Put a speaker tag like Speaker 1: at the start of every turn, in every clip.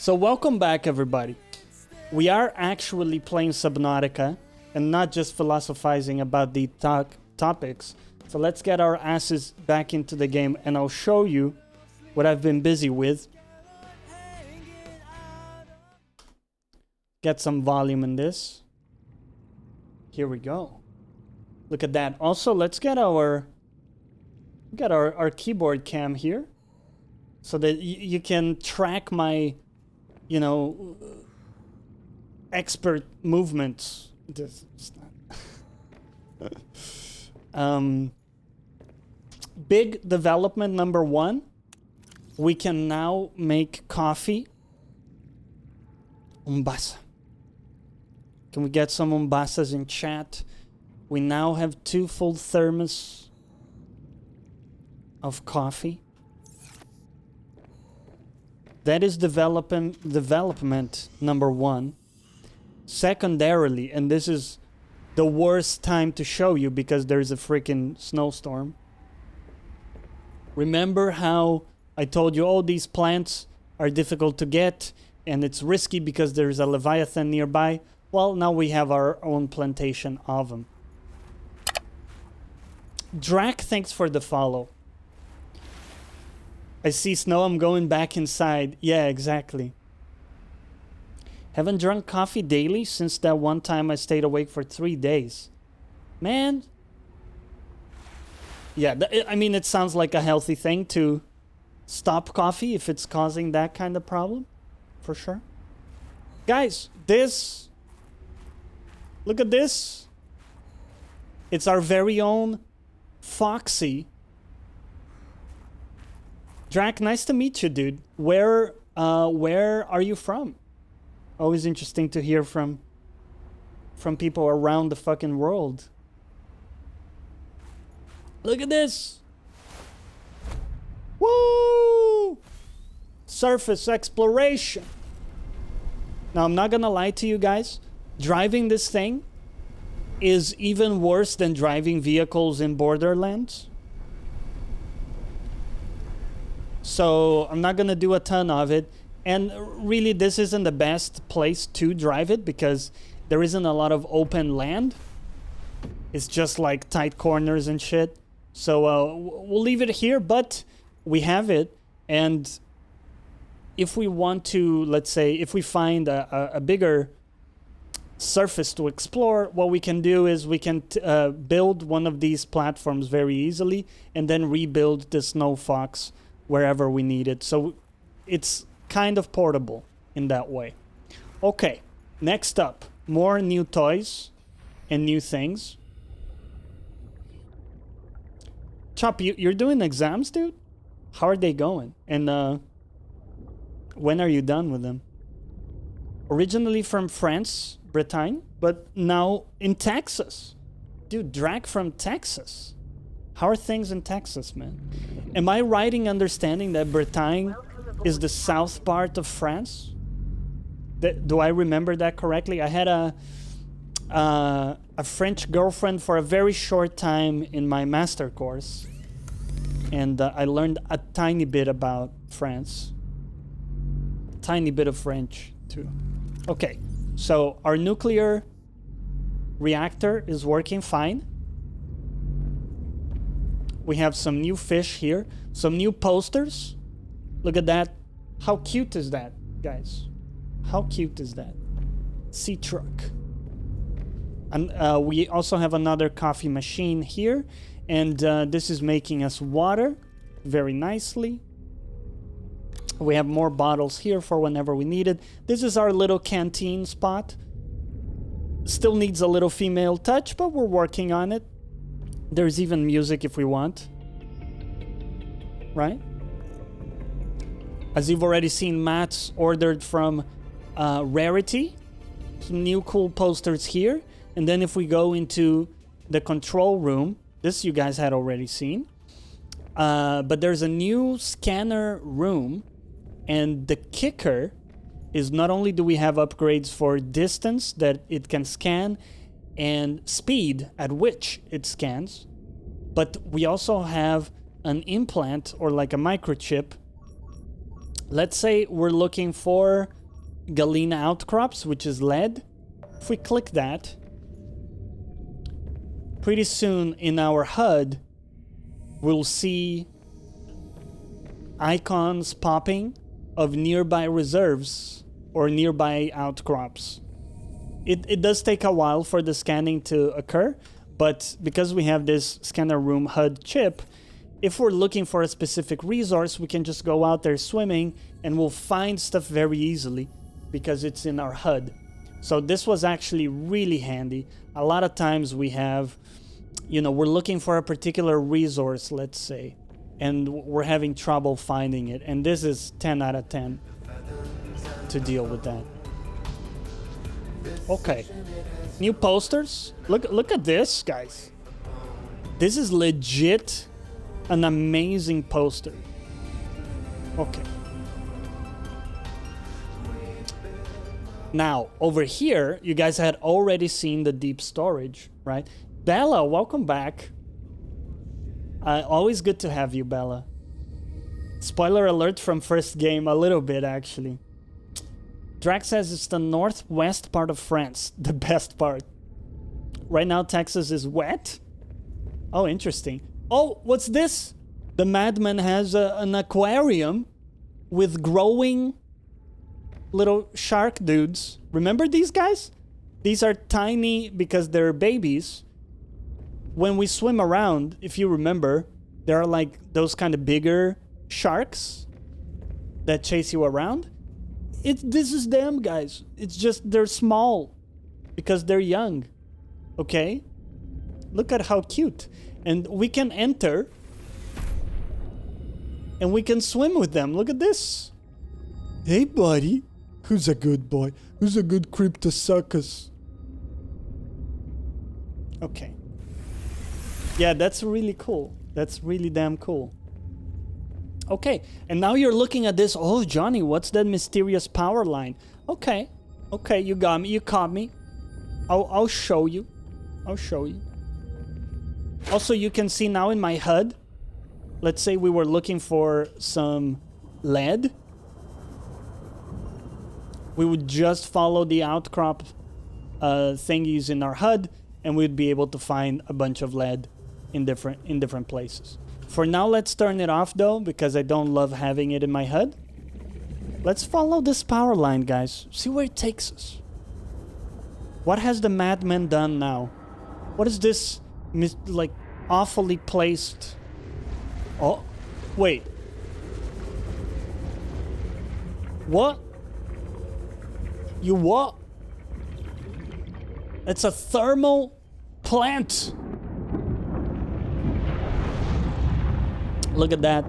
Speaker 1: So welcome back, everybody. We are actually playing Subnautica and not just philosophizing about the topics. So let's get our asses back into the game and I'll show you what I've been busy with. Get some volume in this. Here we go. Look at that. Also, let's get our keyboard cam here so that you can track my, you know, expert movements. Big development number 1. We can now make coffee. Umbasa. Can we get some umbasas in chat? We now have 2 full thermos of coffee. That is development number 1. Secondarily, and this is the worst time to show you because there's a freaking snowstorm. Remember how I told you, oh, these plants are difficult to get and it's risky because there's a leviathan nearby? Well, now we have our own plantation of them. Drac, thanks for the follow. I see snow, I'm going back inside. Yeah, exactly. Haven't drunk coffee daily since that one time I stayed awake for 3 days. Man. Yeah, I mean, it sounds like a healthy thing to stop coffee if it's causing that kind of problem. For sure. Guys, this... Look at this. It's our very own Foxy. Drac, nice to meet you, dude. Where are you from? Always interesting to hear from people around the fucking world. Look at this. Woo! Surface exploration. Now, I'm not gonna lie to you guys. Driving this thing is even worse than driving vehicles in Borderlands. So I'm not gonna do a ton of it. And really, this isn't the best place to drive it because there isn't a lot of open land. It's just like tight corners and shit. So we'll leave it here, but we have it. And if we want to, let's say, if we find a bigger surface to explore, what we can do is we can build one of these platforms very easily and then rebuild the Snow Fox wherever we need it. So it's kind of portable in that way. Okay, next up, more new toys and new things. Chop, you're doing exams, dude? How are they going? And when are you done with them? Originally from France, Bretagne, but now in Texas. Dude, Drac from Texas. How are things in Texas, man? Am I right in understanding that Bretagne is the south part of France? Do I remember that correctly? I had a French girlfriend for a very short time in my master course. And I learned a tiny bit about France. Tiny bit of French, too. Okay, so our nuclear reactor is working fine. We have some new fish here. Some new posters. Look at that. How cute is that, guys? How cute is that? Sea truck. And we also have another coffee machine here. And this is making us water very nicely. We have more bottles here for whenever we need it. This is our little canteen spot. Still needs a little female touch, but we're working on it. There's even music if we want. Right? As you've already seen, Matt's ordered from Rarity. Some new cool posters here. And then if we go into the control room, this you guys had already seen. But there's a new scanner room. And the kicker is not only do we have upgrades for distance that it can scan and speed at which it scans, but we also have an implant or like a microchip Let's say we're looking for galena outcrops, which is lead. If we click that, pretty soon in our HUD, we'll see icons popping of nearby reserves or nearby outcrops. It does take a while for the scanning to occur, but because we have this scanner room HUD chip, if we're looking for a specific resource, we can just go out there swimming and we'll find stuff very easily because it's in our HUD. So this was actually really handy. A lot of times we have, you know, we're looking for a particular resource, let's say, and we're having trouble finding it. And this is 10 out of 10 to deal with that. Okay. New posters. Look at this, guys. This is legit an amazing poster. Okay. Now, over here, you guys had already seen the deep storage, right? Bella, welcome back. Always good to have you, Bella. Spoiler alert from first game, a little bit, actually. Drax says it's the northwest part of France, the best part. Right now, Texas is wet. Oh, interesting. Oh, what's this? The madman has an aquarium with growing little shark dudes. Remember these guys? These are tiny because they're babies. When we swim around, if you remember, there are like those kind of bigger sharks that chase you around. This is them, guys. It's just they're small because they're young. Okay? Look at how cute. And we can enter and we can swim with them. Look at this. Hey, buddy. Who's a good boy? Who's a good Cryptosuchus? Okay. Yeah, that's really cool. That's really damn cool. Okay, and now you're looking at this. Oh, Johnny, what's that mysterious power line? Okay, okay, you got me. You caught me. I'll show you. I'll show you. Also, you can see now in my HUD. Let's say we were looking for some lead. We would just follow the outcrop thingies in our HUD, and we'd be able to find a bunch of lead in different places. For now, let's turn it off though, because I don't love having it in my HUD. Let's follow this power line, guys. See where it takes us. What has the madman done now? What is this, like, awfully placed? Oh, wait. What? You what? It's a thermal plant. Look at that.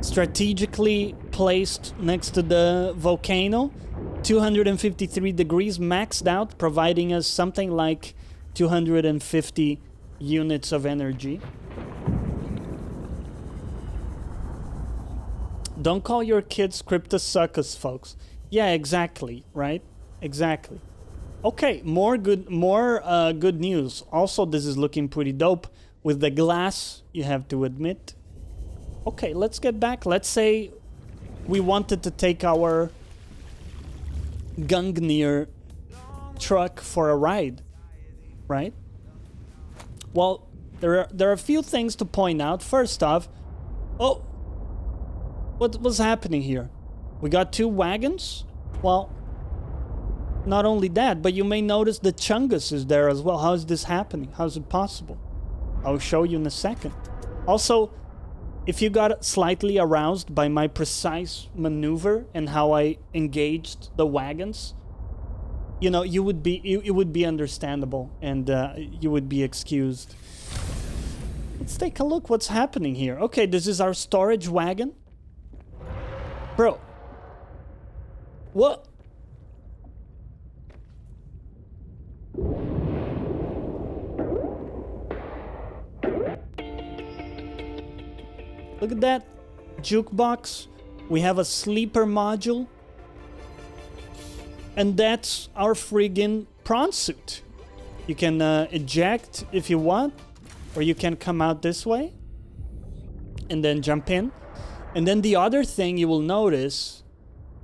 Speaker 1: Strategically placed next to the volcano. 253 degrees maxed out, providing us something like 250 units of energy. Don't call your kids Cryptosuchus, folks. Yeah, exactly, right? Exactly. Okay, more good news. Also, this is looking pretty dope with the glass, you have to admit. Okay, let's get back. Let's say we wanted to take our Gungnir truck for a ride, right? Well, there are a few things to point out. First off, oh, what was happening here? We got two wagons. Well, not only that, but you may notice the Chungus is there as well. How is this happening? How is it possible? I'll show you in a second. Also, if you got slightly aroused by my precise maneuver and how I engaged the wagons, you know, it would be understandable, and you would be excused. Let's take a look what's happening here. Okay, this is our storage wagon. Bro. What? Look at that jukebox. We have a sleeper module. And that's our friggin' prawn suit. You can eject if you want, or you can come out this way and then jump in. And then the other thing you will notice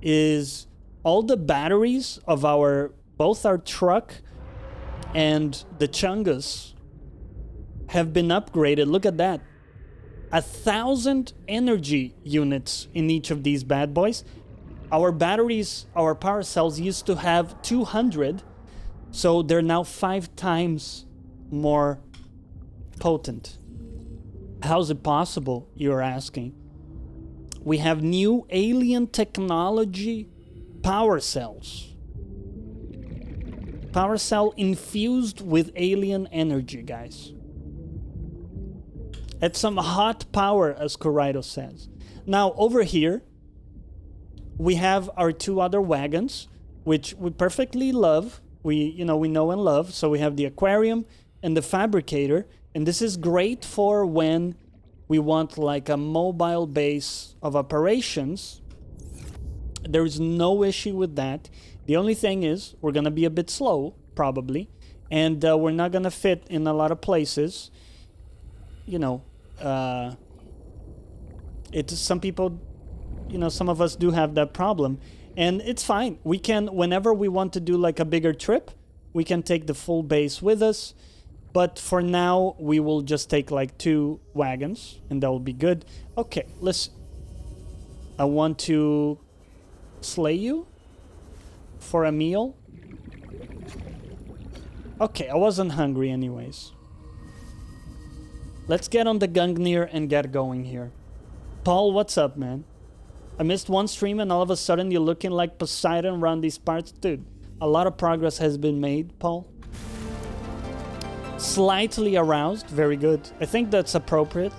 Speaker 1: is all the batteries of both our truck and the Chungus have been upgraded. Look at that. 1,000 energy units in each of these bad boys. Our batteries, our power cells used to have 200, so they're now 5 times more potent. How's it possible, you're asking? We have new alien technology power cells. Power cell infused with alien energy, guys. It's some hot power, as Corrido says. Now, over here, we have our 2 other wagons, which we perfectly love. We know and love. So we have the aquarium and the fabricator. And this is great for when we want like a mobile base of operations. There is no issue with that. The only thing is we're going to be a bit slow, probably. And we're not going to fit in a lot of places. You know, it's some people, some of us do have that problem. And it's fine. We can, whenever we want to do like a bigger trip, we can take the full base with us. But for now, we will just take like 2 wagons, and that will be good. Okay, listen. I want to slay you for a meal. Okay, I wasn't hungry anyways. Let's get on the Gungnir and get going here. Paul, what's up, man? I missed one stream and all of a sudden you're looking like Poseidon around these parts. Dude, a lot of progress has been made, Paul. Slightly aroused, very good. I think that's appropriate.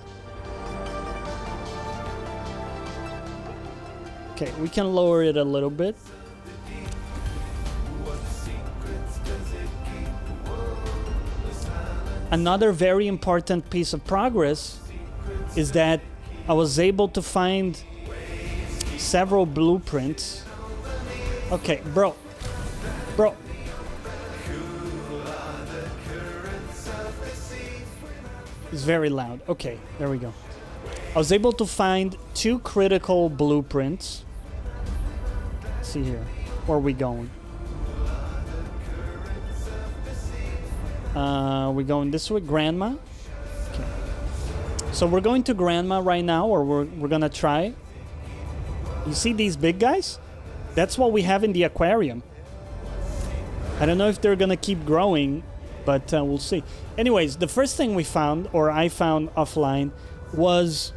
Speaker 1: Okay, we can lower it a little bit. Another very important piece of progress is that I was able to find several blueprints. Okay, bro. It's very loud. Okay, there we go. I was able to find 2 critical blueprints. Let's see here. Where are we going? We're going this way, Grandma. Okay. So we're going to Grandma right now, or we're gonna try. You see these big guys? That's what we have in the aquarium. I don't know if they're gonna keep growing, but we'll see. Anyways, the first thing we found, or I found offline, was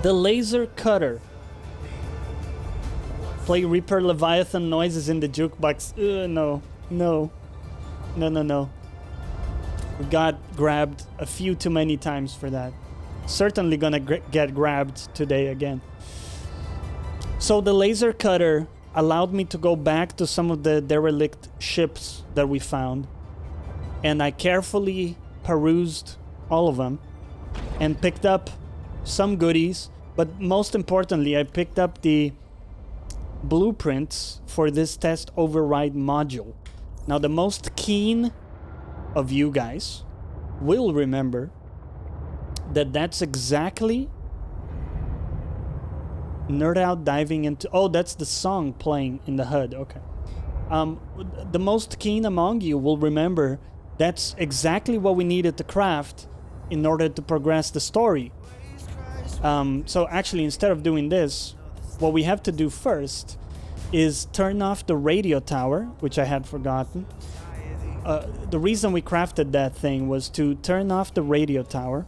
Speaker 1: the laser cutter. Play Reaper Leviathan noises in the jukebox. No. We got grabbed a few too many times for that. Certainly gonna get grabbed today again. So the laser cutter allowed me to go back to some of the derelict ships that we found. And I carefully perused all of them and picked up some goodies. But most importantly, I picked up the blueprints for this test override module. Now, the most keen of you guys will remember that that's exactly Nerd Out diving into... Oh, that's the song playing in the HUD. Okay. The most keen among you will remember that's exactly what we needed to craft in order to progress the story. So actually, instead of doing this, what we have to do first is turn off the radio tower, which I had forgotten. The reason we crafted that thing was to turn off the radio tower,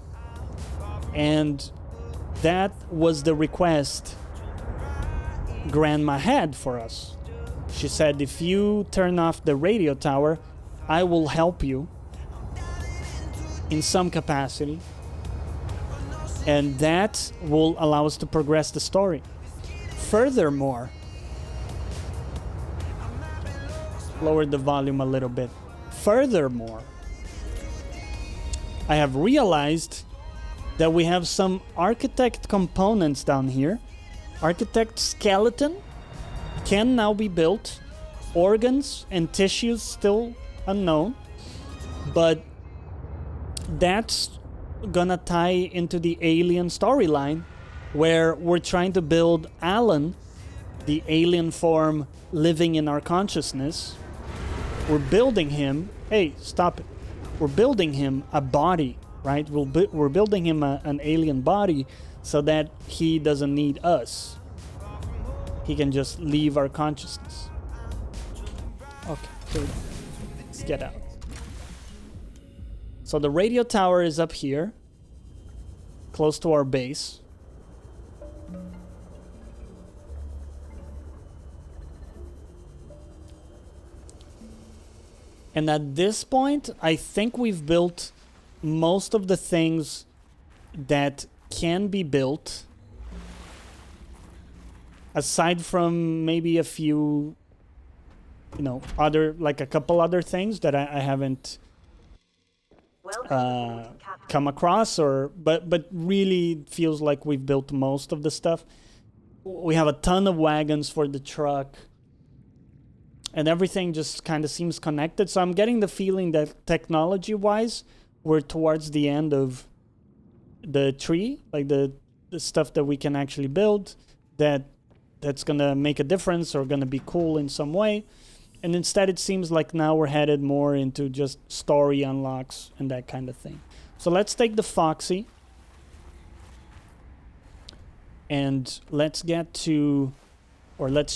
Speaker 1: and that was the request Grandma had for us. She said, if you turn off the radio tower, I will help you in some capacity, and that will allow us to progress the story. Furthermore, lower the volume a little bit. Furthermore, I have realized that we have some architect components down here. Architect skeleton can now be built. Organs and tissues still unknown, but that's gonna tie into the alien storyline where we're trying to build Alan, the alien form living in our consciousness. We're building him. Hey, stop it. We're building him a body, right? We're building him an alien body so that he doesn't need us. He can just leave our consciousness. Okay, here we go. Let's get out. So the radio tower is up here, close to our base. And at this point, I think we've built most of the things that can be built, aside from maybe a few, like a couple other things that I haven't come across, but really feels like we've built most of the stuff. We have a ton of wagons for the truck. And everything just kind of seems connected. So I'm getting the feeling that technology-wise, we're towards the end of the tree. Like the stuff that we can actually build that's going to make a difference or going to be cool in some way. And instead it seems like now we're headed more into just story unlocks and that kind of thing. So let's take the Foxy. And let's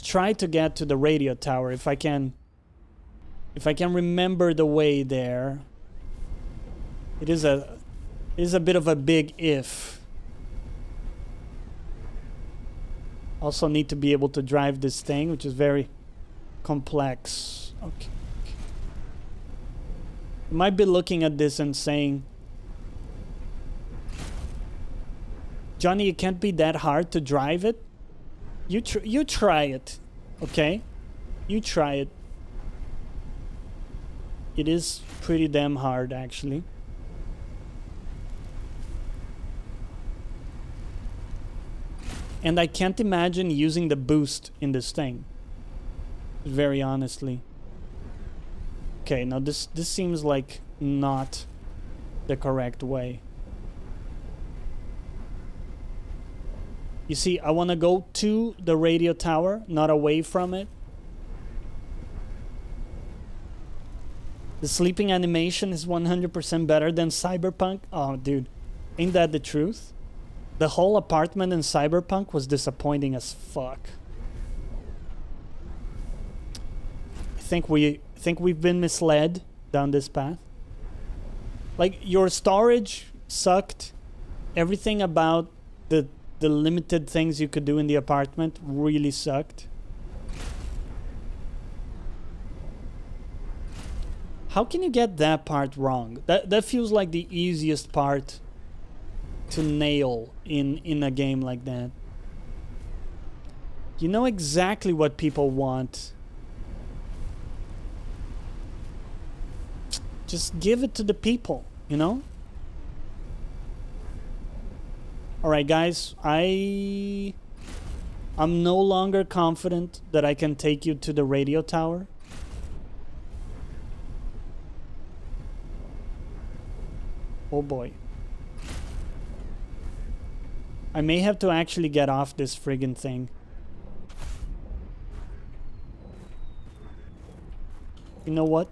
Speaker 1: try to get to the radio tower if I can remember the way there. It is a bit of a big if. Also need to be able to drive this thing, which is very complex. Okay. You might be looking at this and saying, Johnny, it can't be that hard to drive it. You try it, okay? You try it. It is pretty damn hard, actually. And I can't imagine using the boost in this thing. Very honestly. Okay, now this seems like not the correct way. You see, I want to go to the radio tower, not away from it. The sleeping animation is 100% better than Cyberpunk. Oh, dude. Ain't that the truth? The whole apartment in Cyberpunk was disappointing as fuck. I think we've been misled down this path. Like, your storage sucked. Everything about the limited things you could do in the apartment really sucked. How can you get that part wrong? That feels like the easiest part to nail in a game like that. You know exactly what people want. Just give it to the people, you know? Alright guys, I'm no longer confident that I can take you to the radio tower. Oh boy. I may have to actually get off this friggin' thing. You know what?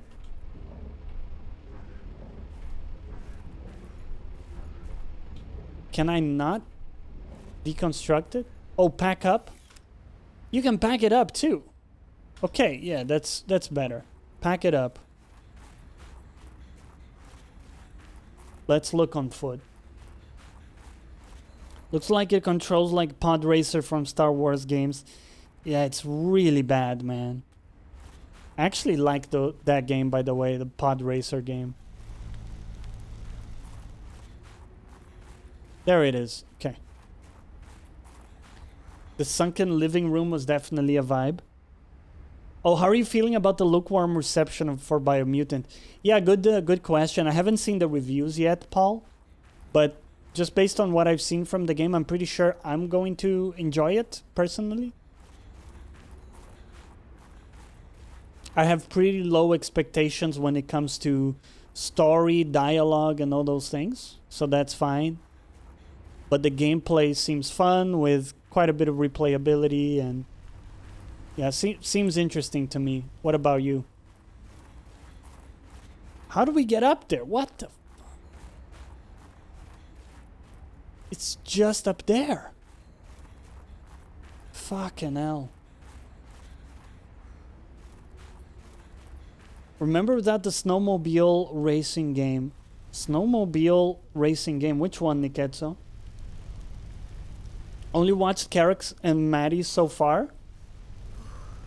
Speaker 1: Can I not deconstruct it? Oh, pack up? You can pack it up too. Okay, yeah, that's better. Pack it up. Let's look on foot. Looks like it controls like Pod Racer from Star Wars games. Yeah, it's really bad, man. I actually like that game, by the way, the Pod Racer game. There it is. Okay. The sunken living room was definitely a vibe. Oh, how are you feeling about the lukewarm reception for Biomutant? Yeah, good question. I haven't seen the reviews yet, Paul. But just based on what I've seen from the game, I'm pretty sure I'm going to enjoy it, personally. I have pretty low expectations when it comes to story, dialogue, and all those things. So that's fine. but the gameplay seems fun with quite a bit of replayability, and yeah, seems interesting to me. What about you? How do we get up there? What the? It's just up there. Fucking hell. Remember that the snowmobile racing game? Snowmobile racing game. Which one, Niketsu? Only watched Carrick's and Maddie so far.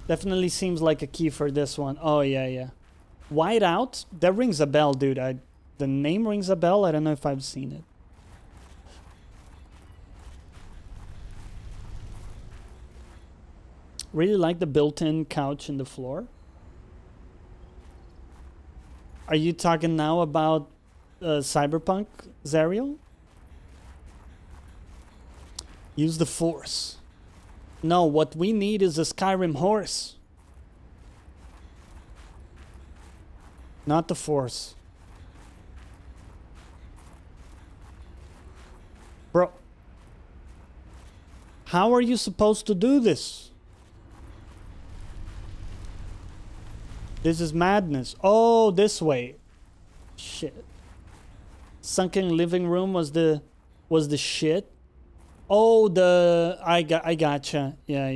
Speaker 1: Definitely seems like a key for this one. Oh, yeah. Whiteout? That rings a bell, dude. The name rings a bell. I don't know if I've seen it. Really like the built-in couch in the floor. Are you talking now about Cyberpunk, Zariel? Use the Force. No, what we need is a Skyrim horse. Not the Force. Bro. How are you supposed to do this? This is madness. Oh, this way. Shit. Sunken living room was the shit. Oh, I gotcha. Yeah.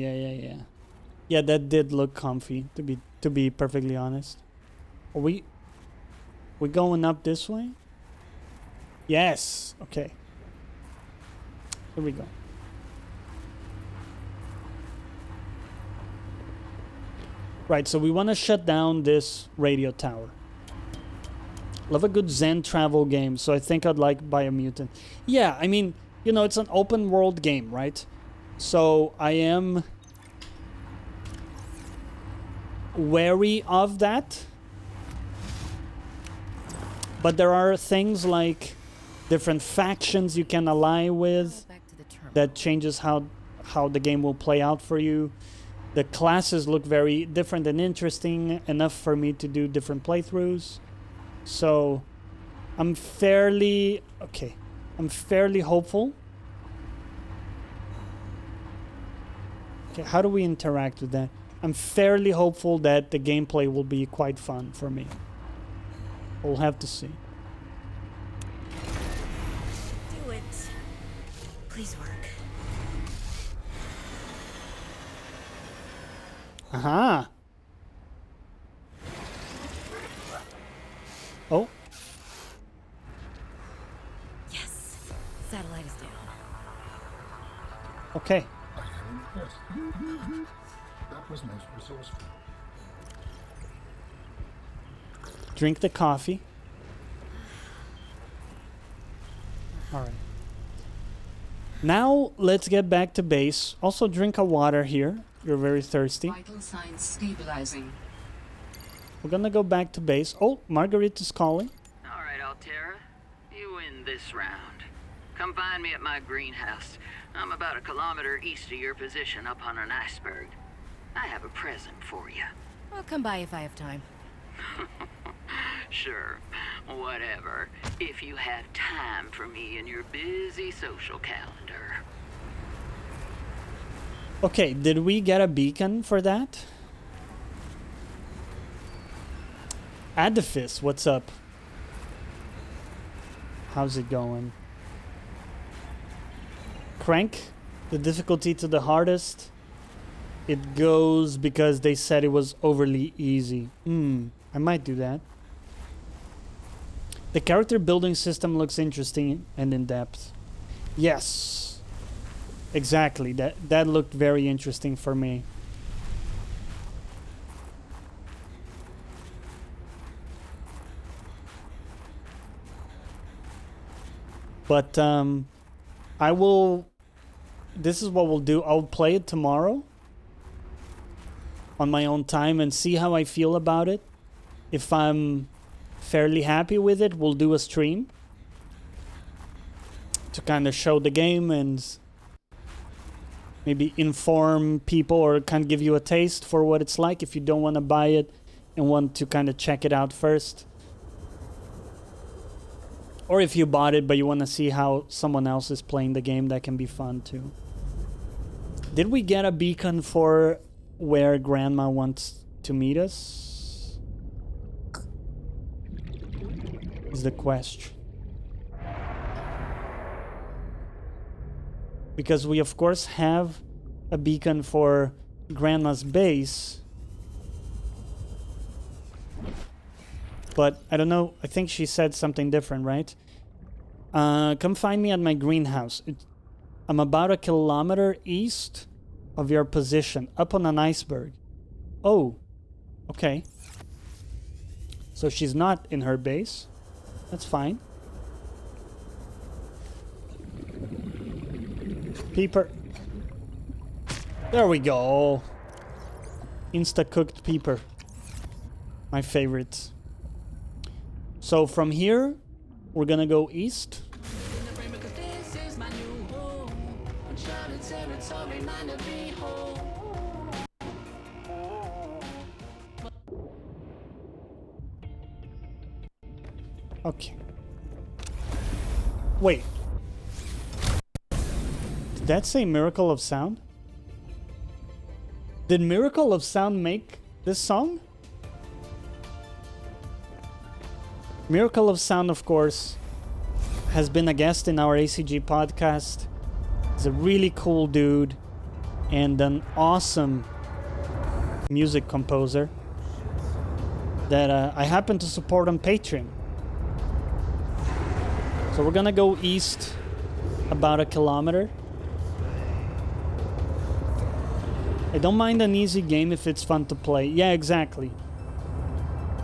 Speaker 1: Yeah, that did look comfy, to be perfectly honest. Are we going up this way? Yes. Okay. Here we go. Right, so we want to shut down this radio tower. Love a good Zen travel game, so I think I'd like Biomutant. Yeah, I mean, you know, it's an open world game, right? So I am wary of that. But there are things like different factions you can ally with that changes how the game will play out for you. The classes look very different and interesting enough for me to do different playthroughs. So I'm fairly hopeful. Okay, how do we interact with that? I'm fairly hopeful that the gameplay will be quite fun for me. We'll have to see.
Speaker 2: Do it. Please work.
Speaker 1: Aha. Oh.
Speaker 2: Yes. Satellite is down.
Speaker 1: Okay.
Speaker 3: That was most resourceful.
Speaker 1: Drink the coffee. All right. Now let's get back to base. Also drink a water here. You're very thirsty.
Speaker 4: Vital signs stabilizing.
Speaker 1: We're gonna go back to base. Oh, Marguerite is calling.
Speaker 5: All right, Altera. You win this round. Come find me at my greenhouse. I'm about 1 kilometer east of your position up on an iceberg. I have a present for you.
Speaker 2: I'll come by if I have time.
Speaker 5: Sure, whatever. If you have time for me in your busy social calendar.
Speaker 1: Okay, did we get a beacon for that? Adifis, what's up? How's it going? Crank the difficulty to the hardest. It goes because they said it was overly easy. I might do that. The character building system looks interesting and in depth. Yes. Exactly. That looked very interesting for me. But I will. This is what we'll do. I'll play it tomorrow on my own time and see how I feel about it. If I'm fairly happy with it, we'll do a stream to kind of show the game and maybe inform people or kind of give you a taste for what it's like if you don't want to buy it and want to kind of check it out first. Or if you bought it but you want to see how someone else is playing the game, that can be fun too. Did we get a beacon for where Grandma wants to meet us? Is the question. Because we of course have a beacon for Grandma's base. But I don't know, I think she said something different, right? Come find me at my greenhouse. I'm about 1 kilometer east of your position, up on an iceberg. Oh, okay. So she's not in her base. That's fine. Peeper. There we go. Insta-cooked peeper. My favorite. So from here, we're gonna go east. Okay. Wait. Did that say Miracle of Sound? Did Miracle of Sound make this song? Miracle of Sound, of course, has been a guest in our ACG podcast. He's a really cool dude and an awesome music composer that I happen to support on Patreon. So we're gonna go east about 1 kilometer. I don't mind an easy game if it's fun to play. Yeah, exactly.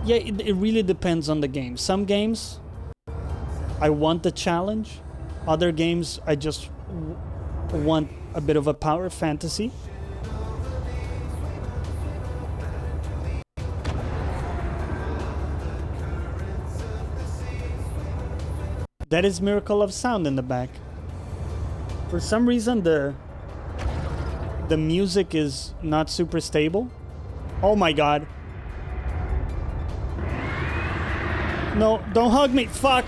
Speaker 1: Yeah, it really depends on the game. Some games, I want the challenge. Other games, I just want a bit of a power fantasy. That is Miracle of Sound in the back. For some reason, the music is not super stable. Oh my god. No, don't hug me. Fuck.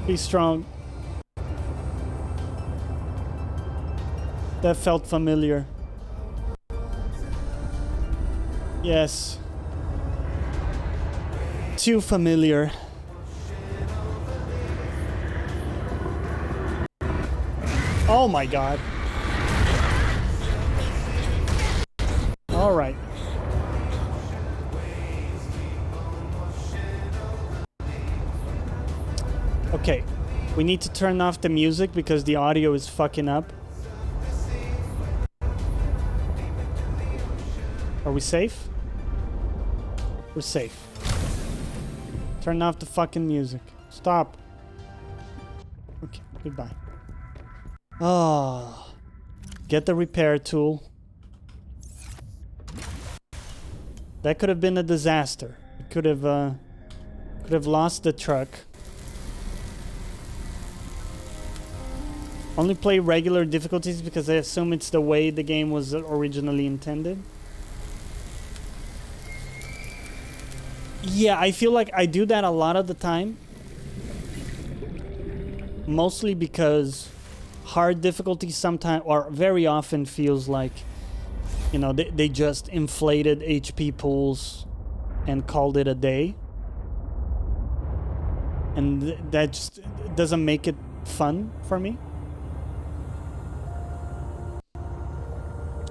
Speaker 1: Be strong. That felt familiar. Yes. Too familiar. Oh my god. All right. Okay. We need to turn off the music because the audio is fucking up. Are we safe? We're safe. Turn off the fucking music. Stop. Okay, goodbye. Oh. Get the repair tool. That could have been a disaster. We could have lost the truck. Only play regular difficulties because I assume it's the way the game was originally intended. Yeah, I feel like I do that a lot of the time. Mostly because hard difficulty sometimes, or very often, feels like, you know, they just inflated HP pools and called it a day. And that just doesn't make it fun for me.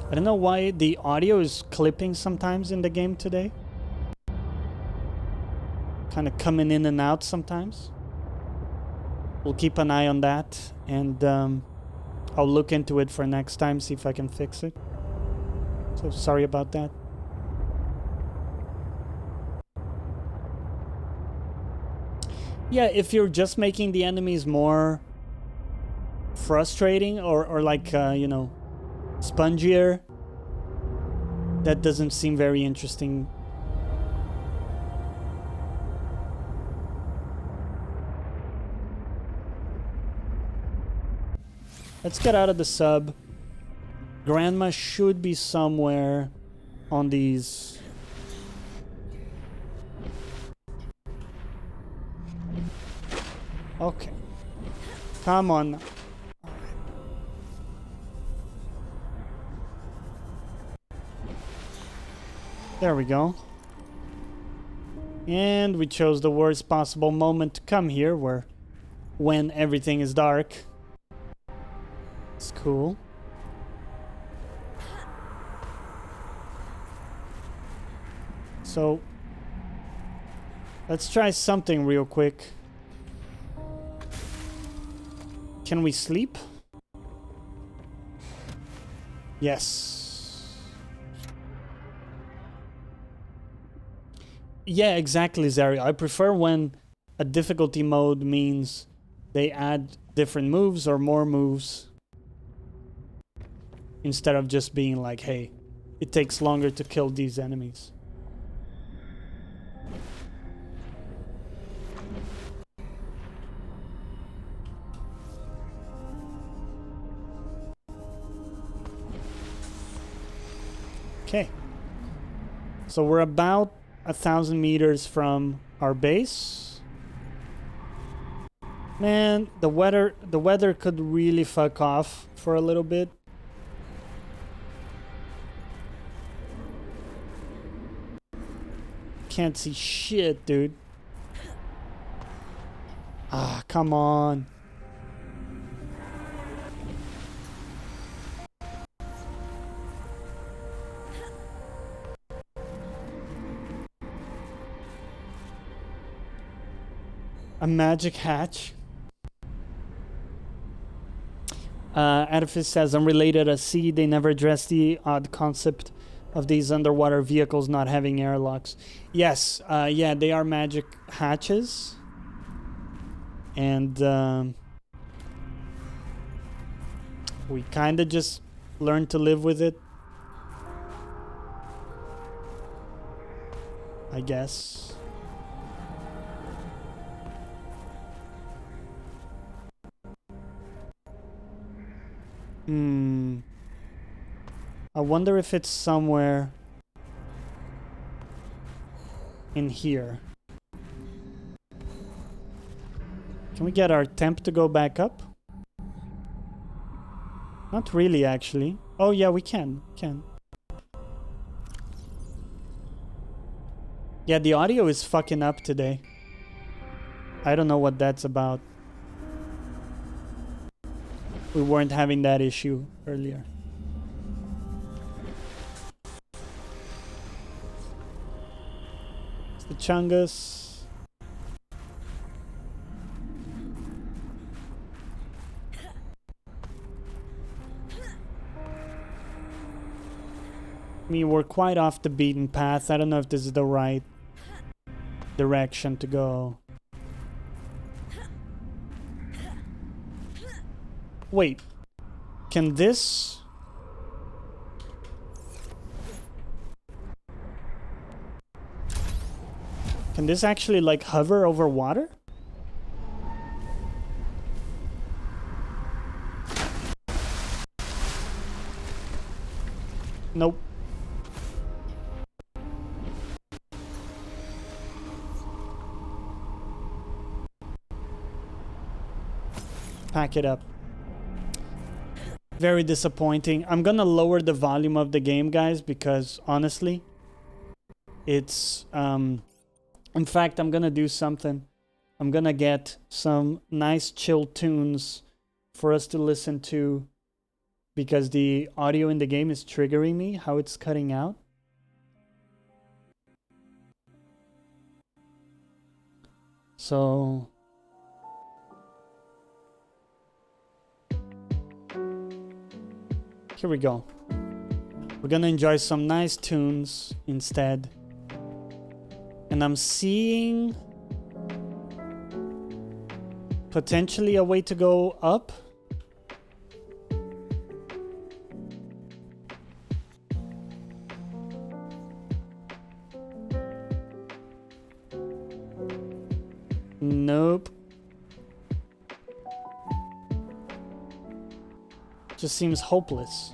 Speaker 1: I don't know why the audio is clipping sometimes in the game today. Kind of coming in and out sometimes. We'll keep an eye on that, and I'll look into it for next time, see if I can fix it. So sorry about that. Yeah, if you're just making the enemies more frustrating or like, you know, spongier, that doesn't seem very interesting. Let's get out of the sub. Grandma should be somewhere on these. Okay. Come on. There we go. And we chose the worst possible moment to come here, when everything is dark. It's cool. So, let's try something real quick. Can we sleep? Yes. Yeah, exactly, Zari. I prefer when a difficulty mode means they add different moves or more moves. Instead of just being like, hey, it takes longer to kill these enemies. Okay. So we're about 1,000 meters from our base. Man, the weather could really fuck off for a little bit. Can't see shit, dude. Ah, come on. A magic hatch. Edifice says, unrelated at sea, they never address the odd concept of these underwater vehicles not having airlocks. Yes, yeah, they are magic hatches. And we kind of just learned to live with it, I guess. I wonder if it's somewhere in here. Can we get our temp to go back up? Not really, actually. Oh, yeah, we can. Yeah, the audio is fucking up today. I don't know what that's about. We weren't having that issue earlier. It's the Chungus. I mean, we're quite off the beaten path. I don't know if this is the right direction to go. Wait, can this... Can this actually, like, hover over water? Nope. Pack it up. Very disappointing. I'm gonna lower the volume of the game, guys, because honestly, it's in fact, I'm gonna do something. I'm gonna get some nice chill tunes for us to listen to, because the audio in the game is triggering me, how it's cutting out. So here we go. We're gonna enjoy some nice tunes instead. And I'm seeing potentially a way to go up. Nope. Just seems hopeless.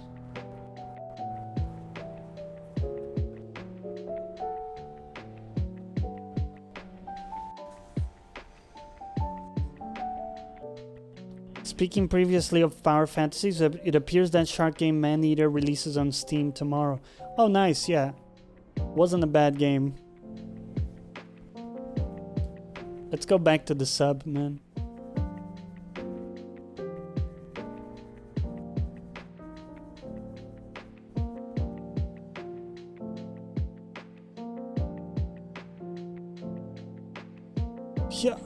Speaker 1: Speaking previously of Power Fantasies, it appears that Shark Game Maneater releases on Steam tomorrow. Oh, nice, yeah. Wasn't a bad game. Let's go back to the sub, man. Yeah.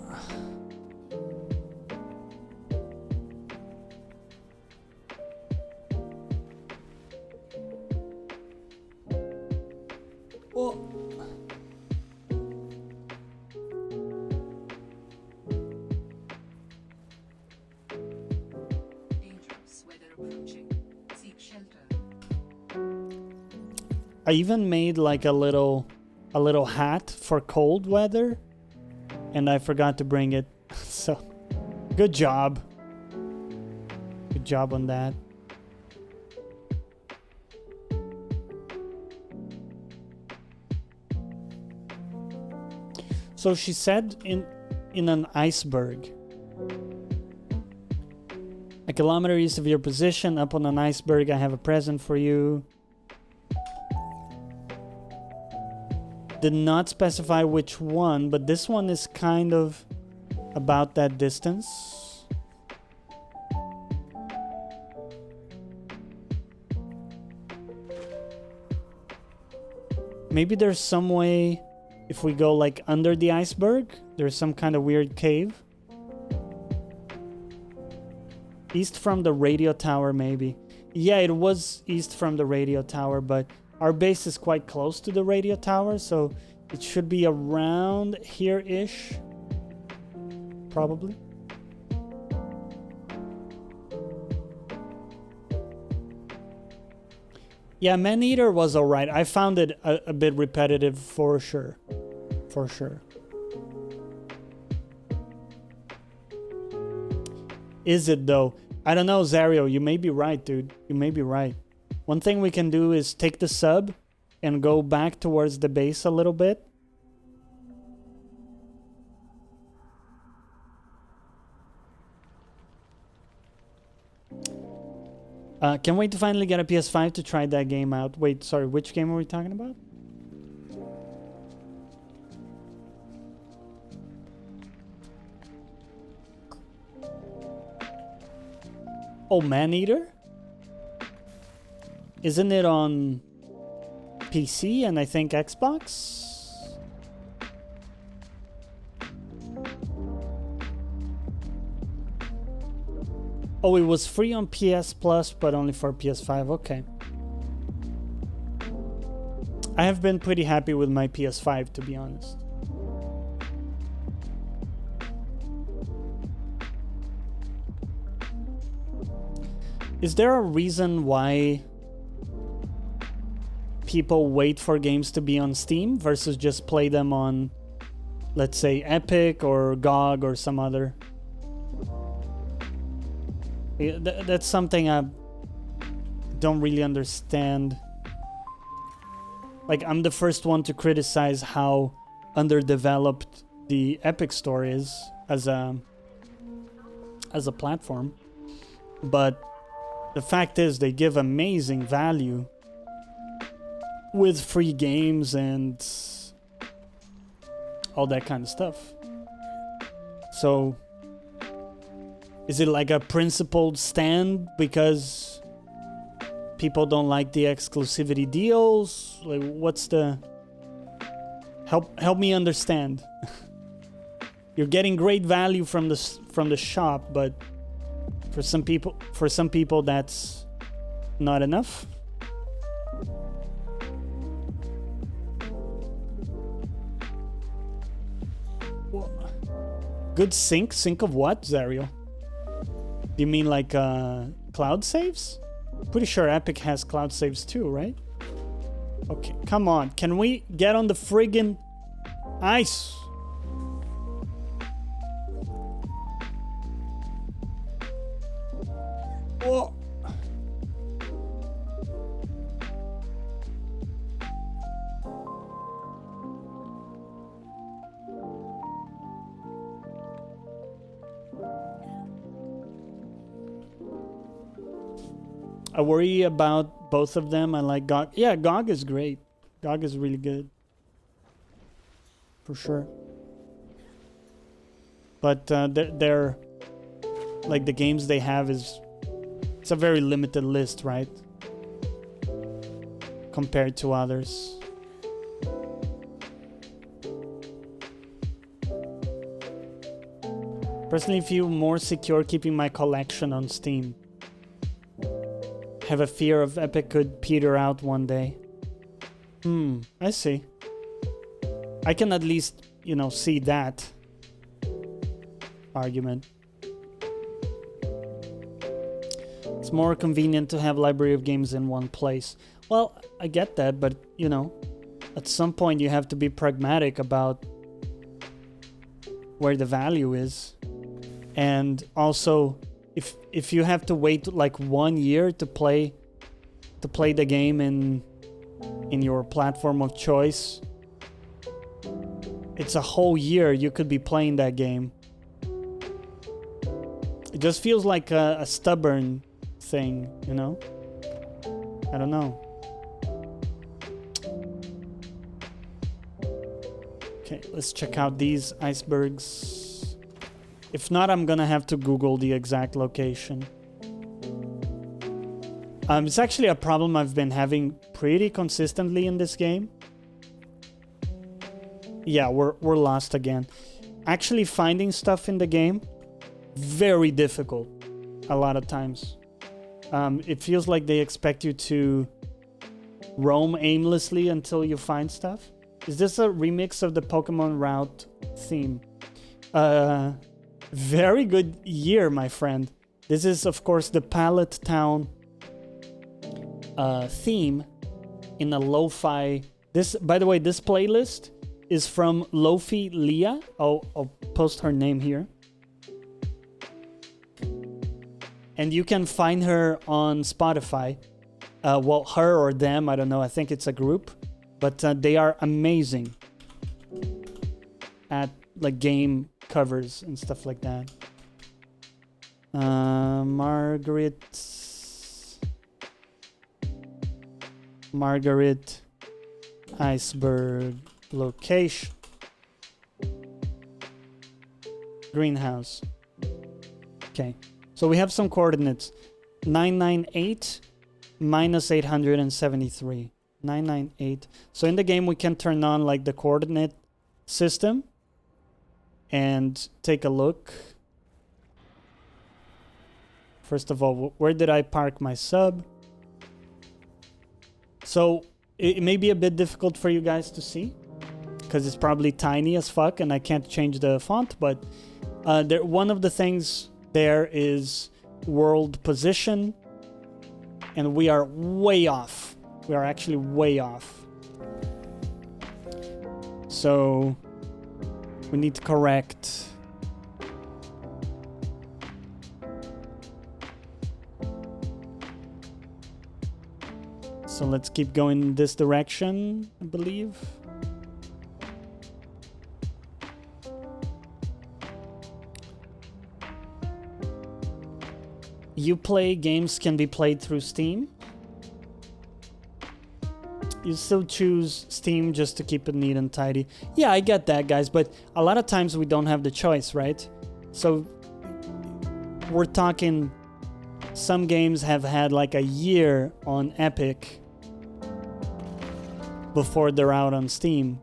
Speaker 1: Oh.
Speaker 4: Dangerous weather approaching. Seek shelter.
Speaker 1: I even made like a little hat for cold weather, and I forgot to bring it. So, good job. Good job on that. So she said in an iceberg. A kilometer east of your position, up on an iceberg, I have a present for you. Did not specify which one, but this one is kind of about that distance. Maybe there's some way, if we go like under the iceberg, there's some kind of weird cave. East from the radio tower, maybe. Yeah, it was east from the radio tower, but our base is quite close to the radio tower, so it should be around here-ish. Probably. Yeah, Maneater was alright. I found it a bit repetitive for sure. For sure. Is it though? I don't know, Zario. You may be right, dude. You may be right. One thing we can do is take the sub and go back towards the base a little bit. Can't wait to finally get a PS5 to try that game out. Wait, sorry, which game are we talking about? Oh, Maneater? Isn't it on PC and I think Xbox? Oh, it was free on PS Plus, but only for PS5. Okay. I have been pretty happy with my PS5, to be honest. Is there a reason why people wait for games to be on Steam versus just play them on, let's say, Epic or GOG or some other? That's something I don't really understand. Like, I'm the first one to criticize how underdeveloped the Epic Store is as a platform. But the fact is, they give amazing value with free games and all that kind of stuff. So, is it like a principled stand because people don't like the exclusivity deals? Like, what's the... Help me understand. You're getting great value from the shop, but for some people that's not enough. Good sync? Sync of what, Zario? Do you mean like cloud saves? Pretty sure Epic has cloud saves too, right? Okay, come on. Can we get on the friggin' ice? Oh. I worry about both of them. I like GOG. Yeah, GOG is great. GOG is really good. For sure. But they're like the games they have is, it's a very limited list, right? Compared to others. Personally feel more secure keeping my collection on Steam. Have a fear of Epic could peter out one day. I see. I can at least, you know, see that argument. It's more convenient to have library of games in one place. Well, I get that, but, you know, at some point you have to be pragmatic about where the value is. And also, if you have to wait like 1 year to play the game in your platform of choice, it's a whole year you could be playing that game. It just feels like a stubborn thing, you know? I don't know. Okay, let's check out these icebergs. If not, I'm gonna have to Google the exact location. It's actually a problem I've been having pretty consistently in this game. Yeah, we're lost again. Actually finding stuff in the game, very difficult a lot of times. It feels like they expect you to roam aimlessly until you find stuff. Is this a remix of the Pokemon route theme? Very good year, my friend. This is, of course, the Pallet Town theme in a lo-fi. This, by the way, this playlist is from Lofi Leah. I'll post her name here. And you can find her on Spotify. Well, her or them, I don't know. I think it's a group. But they are amazing at like game covers and stuff like that. Margaret iceberg location. Greenhouse. Okay, so we have some coordinates. 998 minus 873. 998. So in the game we can turn on like the coordinate system and take a look. First of all, where did I park my sub? So it may be a bit difficult for you guys to see because it's probably tiny as fuck and I can't change the font, but one of the things there is world position, and we are way off. We are actually way off. So we need to correct. So let's keep going in this direction, I believe. Uplay games can be played through Steam. You still choose Steam just to keep it neat and tidy. Yeah, I get that, guys, but a lot of times we don't have the choice, right? So we're talking, some games have had like a year on Epic before they're out on Steam.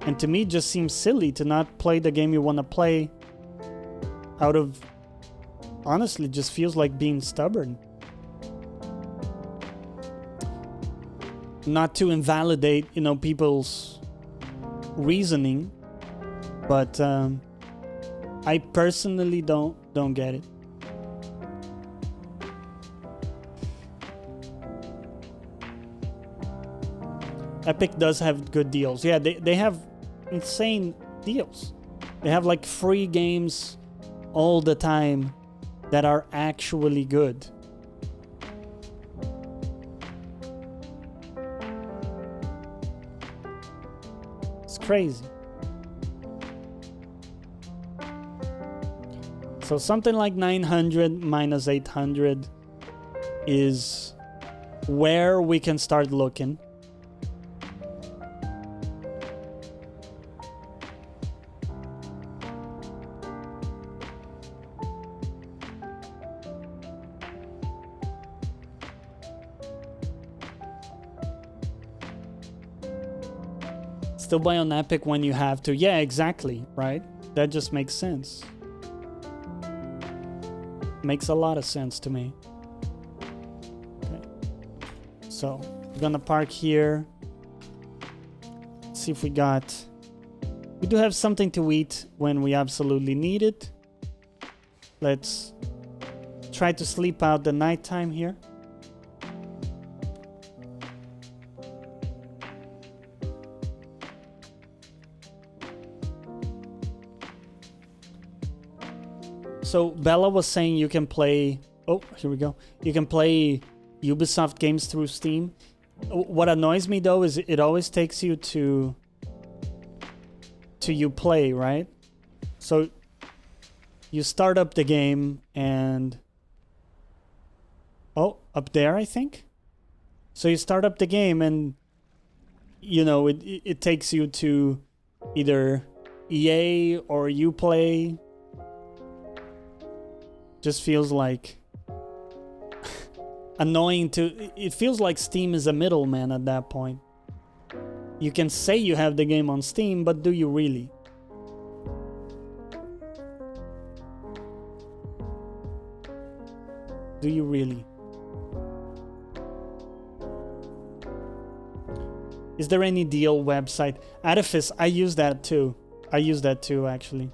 Speaker 1: And to me, it just seems silly to not play the game you want to play out of... Honestly, it just feels like being stubborn. Not to invalidate, you know, people's reasoning, but I personally don't get it. Epic does have good deals. Yeah, they have insane deals. They have like free games all the time that are actually good. It's crazy. So something like 900 minus 800 is where we can start looking. Still buy on Epic when you have to. Yeah, exactly, right? That just makes sense. Makes a lot of sense to me. Okay. So, we're gonna park here. See if we got... We do have something to eat when we absolutely need it. Let's try to sleep out the nighttime here. So Bella was saying you can play... Oh, here we go. You can play Ubisoft games through Steam. What annoys me though is it always takes you to Uplay, right? So you start up the game and... Oh, up there I think? So you start up the game and you know it takes you to either EA or Uplay. Just feels like annoying to... It feels like Steam is a middleman at that point. You can say you have the game on Steam, but do you really? Do you really? Is there any deal website? Artifice, I use that too. I use that too, actually.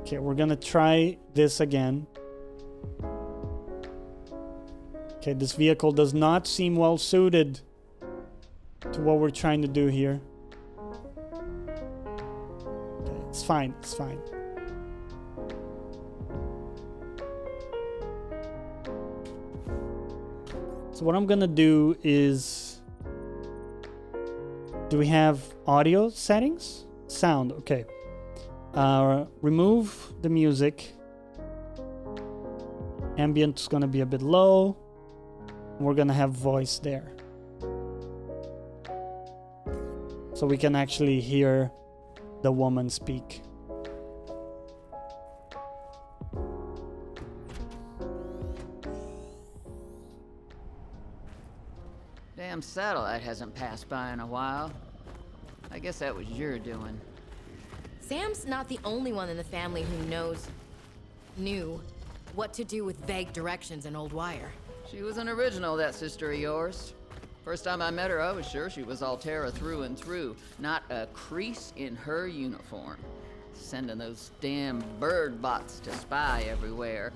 Speaker 1: Okay, we're gonna try this again. Okay, this vehicle does not seem well suited to what we're trying to do here. Okay, it's fine, it's fine. So what I'm gonna do is... Do we have audio settings? Sound, okay. Remove the music. Ambient's gonna be a bit low. We're gonna have voice there. So we can actually hear the woman speak.
Speaker 5: Damn satellite hasn't passed by in a while. I guess that was your doing.
Speaker 2: Sam's not the only one in the family who knew what to do with vague directions in Old Wire.
Speaker 5: She was an original, that sister of yours. First time I met her, I was sure she was Altera through and through. Not a crease in her uniform. Sending those damn bird bots to spy everywhere.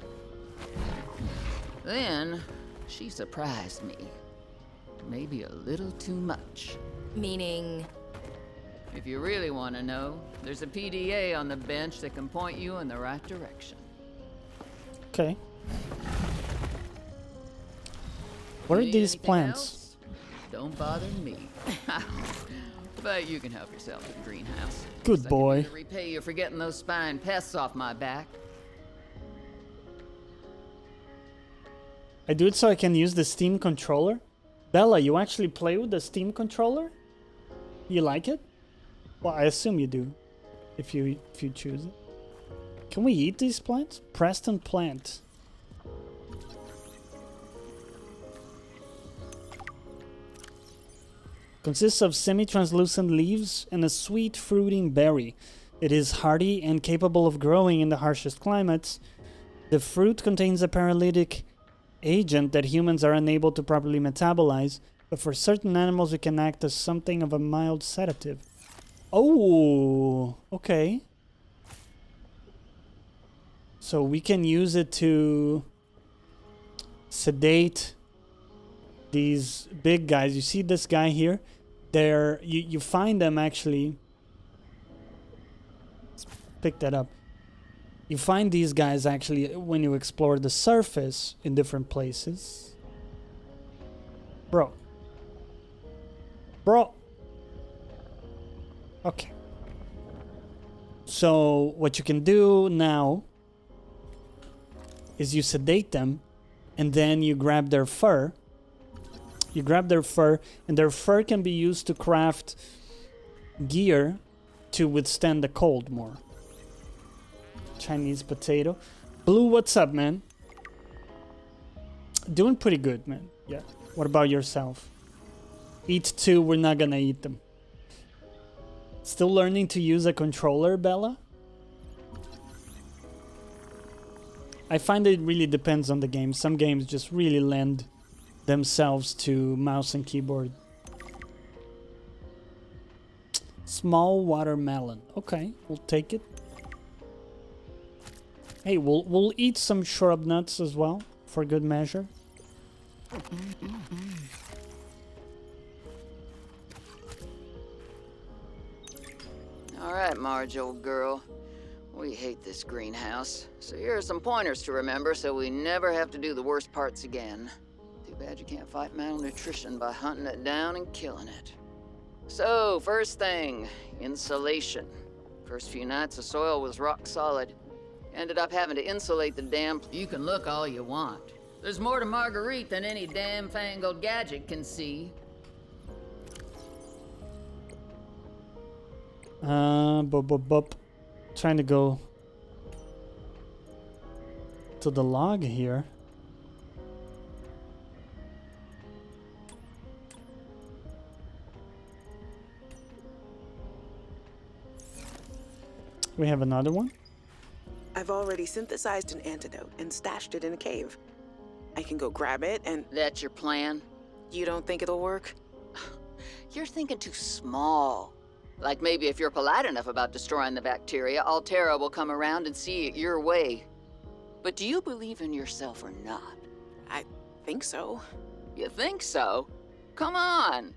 Speaker 5: Then, she surprised me. Maybe a little too much.
Speaker 2: Meaning...
Speaker 5: If you really want to know, there's a PDA on the bench that can point you in the right direction.
Speaker 1: Okay. What are
Speaker 5: Need
Speaker 1: these
Speaker 5: anything
Speaker 1: plants?
Speaker 5: else? Don't bother me. But you can help yourself to the greenhouse.
Speaker 1: Good
Speaker 5: Guess I
Speaker 1: boy.
Speaker 5: can use to repay you for getting those spine pests off my back.
Speaker 1: I do it so I can use the Steam controller? Bella, you actually play with the Steam controller? You like it? Well, I assume you do. If you choose it. Can we eat these plants? Preston plant. Consists of semi-translucent leaves and a sweet fruiting berry. It is hardy and capable of growing in the harshest climates. The fruit contains a paralytic agent that humans are unable to properly metabolize, but for certain animals it can act as something of a mild sedative. Oh, okay. So we can use it to sedate these big guys. You see this guy here? You find them actually. Let's pick that up. You find these guys actually when you explore the surface in different places. Bro. Okay. So what you can do now is you sedate them, and then you grab their fur. You grab their fur, and their fur can be used to craft gear to withstand the cold more. Chinese potato. Blue, what's up, man? Doing pretty good, man. Yeah. What about yourself? Eat two, we're not gonna eat them. Still learning to use a controller, Bella? I find it really depends on the game. Some games just really lend themselves to mouse and keyboard. Small watermelon. Okay, we'll take it. Hey, we'll eat some shrub nuts as well, for good measure.
Speaker 5: All right, Marge, old girl. We hate this greenhouse, so here are some pointers to remember so we never have to do the worst parts again. Too bad you can't fight malnutrition by hunting it down and killing it. So, first thing, insulation. First few nights the soil was rock solid. Ended up having to insulate the damn... You can look all you want. There's more to Marguerite than any damn fangled gadget can see.
Speaker 1: Trying to go to the log here. We have another one.
Speaker 6: I've already synthesized an antidote and stashed it in a cave. I can go grab it and...
Speaker 5: That's your plan?
Speaker 6: You don't think it'll work?
Speaker 5: You're thinking too small. Like maybe if you're polite enough about destroying the bacteria, Altera will come around and see it your way. But do you believe in yourself or not?
Speaker 6: I think so.
Speaker 5: You think so? Come on.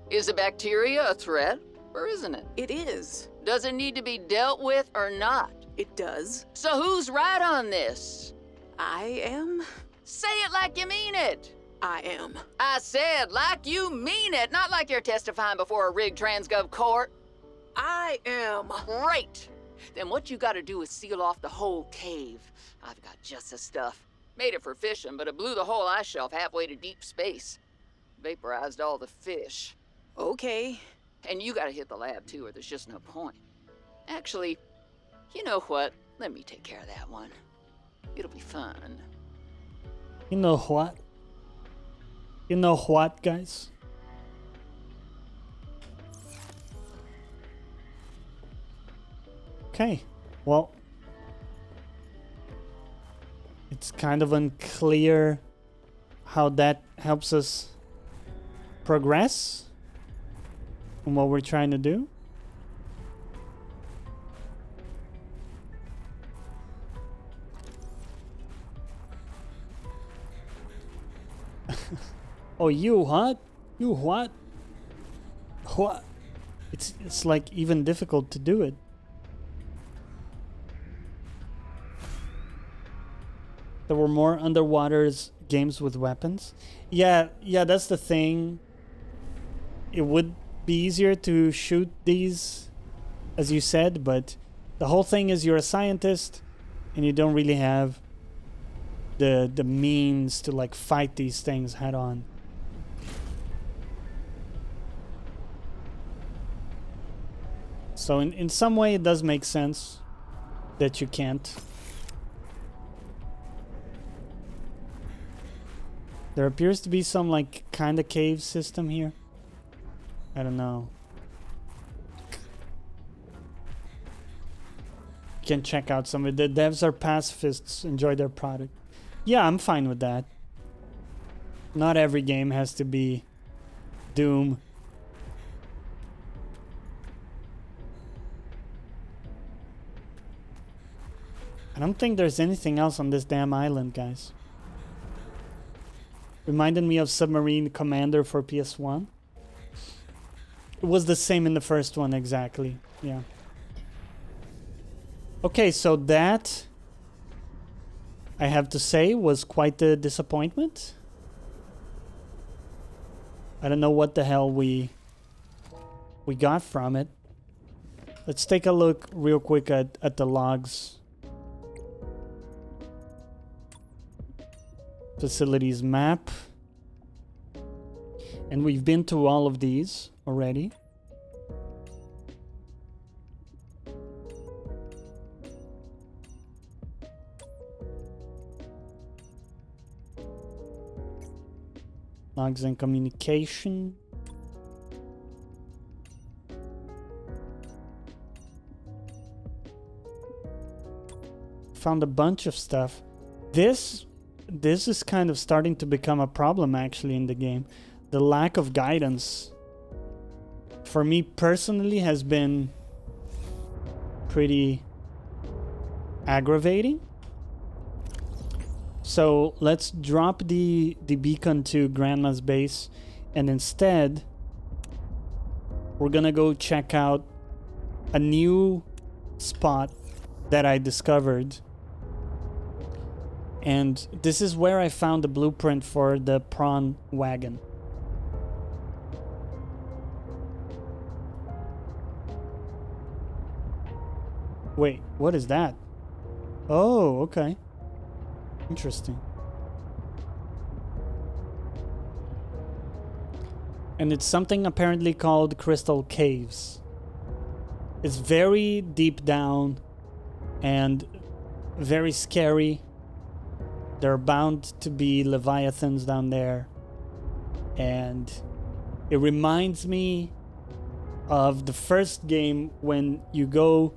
Speaker 5: Is the bacteria a threat, or isn't it?
Speaker 6: It is.
Speaker 5: Does it need to be dealt with or not?
Speaker 6: It does.
Speaker 5: So who's right on this?
Speaker 6: I am.
Speaker 5: Say it like you mean it.
Speaker 6: I am.
Speaker 5: I said like you mean it, not like you're testifying before a rigged transgov court.
Speaker 6: I am.
Speaker 5: Great. Then what you gotta do is seal off the whole cave. I've got just the stuff. Made it for fishing, but it blew the whole ice shelf halfway to deep space. Vaporized all the fish.
Speaker 6: Okay.
Speaker 5: And you gotta hit the lab too, or there's just no point. Actually, you know what? Let me take care of that one. It'll be fun.
Speaker 1: You know what? You know what, guys? Okay, well, it's kind of unclear how that helps us progress in what we're trying to do. Oh, you what? You what? What? It's like even difficult to do it. There were more underwaters games with weapons. Yeah, that's the thing. It would be easier to shoot these, as you said, but the whole thing is you're a scientist and you don't really have the means to like fight these things head on. So in some way it does make sense that you can't. There appears to be some like kind of cave system here. I don't know. You can check out some of it. The devs are pacifists, enjoy their product. Yeah, I'm fine with that. Not every game has to be Doom. I don't think there's anything else on this damn island, guys. Reminded me of Submarine Commander for PS1. It was the same in the first one, exactly. Yeah. Okay, so that, I have to say, was quite the disappointment. I don't know what the hell we got from it. Let's take a look real quick at the logs. Facilities map. And we've been to all of these already. Logs and communication. Found a bunch of stuff. This is kind of starting to become a problem actually in the game. The lack of guidance for me personally has been pretty aggravating. So let's drop the beacon to Grandma's base, and instead we're gonna go check out a new spot that I discovered. And this is where I found the blueprint for the prawn wagon. Wait, what is that? Oh, okay. Interesting. And it's something apparently called Crystal Caves. It's very deep down and very scary. There are bound to be leviathans down there. And it reminds me of the first game when you go,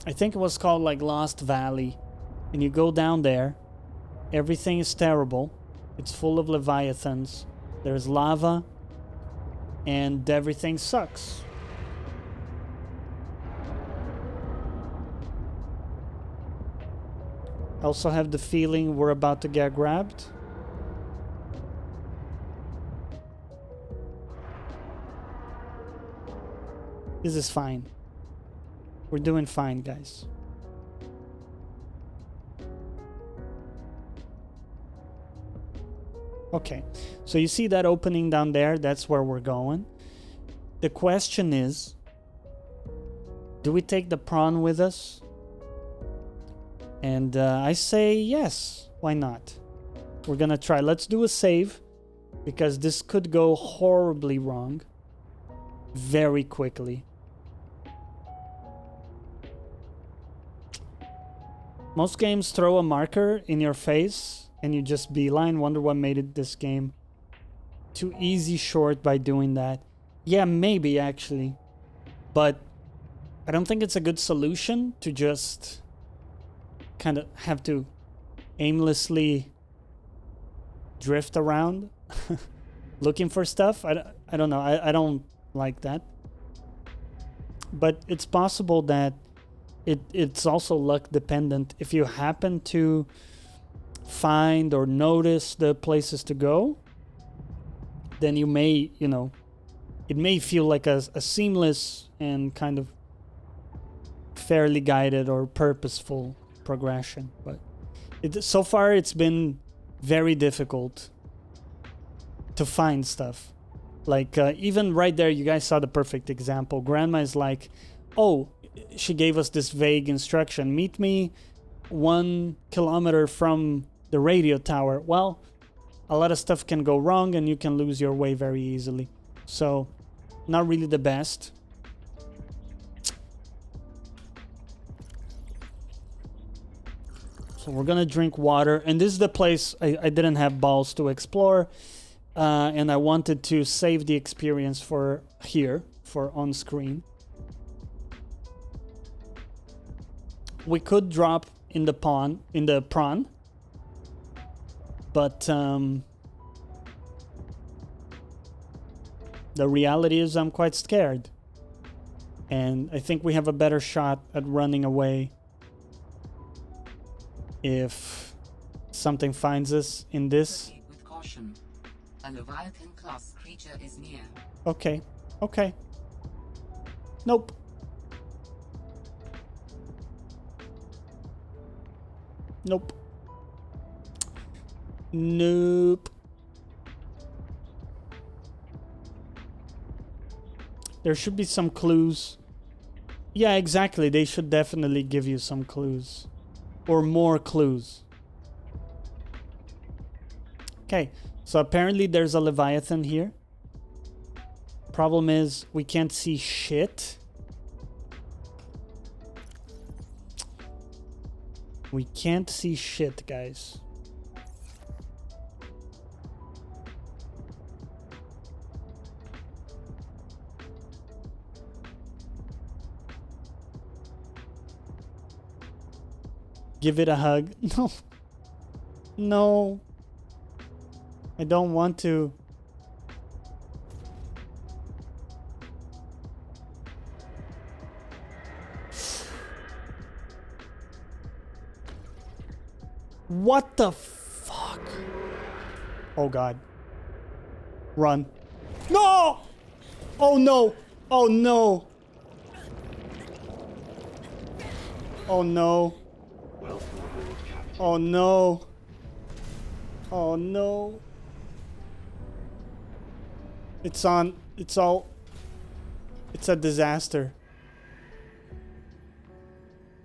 Speaker 1: I think it was called like Lost Valley, and you go down there. Everything is terrible. It's full of leviathans. There's lava. And everything sucks. I also have the feeling we're about to get grabbed. This is fine. We're doing fine, guys. Okay, so you see that opening down there? That's where we're going. The question is, do we take the prawn with us? And I say yes. Why not? We're gonna try. Let's do a save, because this could go horribly wrong very quickly. Most games throw a marker in your face and you just beeline. Wonder what made it this game too easy short by doing that. Yeah, maybe actually. But I don't think it's a good solution to just kind of have to aimlessly drift around looking for stuff. I don't know. I don't like that. But it's possible that it's also luck dependent. If you happen to find or notice the places to go, then you may, it may feel like a seamless and kind of fairly guided or purposeful progression. But so far it's been very difficult to find stuff. Like even right there, you guys saw the perfect example. Grandma is like, oh, she gave us this vague instruction. Meet me 1 kilometer from the radio tower. Well, a lot of stuff can go wrong and you can lose your way very easily. So, not really the best. So we're gonna drink water. And this is the place I didn't have balls to explore. And I wanted to save the experience for here, for on screen. We could drop in the prawn, but the reality is I'm quite scared, and I think we have a better shot at running away if something finds us in this.
Speaker 4: Proceed with caution. A Leviathan class creature is near.
Speaker 1: Okay. Nope. There should be some clues Yeah, exactly. They should definitely give you some clues. Or more clues. Okay, so apparently there's a Leviathan here. Problem is, we can't see shit. We can't see shit, guys. Give it a hug. No. No. I don't want to. What the fuck? Oh god. Run. No! Oh no! Oh no! Oh no. Oh no. Oh no. It's on. It's all. It's a disaster.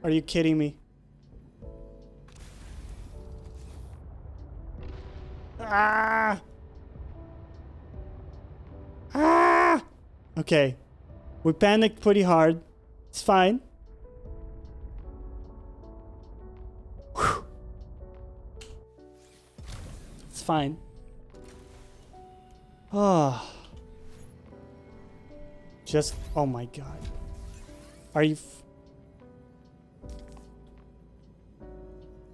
Speaker 1: Are you kidding me? Ah! Ah! Okay. We panicked pretty hard. It's fine. Whew. It's fine. Oh. Just, oh my god. Are you...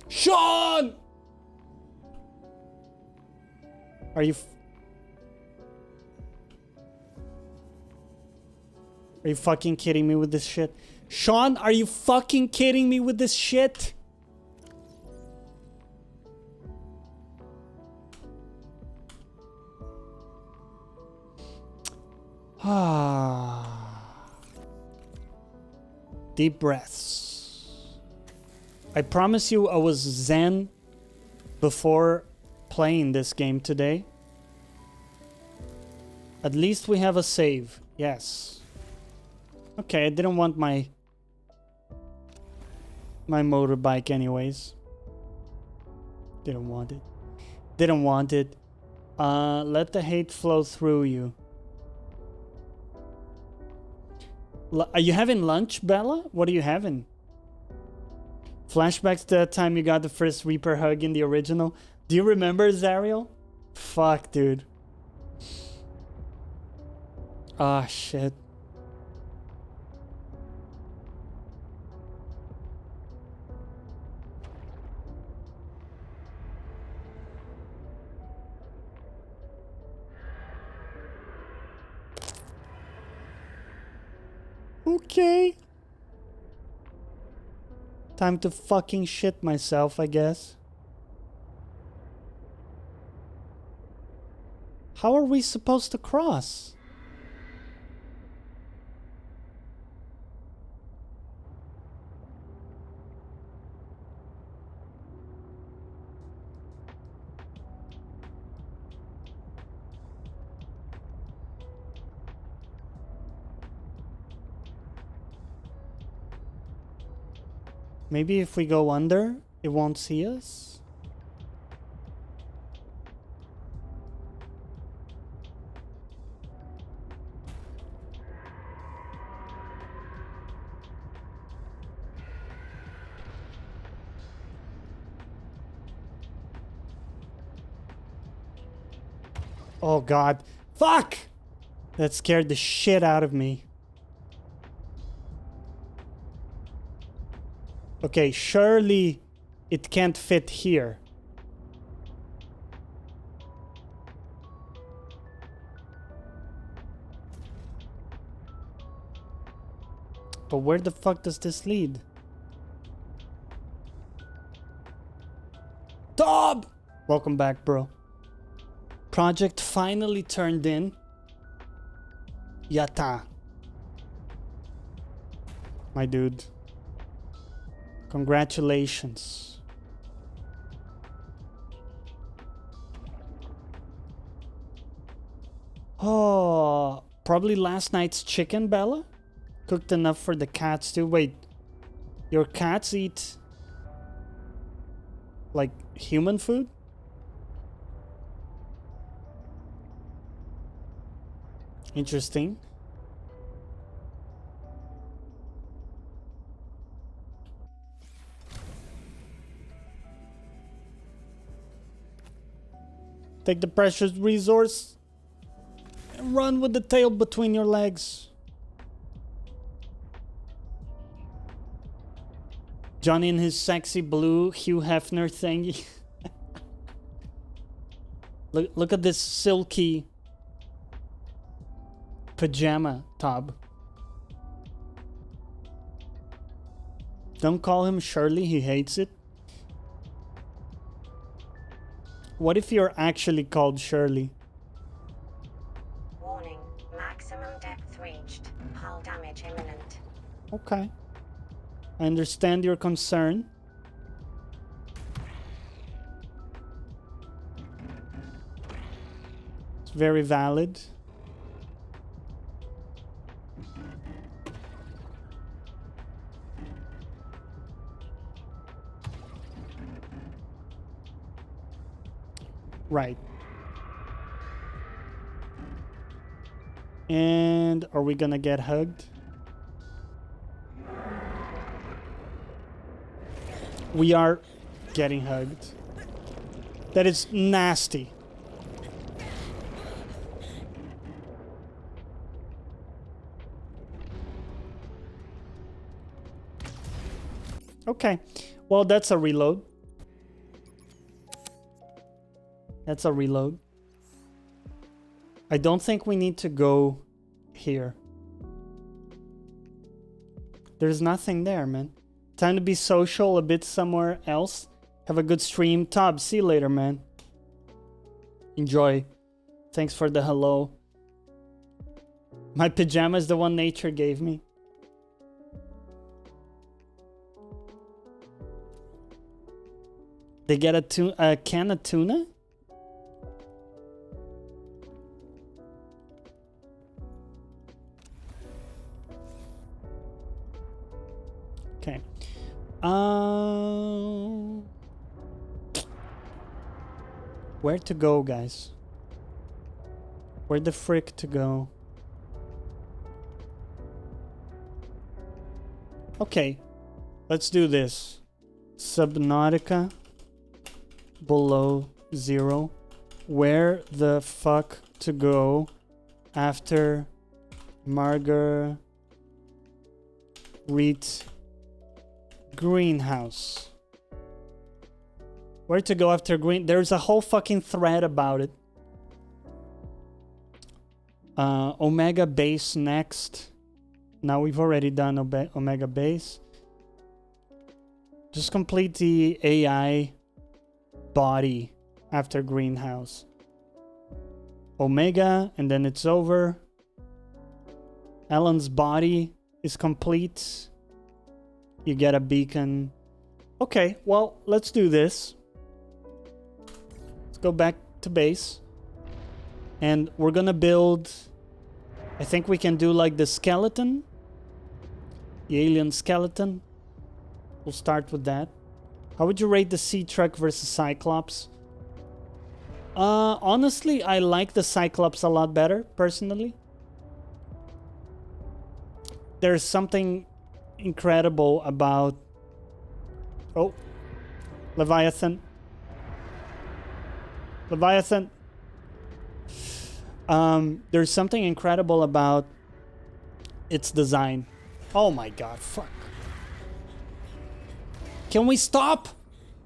Speaker 1: Sean! Are you... Are you fucking kidding me with this shit? Sean, are you fucking kidding me with this shit? Ah. Deep breaths. I promise you I was zen before playing this game today. At least we have a save. Yes. Okay, I didn't want my motorbike anyways. Didn't want it. Didn't want it. Let the hate flow through you. Are you having lunch, Bella? What are you having? Flashbacks to that time you got the first Reaper hug in the original. Do you remember, Zariel? Fuck, dude. Ah, shit. Okay. Time to fucking shit myself, I guess. How are we supposed to cross? Maybe if we go under, it won't see us? Oh god. Fuck! That scared the shit out of me. Okay, surely it can't fit here. But where the fuck does this lead? Dob! Welcome back, bro. Project finally turned in. Yata. My dude. Congratulations. Oh, probably last night's chicken, Bella? Cooked enough for the cats too. Wait, your cats eat like human food? Interesting. Take the precious resource and run with the tail between your legs. Johnny in his sexy blue Hugh Hefner thingy. Look at this silky pajama top. Don't call him Shirley, he hates it. What if you're actually called Shirley?
Speaker 7: Warning, maximum depth reached. Hull damage imminent.
Speaker 1: Okay. I understand your concern. It's very valid. Right. And are we gonna get hugged? We are getting hugged. That is nasty. Okay. Well, that's a reload. That's a reload. I don't think we need to go here. There's nothing there, man. Time to be social a bit somewhere else. Have a good stream. Tob, see you later, man. Enjoy. Thanks for the hello. My pajama is the one nature gave me. They get a can of tuna? Okay. Where to go, guys? Where the frick to go? Okay. Let's do this. Subnautica Below Zero. Where the fuck to go after Margaret Greenhouse? Where to go after Green? There's a whole fucking thread about it. Omega Base next. Now we've already done Omega Base. Just complete the AI body after Greenhouse. Omega, and then it's over. Alan's body is complete. You get a beacon. Okay, well, let's do this. Let's go back to base. And we're gonna build... I think we can do like the skeleton. The alien skeleton. We'll start with that. How would you rate the Sea Truck versus Cyclops? Honestly, I like the Cyclops a lot better, personally. There's something incredible about... Oh. Leviathan. Leviathan. There's something incredible about its design. Oh my god, fuck. Can we stop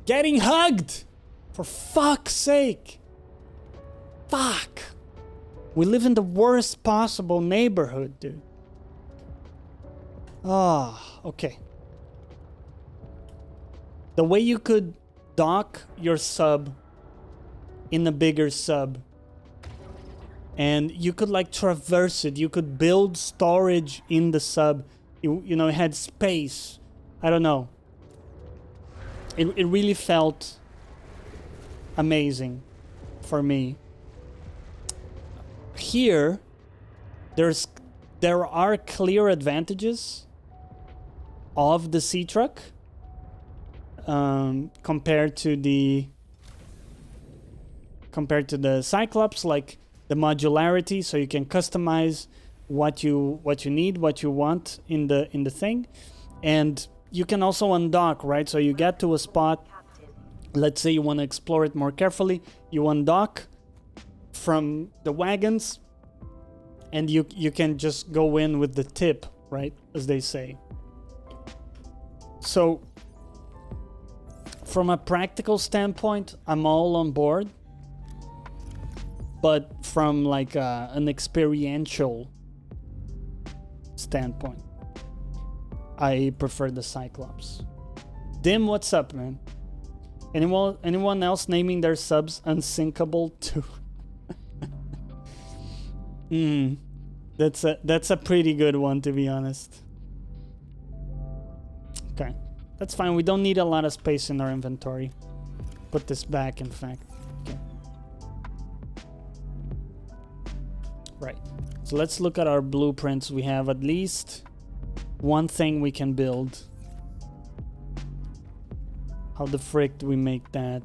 Speaker 1: getting hugged? For fuck's sake. Fuck. We live in the worst possible neighborhood, dude. Ah, okay. The way you could dock your sub in a bigger sub, and you could like traverse it. You could build storage in the sub. You know, it had space. I don't know. It really felt amazing for me. Here, there's there are clear advantages of the sea truck compared to the Cyclops, like the modularity, so you can customize what you need, what you want in the thing, and you can also undock, right? So you get to a spot, let's say you want to explore it more carefully, you undock from the wagons, and you can just go in with the tip, right, as they say. So from a practical standpoint, I'm all on board, but from like an experiential standpoint, I prefer the Cyclops. Dim, what's up, man? Anyone else naming their subs Unsinkable too? That's a pretty good one, to be honest. Okay, that's fine. We don't need a lot of space in our inventory. Put this back, in fact. Okay. Right. So let's look at our blueprints. We have at least one thing we can build. How the frick do we make that?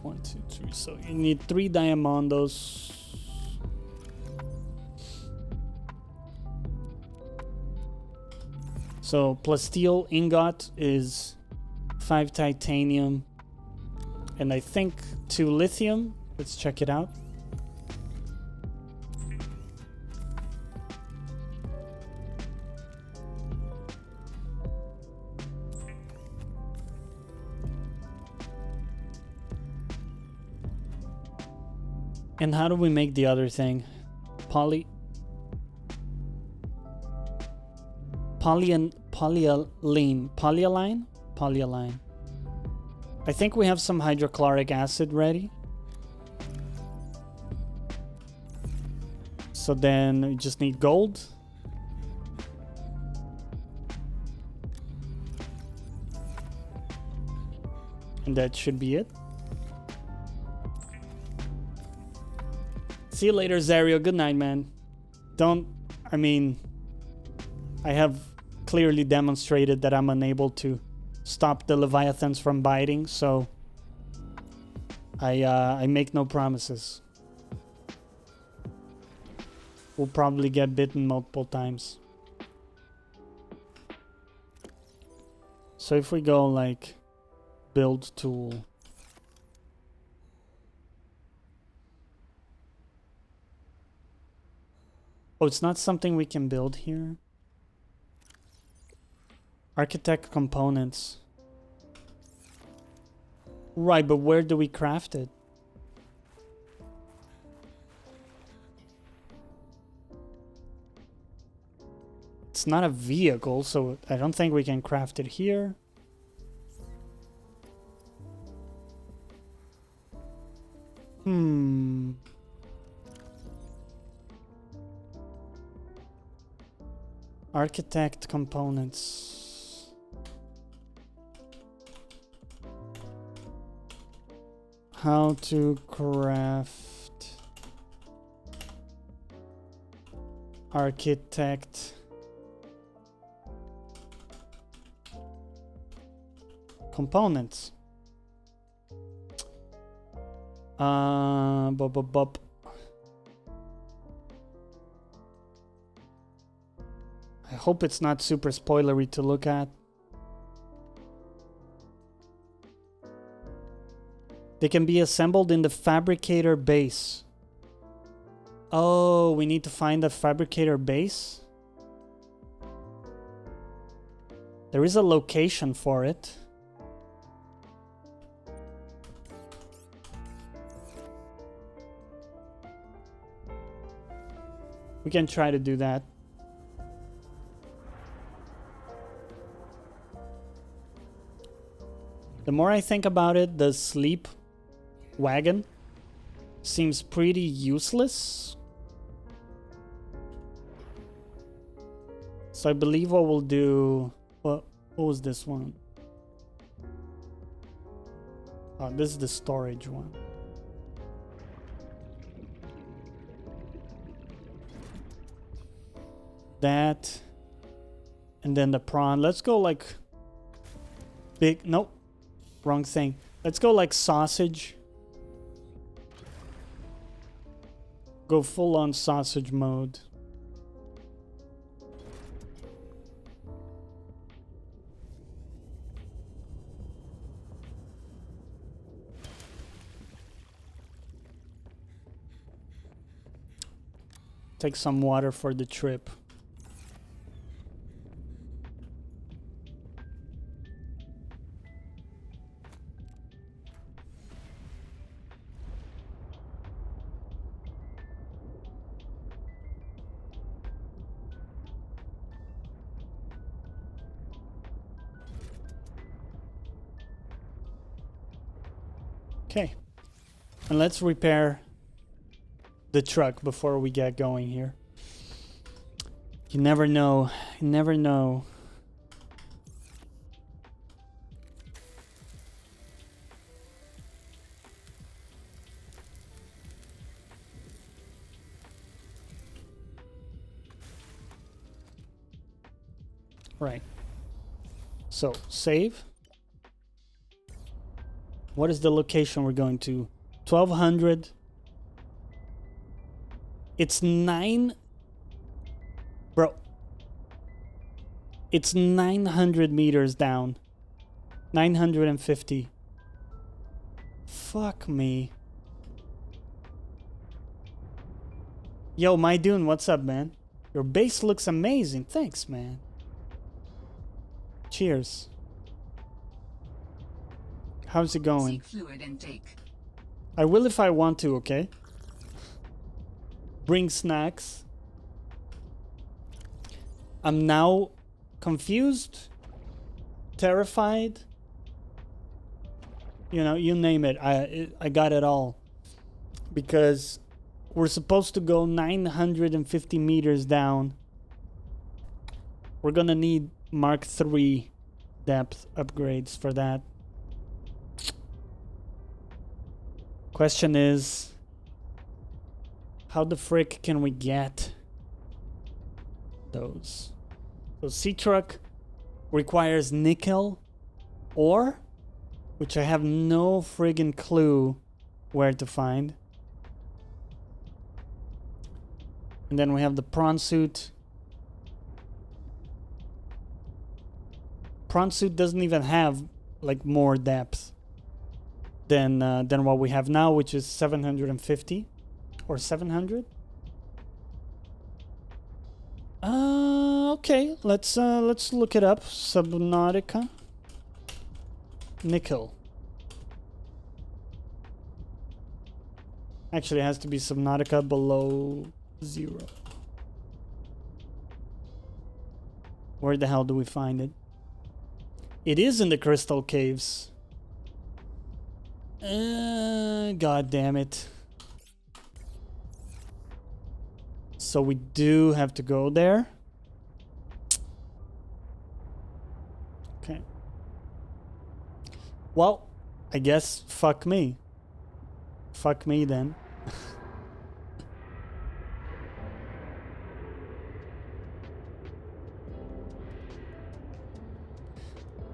Speaker 1: 1, 2, 3. So you need 3 diamondos. So plasteel ingot is 5 titanium, and I think 2 lithium. Let's check it out. And how do we make the other thing? Polyaline? I think we have some hydrochloric acid ready. So then we just need gold. And that should be it. See you later, Zario. Good night, man. I have clearly demonstrated that I'm unable to stop the Leviathans from biting, so I make no promises. We'll probably get bitten multiple times. So if we go like build tool. Oh, it's not something we can build here. Architect components. Right, but where do we craft it? It's not a vehicle, so I don't think we can craft it here. Architect components. How to craft architect components. I hope it's not super spoilery to look at. They can be assembled in the fabricator base. Oh, we need to find the fabricator base? There is a location for it. We can try to do that. The more I think about it, the sleep wagon seems pretty useless. So I believe what we'll do... What was this one? Oh, this is the storage one. that. And then the prawn. Let's go like big. Nope. Wrong thing. Let's go like sausage. Go full on sausage mode. Take some water for the trip. Okay. And let's repair the truck before we get going here. You never know. You never know. Right. So, save. What is the location we're going to? 1200. It's 9. Bro. It's 900 meters down. 950. Fuck me. Yo, my Dune, what's up, man? Your base looks amazing. Thanks, man. Cheers. How's it going?
Speaker 4: Seek fluid intake.
Speaker 1: I will if I want to, okay? Bring snacks. I'm now confused, terrified. You know, you name it. I got it all. Because we're supposed to go 950 meters down. We're gonna need Mark III depth upgrades for that. Question is, how the frick can we get those? So Sea-Truck requires nickel ore, which I have no friggin' clue where to find. And then we have the prawn suit. Prawn suit doesn't even have like more depth than what we have now, which is 750 or 700. Okay, let's look it up. Subnautica nickel. Actually, it has to be Subnautica Below Zero. Where the hell do we find it? It is in the crystal caves. God damn it. So we do have to go there. Okay. Well, I guess fuck me. Fuck me then.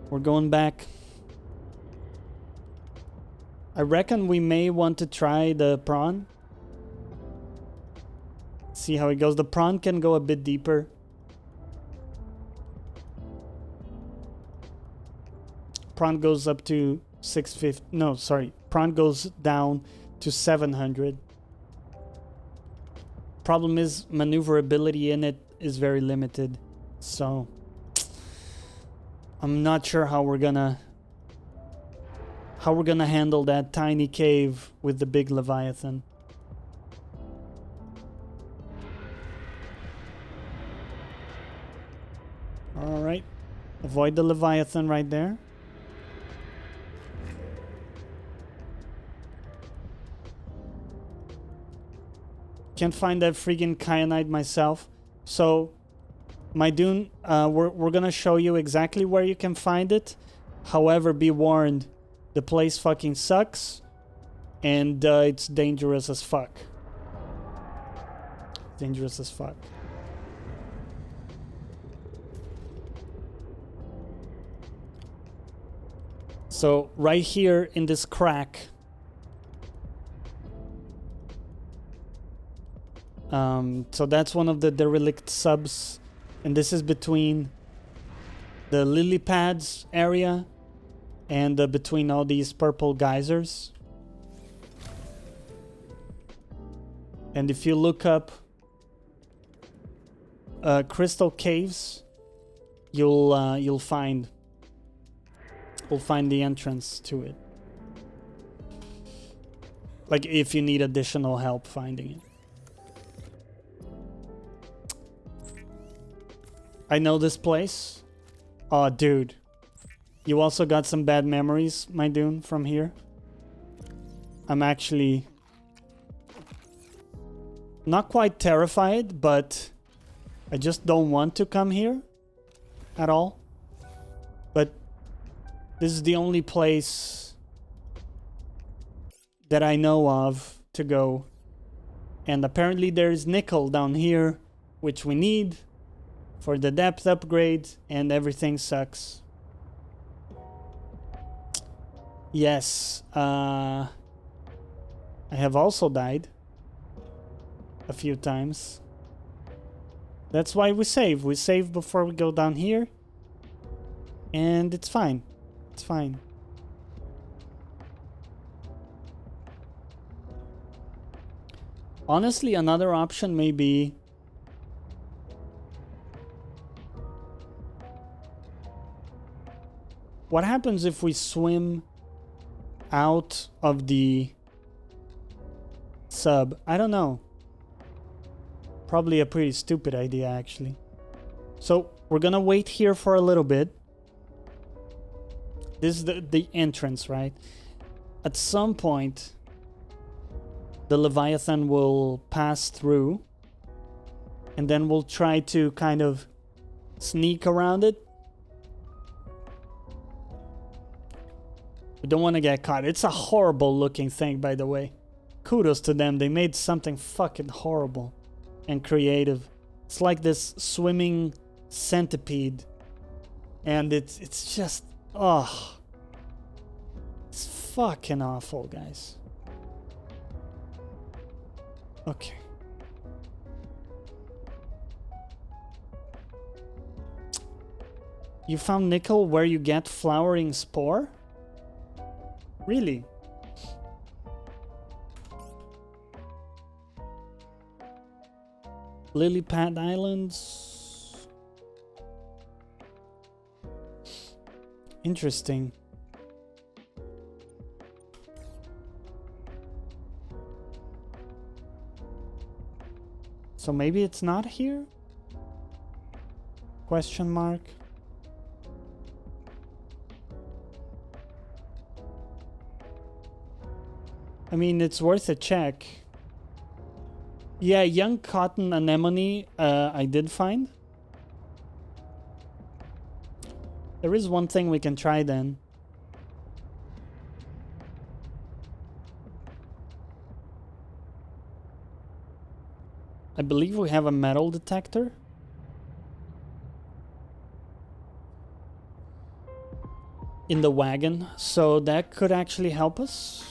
Speaker 1: We're going back. I reckon we may want to try the prawn. See how it goes. The prawn can go a bit deeper. Prawn goes up to 650. No, sorry. Prawn goes down to 700. Problem is, maneuverability in it is very limited. So I'm not sure how we're gonna handle that tiny cave with the big Leviathan. Alright. Avoid the Leviathan right there. Can't find that freaking kyanite myself. So, my Dune, we're gonna show you exactly where you can find it. However, be warned, the place fucking sucks. And it's dangerous as fuck. Dangerous as fuck. So right here in this crack, so that's one of the derelict subs, and this is between the lily pads area and between all these purple geysers. And if you look up crystal caves, you'll find the entrance to it. Like if you need additional help finding it. I know this place. Oh, dude. You also got some bad memories, my dude, from here. I'm actually not quite terrified, but I just don't want to come here at all. But this is the only place that I know of to go. And apparently there's nickel down here, which we need for the depth upgrade, and everything sucks. Yes, I have also died a few times. That's why we save. We save before we go down here. And it's fine. It's fine. Honestly, another option may be what happens if we swim out of the sub? I don't know. Probably a pretty stupid idea, actually. So we're gonna wait here for a little bit. This is the entrance, right? At some point, the Leviathan will pass through, and then we'll try to kind of sneak around it. We don't want to get caught. It's a horrible looking thing, by the way. Kudos to them. They made something fucking horrible and creative. It's like this swimming centipede. And it's just... oh. It's fucking awful, guys. Okay. You found nickel where you get flowering spore? Really? Lily Pad Islands. Interesting. So maybe it's not here? Question mark. I mean, it's worth a check. Yeah, young cotton anemone I did find. There is one thing we can try then. I believe we have a metal detector. In the wagon, so that could actually help us.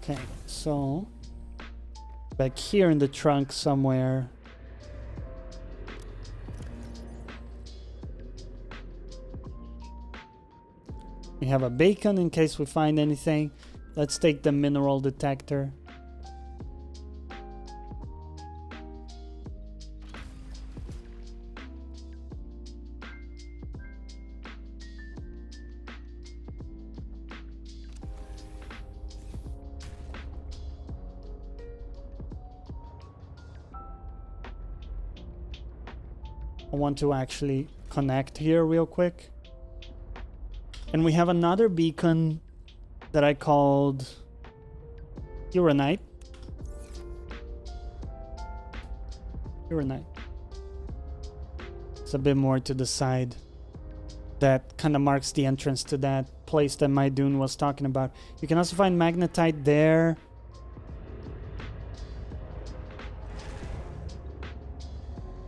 Speaker 1: Okay, so back here in the trunk somewhere. We have a beacon in case we find anything. Let's take the mineral detector. I want to actually connect here real quick. And we have another beacon that I called Uranite. It's a bit more to the side. That kind of marks the entrance to that place that my Dune was talking about. You can also find magnetite there.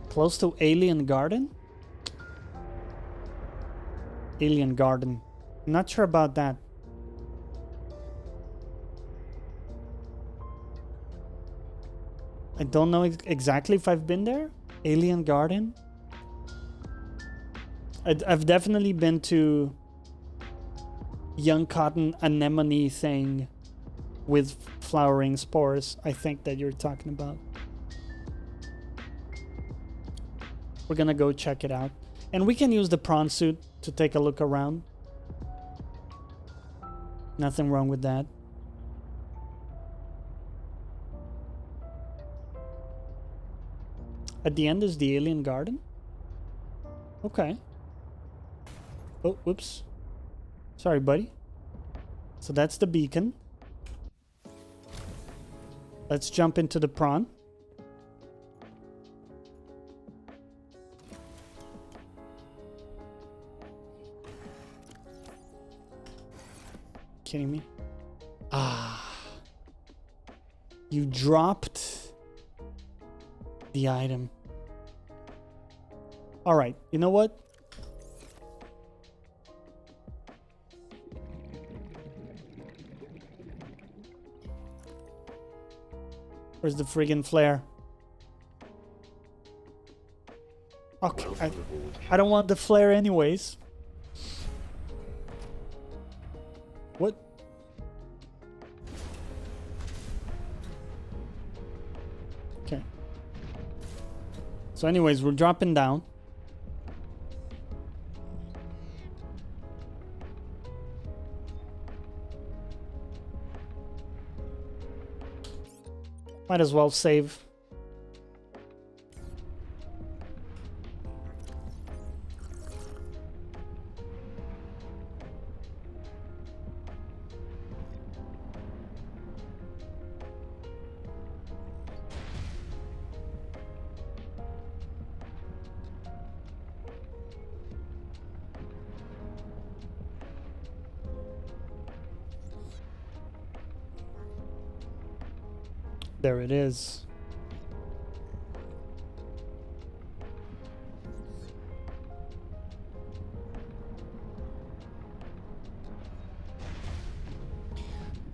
Speaker 1: Close to Alien Garden? Alien Garden. I'm not sure about that. I don't know exactly if I've been there. Alien Garden? I've definitely been to young cotton anemone thing with flowering spores. I think that you're talking about. We're gonna go check it out. And we can use the prawn suit to take a look around. Nothing wrong with that. At the end is the alien garden? Okay. Oh, whoops. Sorry, buddy. So that's the beacon. Let's jump into the prawn. Kidding me? Ah. You dropped the item. All right. You know what? Where's the friggin' flare? Okay, I don't want the flare anyways. What? Okay. So anyways, we're dropping down. Might as well save. There it is.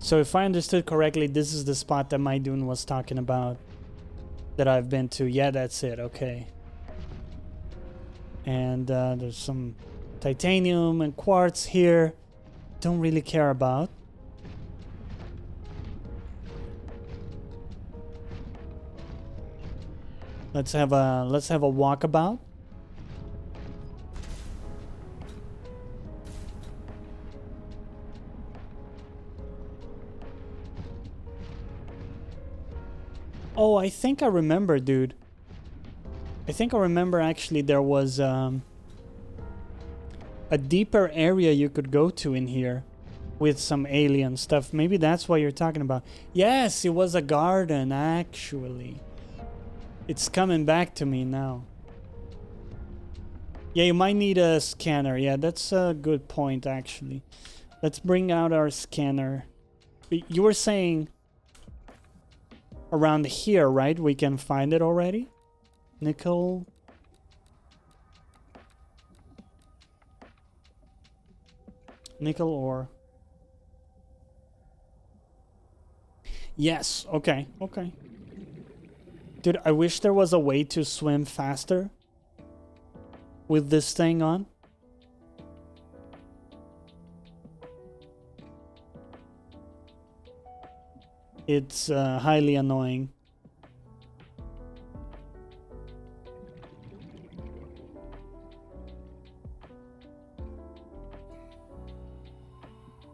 Speaker 1: So if I understood correctly, this is the spot that my Dune was talking about that I've been to. Yeah, that's it. Okay. And there's some titanium and quartz here. Don't really care about. Let's have a walkabout. Oh, I think I remember, dude. I think I remember actually there was a deeper area you could go to in here with some alien stuff. Maybe that's what you're talking about. Yes, it was a garden, actually. It's coming back to me now. Yeah, you might need a scanner. Yeah, that's a good point, actually. Let's bring out our scanner. You were saying around here, right? We can find it already? Nickel. Nickel ore. Yes, okay, okay. Dude, I wish there was a way to swim faster with this thing on. It's highly annoying.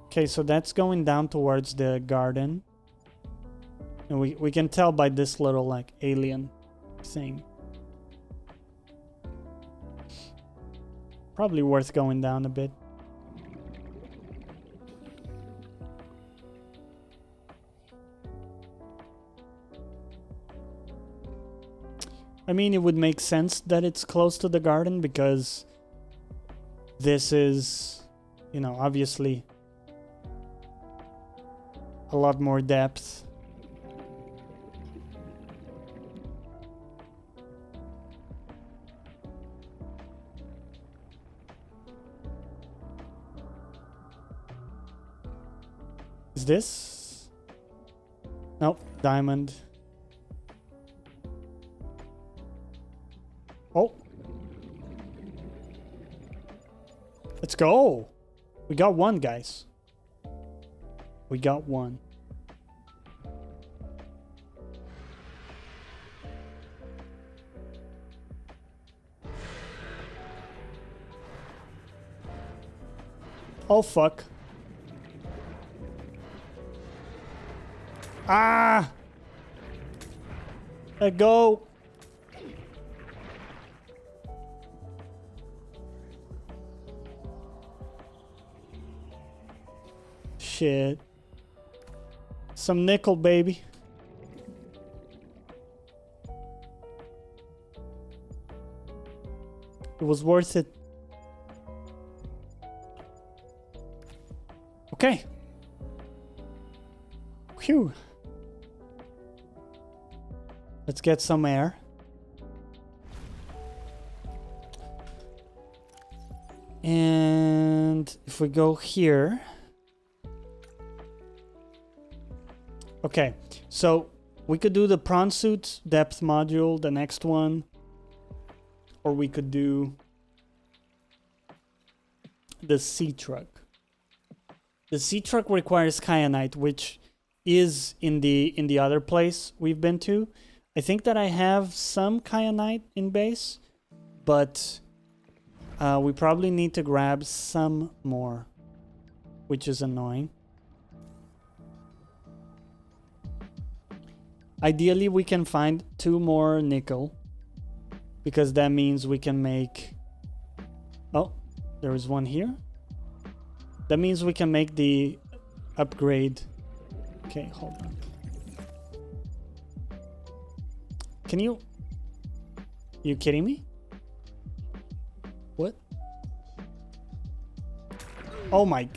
Speaker 1: Okay, so that's going down towards the garden. And we can tell by this little like alien thing. Probably worth going down a bit. I mean, it would make sense that it's close to the garden because this is, you know, obviously a lot more depth. Is this? Nope, diamond. Oh. Let's go. We got one, guys. We got one. Oh, fuck. Ah! Let go. Shit. Some nickel, baby. It was worth it. Okay. Phew. Let's get some air. And if we go here. Okay, so we could do the prawn suit depth module, the next one. Or we could do the sea truck. The sea truck requires kyanite, which is in the other place we've been to. I think that I have some kyanite in base, but we probably need to grab some more, which is annoying. Ideally, we can find 2 more nickel, because that means we can make... Oh, there is one here. That means we can make the upgrade. Okay, hold on. Can you... You kidding me? What? Oh my...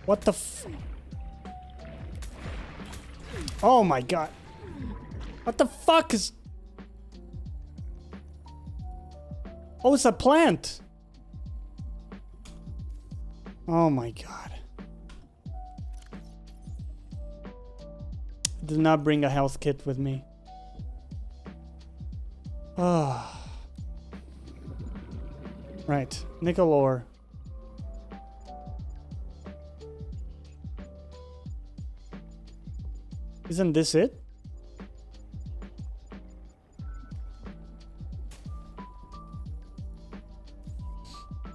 Speaker 1: What the f... Oh my god. What the fuck is... Oh, it's a plant. Oh my god. Did not bring a health kit with me. Ah. Right. Nickel ore. Isn't this it?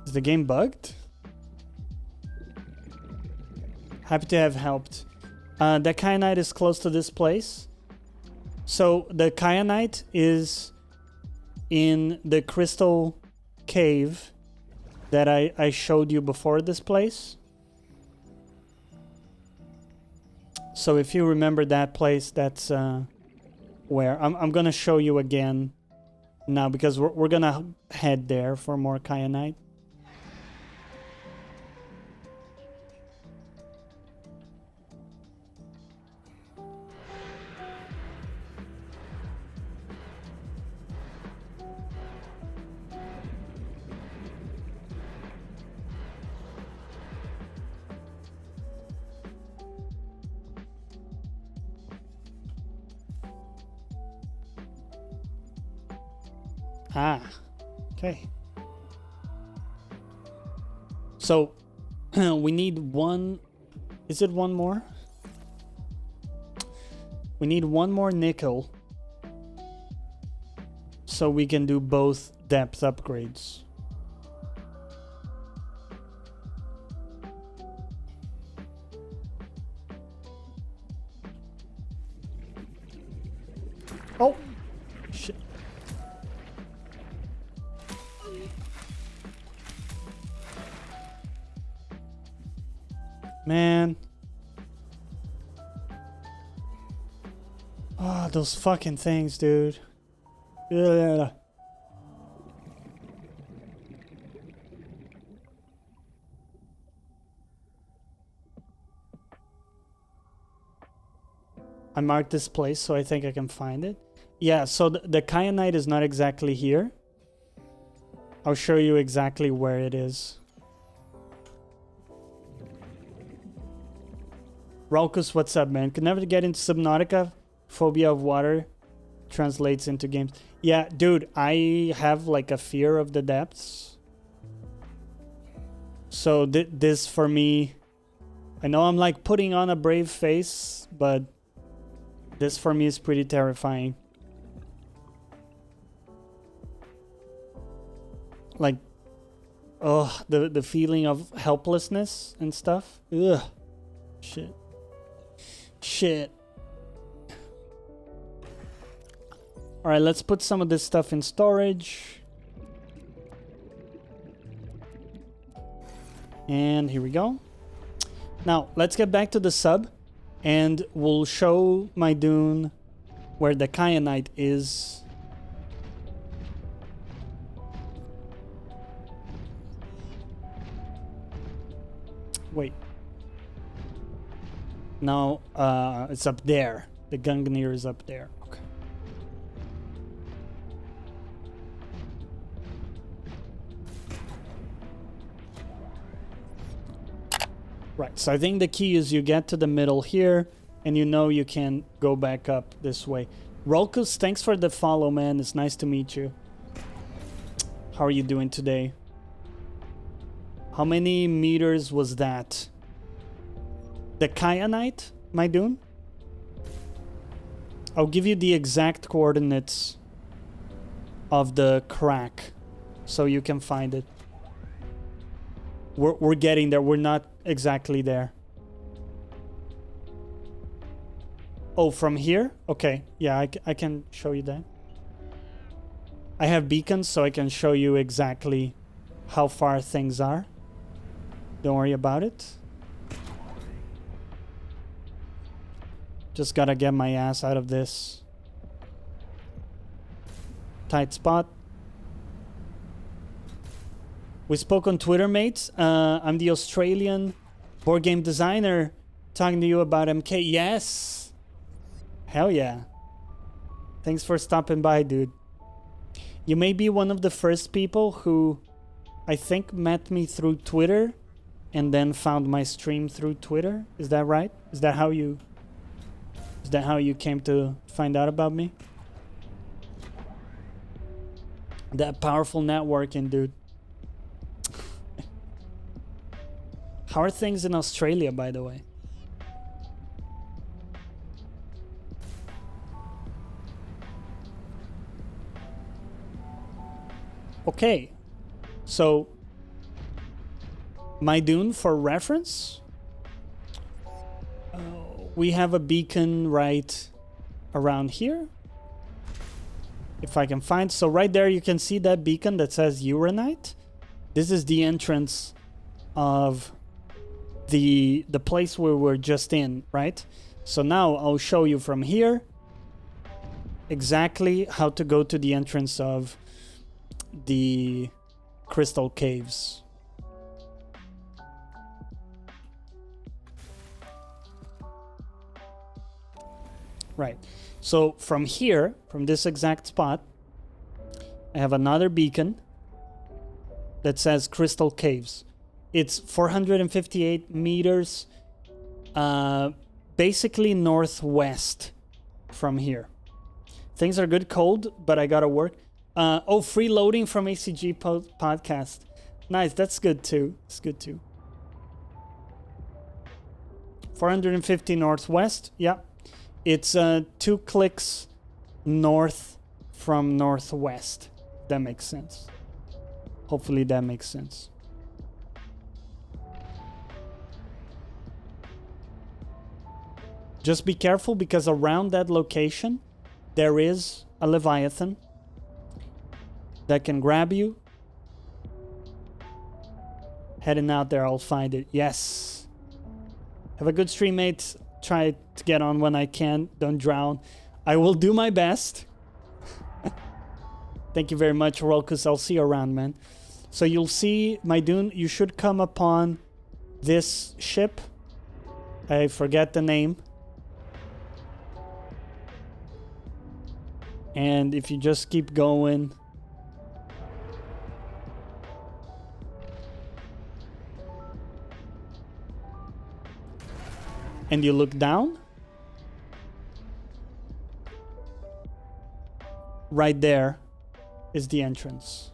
Speaker 1: Is the game bugged? Happy to have helped. The kyanite is close to this place. So the kyanite is in the crystal cave that I showed you before this place. So if you remember that place, that's where I'm gonna show you again now, because we're gonna head there for more kyanite. Ah, okay. So we need one. Is it one more? We need one more nickel so we can do both depth upgrades. Oh, shit. Man. Oh, God, those fucking things, dude. Ugh. I marked this place, so I think I can find it. Yeah, so the kyanite is not exactly here. I'll show you exactly where it is. Raucus, what's up, man? Could never get into Subnautica. Phobia of water translates into games. Yeah, dude, I have like a fear of the depths. So this for me, I know I'm like putting on a brave face, but this for me is pretty terrifying. Like, oh, the feeling of helplessness and stuff. Ugh. Shit. Shit. Alright, let's put some of this stuff in storage. And here we go. Now, let's get back to the sub. And we'll show my dune where the kyanite is. Wait. No, it's up there. The Gungnir is up there. Okay. Right, so I think the key is you get to the middle here, and you know you can go back up this way. Rolkus, thanks for the follow, man. It's nice to meet you. How are you doing today? How many meters was that? The kyanite, my dune? I'll give you the exact coordinates of the crack so you can find it. We're getting there. We're not exactly there. Oh, from here? Okay. Yeah, I can show you that. I have beacons, so I can show you exactly how far things are. Don't worry about it. Just gotta get my ass out of this tight spot. We spoke on Twitter, mates. I'm the Australian board game designer talking to you about MK. Yes. Hell yeah. Thanks for stopping by, dude. You may be one of the first people who I think met me through Twitter and then found my stream through Twitter. Is that right? Is that how you came to find out about me? That powerful networking, dude. How are things in Australia, by the way? Okay, so my dune for reference, we have a beacon right around here. If I can find, so right there you can see that beacon that says Uranite. This is the entrance of the place where we're just in, right? So now I'll show you from here exactly how to go to the entrance of the crystal caves. Right. So from here, from this exact spot, I have another beacon that says crystal caves. It's 458 meters, basically northwest from here. Things are good cold, but I gotta work. Oh, free loading from ACG podcast. Nice, that's good too. It's good too. 450 northwest, yeah. It's 2 clicks north from northwest. That makes sense. Hopefully that makes sense. Just be careful because around that location there is a Leviathan that can grab you. Heading out there, I'll find it. Yes. Have a good stream, mates. Try to get on when I can. Don't drown. I will do my best. Thank you very much, Rolkus. I'll see you around, man. So you'll see, my Dune, you should come upon this ship. I forget the name. And if you just keep going... and you look down... right there is the entrance.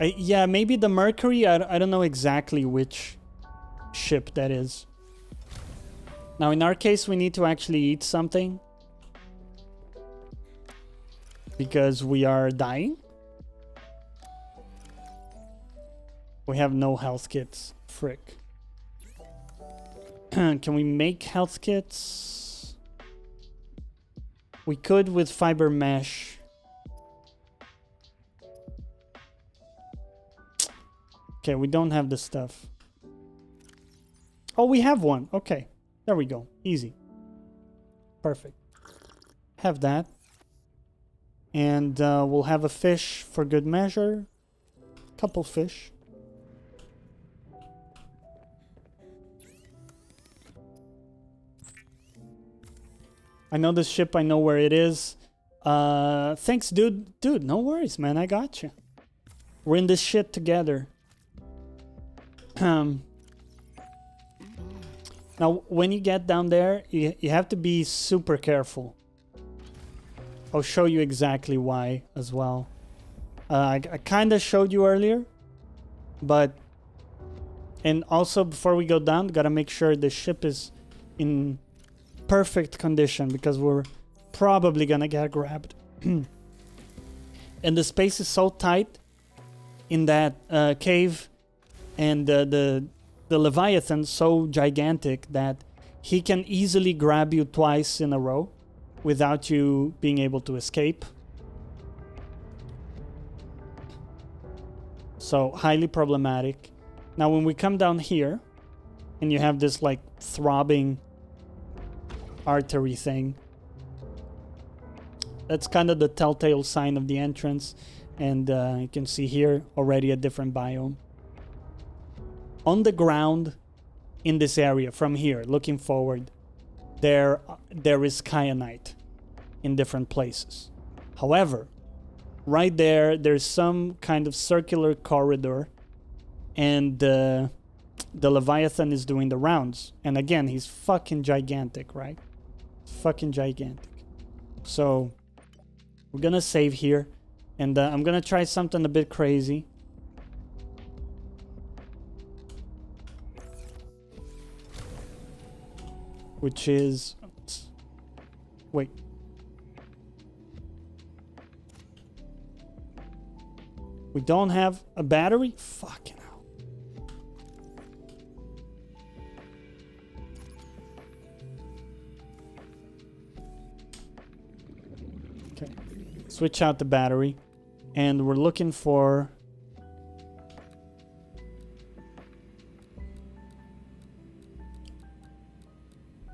Speaker 1: Yeah, maybe the Mercury. I don't know exactly which ship that is. Now, in our case, we need to actually eat something. Because we are dying. We have no health kits. Frick. Can we make health kits? We could with fiber mesh. Okay, we don't have the stuff. Oh, we have one. Okay, there we go. Easy. Perfect. Have that. And we'll have a fish for good measure. Couple fish. I know this ship. I know where it is. Thanks, dude. Dude, no worries, man. I got you. We're in this shit together. Now, when you get down there, you have to be super careful. I'll show you exactly why as well. I kind of showed you earlier, but... and also, before we go down, gotta make sure the ship is in perfect condition, because we're probably gonna get grabbed. And the space is so tight in that cave, and the Leviathan so gigantic that he can easily grab you twice in a row without you being able to escape. So highly problematic. Now when we come down here and you have this like throbbing artery thing, that's kind of the telltale sign of the entrance. And you can see here already a different biome. On the ground in this area from here, looking forward, there is kyanite in different places. However, right there's some kind of circular corridor, and the Leviathan is doing the rounds. And again, he's fucking gigantic, right? Fucking gigantic. So we're gonna save here, and I'm gonna try something a bit crazy. Which is... wait. We don't have a battery? Fucking hell. Okay. Switch out the battery. And we're looking for...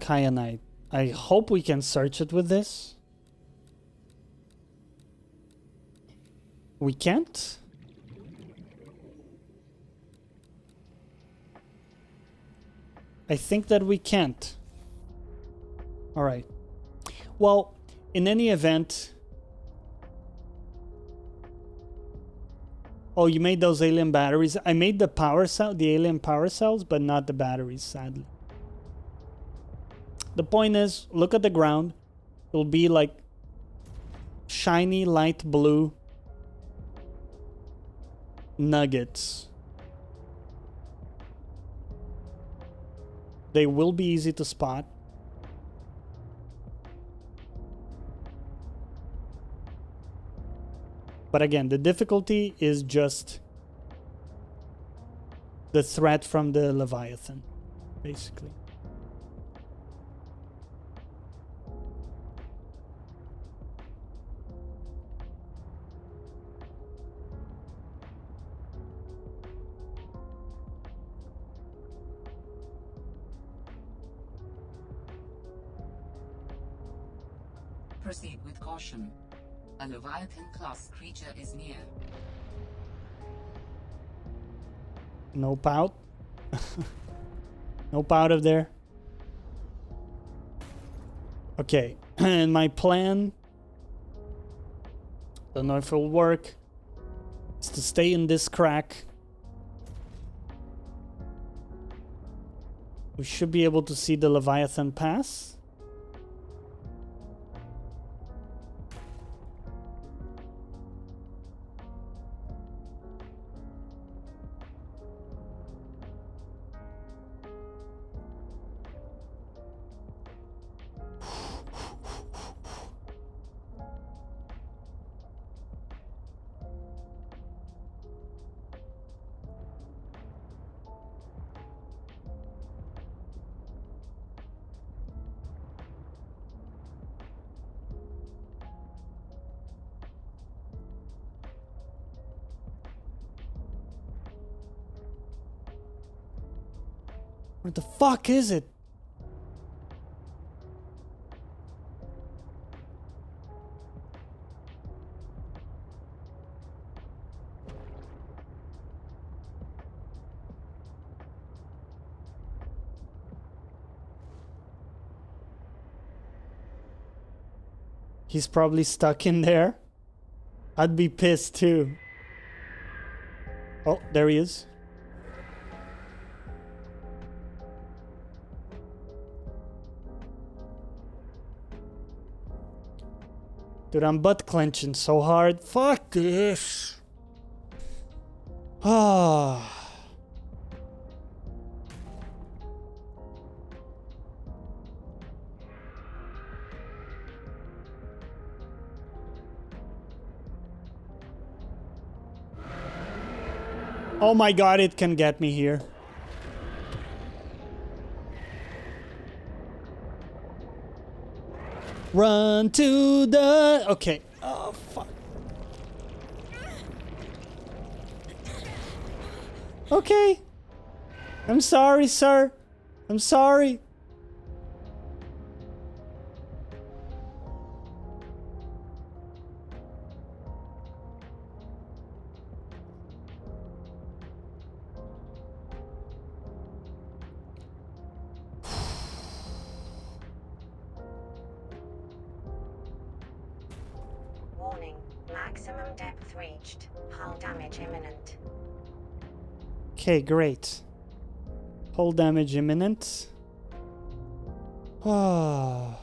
Speaker 1: kyanite. I hope we can search it with this. We can't? I think that we can't. Alright. Well, in any event... oh, you made those alien batteries. I made the power cell, the alien power cells, but not the batteries, sadly. The point is, look at the ground. It'll be like shiny light blue nuggets. They will be easy to spot. But again, the difficulty is just the threat from the Leviathan, basically.
Speaker 4: Proceed with caution. A Leviathan-class creature is near.
Speaker 1: Nope out. Nope out of there. Okay, and my plan, don't know if it'll work, is to stay in this crack. We should be able to see the Leviathan pass. Where the fuck is it? He's probably stuck in there. I'd be pissed too. Oh, there he is. Dude, I'm butt clenching so hard. Fuck this. Ah. Oh my god, it can get me here. Run to the... Okay. Oh, fuck. Okay. I'm sorry, sir. I'm sorry.
Speaker 7: Warning. Maximum depth reached. Hull damage imminent.
Speaker 1: Okay, great. Hull damage imminent. Ah.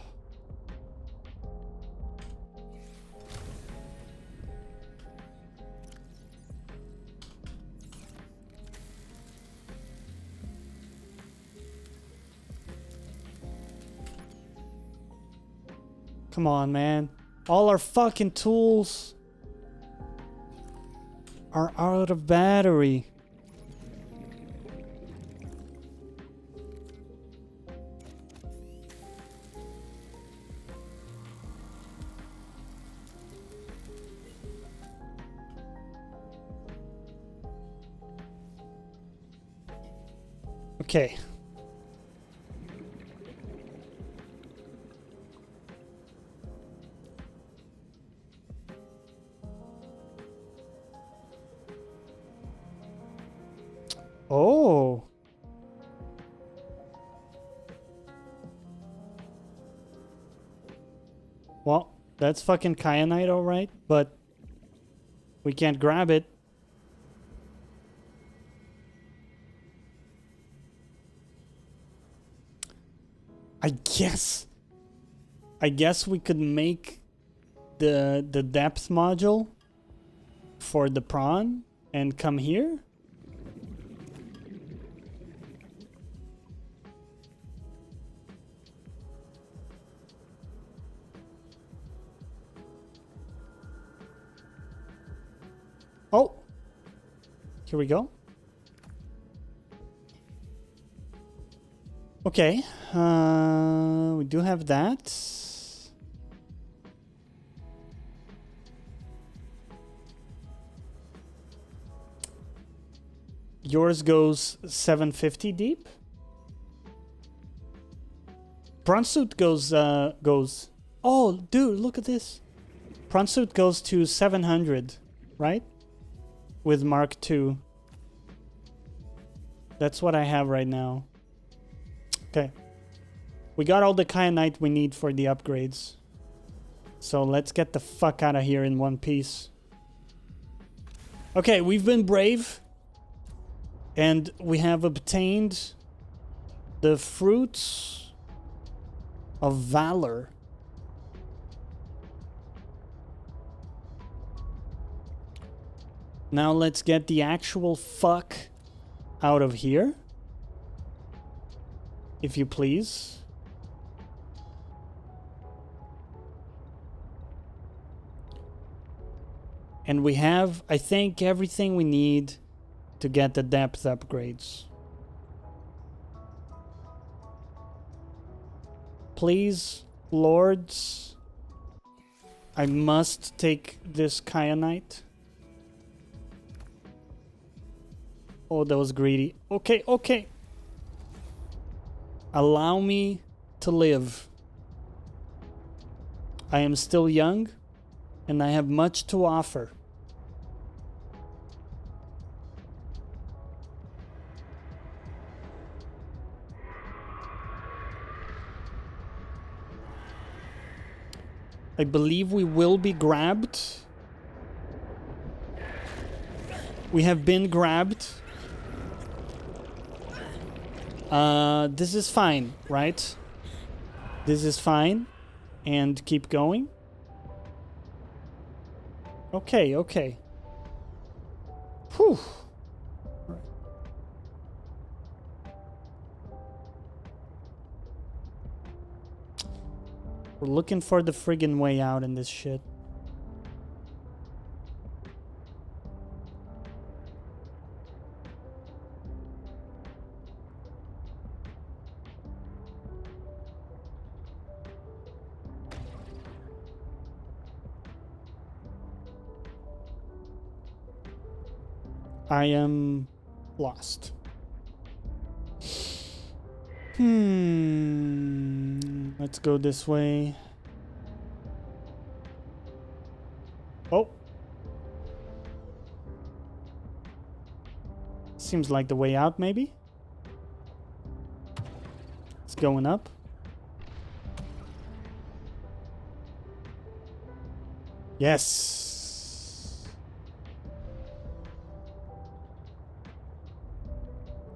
Speaker 1: Come on, man. All our fucking tools are out of battery. Okay. Oh. Well, that's fucking kyanite, alright, but we can't grab it. I guess we could make the depth module for the prawn and come here. Oh, here we go. Okay, we do have that. Yours goes 750 deep. Prawn suit goes. Oh, dude, look at this. Prawn suit goes to 700, right? With Mark II. That's what I have right now. Okay. We got all the kyanite we need for the upgrades. So let's get the fuck out of here in one piece. Okay, we've been brave. And we have obtained the fruits of valor. Now let's get the actual fuck out of here. If you please. And we have, I think, everything we need to get the depth upgrades. Please, lords, I must take this kyanite. Oh, that was greedy. Okay, okay. Allow me to live. I am still young, and I have much to offer. I believe we will be grabbed. We have been grabbed. This is fine, right? This is fine. And keep going. Okay, okay. Whew. We're looking for the friggin' way out in this shit. I am lost. Let's go this way. Oh. Seems like the way out, maybe? It's going up. Yes.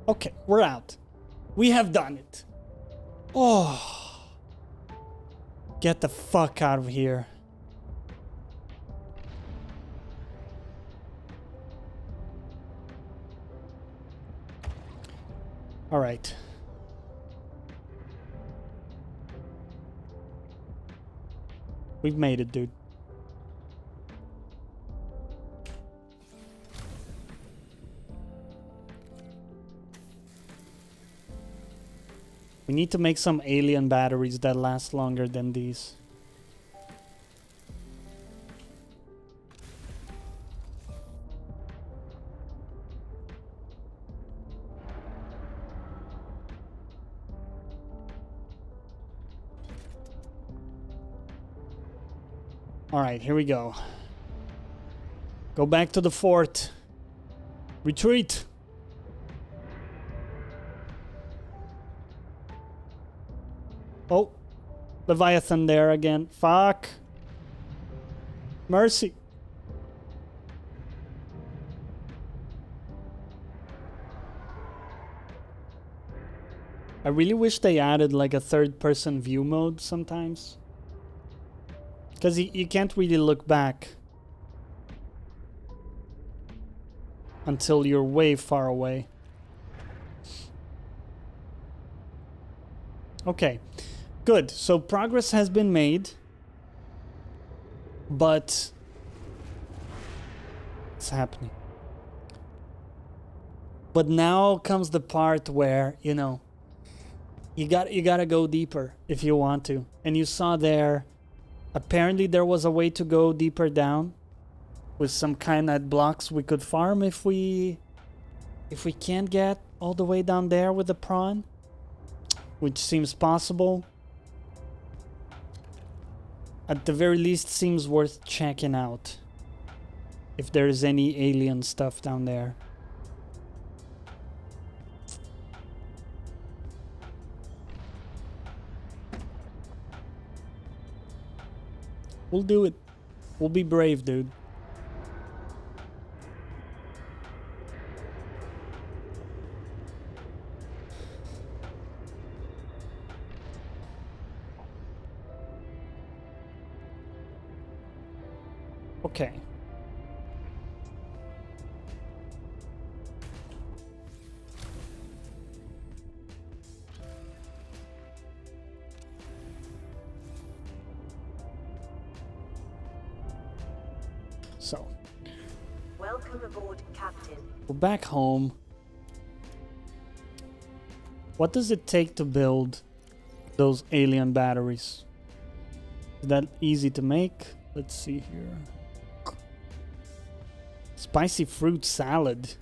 Speaker 1: Okay, we're out. We have done it. Oh. Get the fuck out of here. All right. We've made it, dude. We need to make some alien batteries that last longer than these. All right, here we go. Go back to the fort. Retreat. Oh, Leviathan there again. Fuck. Mercy. I really wish they added like a third-person view mode sometimes. Because you can't really look back until you're way far away. Okay, good. So progress has been made, but it's happening. But now comes the part where, you know, you gotta go deeper if you want to. And you saw there, apparently there was a way to go deeper down with some kyanite blocks we could farm if we can't get all the way down there with the prawn, which seems possible. at the very least seems worth checking out. If there's any alien stuff down there. We'll do it. We'll be brave, dude. Okay. So,
Speaker 7: Welcome aboard, Captain.
Speaker 1: we're back home. What does it take to build those alien batteries? Is that easy to make? Let's see here. Spicy fruit salad.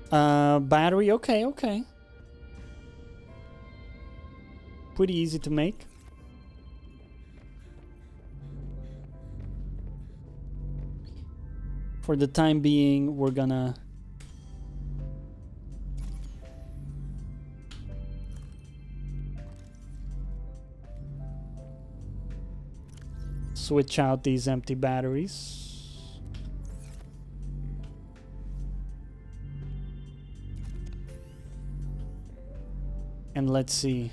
Speaker 1: Battery, okay. Pretty easy to make. For the time being, we're gonna switch out these empty batteries. And let's see.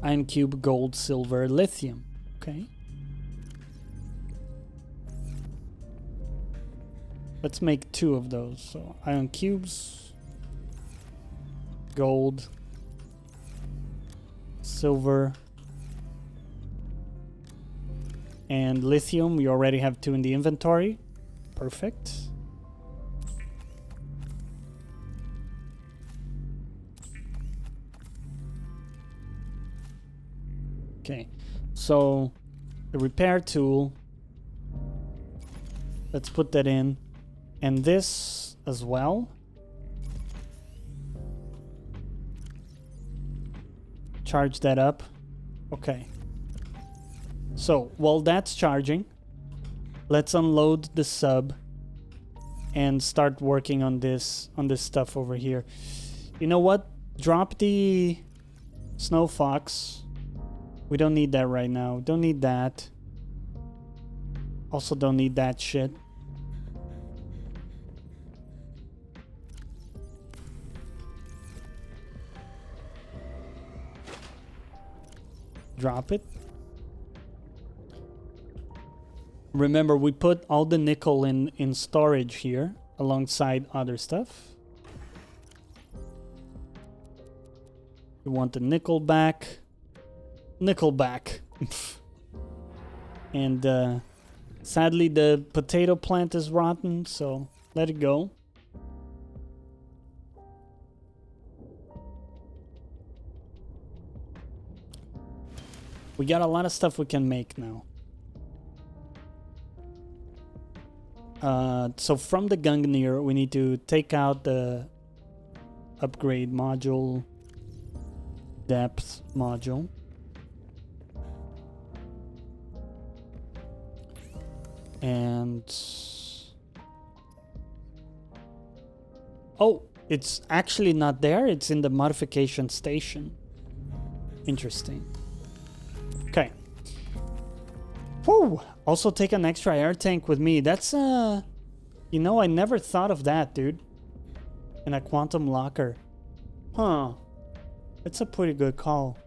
Speaker 1: Iron cube, gold, silver, lithium. Okay. Let's make 2 of those. So iron cubes, gold, silver, and lithium. We already have 2 in the inventory. Perfect. Okay, so the repair tool, let's put that in, and this as well. Charge that up. Okay. So while that's charging, let's unload the sub and start working on this stuff over here. You know what? Drop the snow fox. We don't need that right now. Don't need that. Also don't need that shit. Drop it. Remember, we put all the nickel in storage here alongside other stuff. We want the nickel back. Nickel back. And sadly the potato plant is rotten, so let it go. We got a lot of stuff we can make now. So from the Gungnir, we need to take out the upgrade module, depth module. And oh, it's actually not there. It's in the modification station. Interesting. Okay. Whew. Also take an extra air tank with me. That's you know, I never thought of that, dude. In a quantum locker. Huh. That's a pretty good call.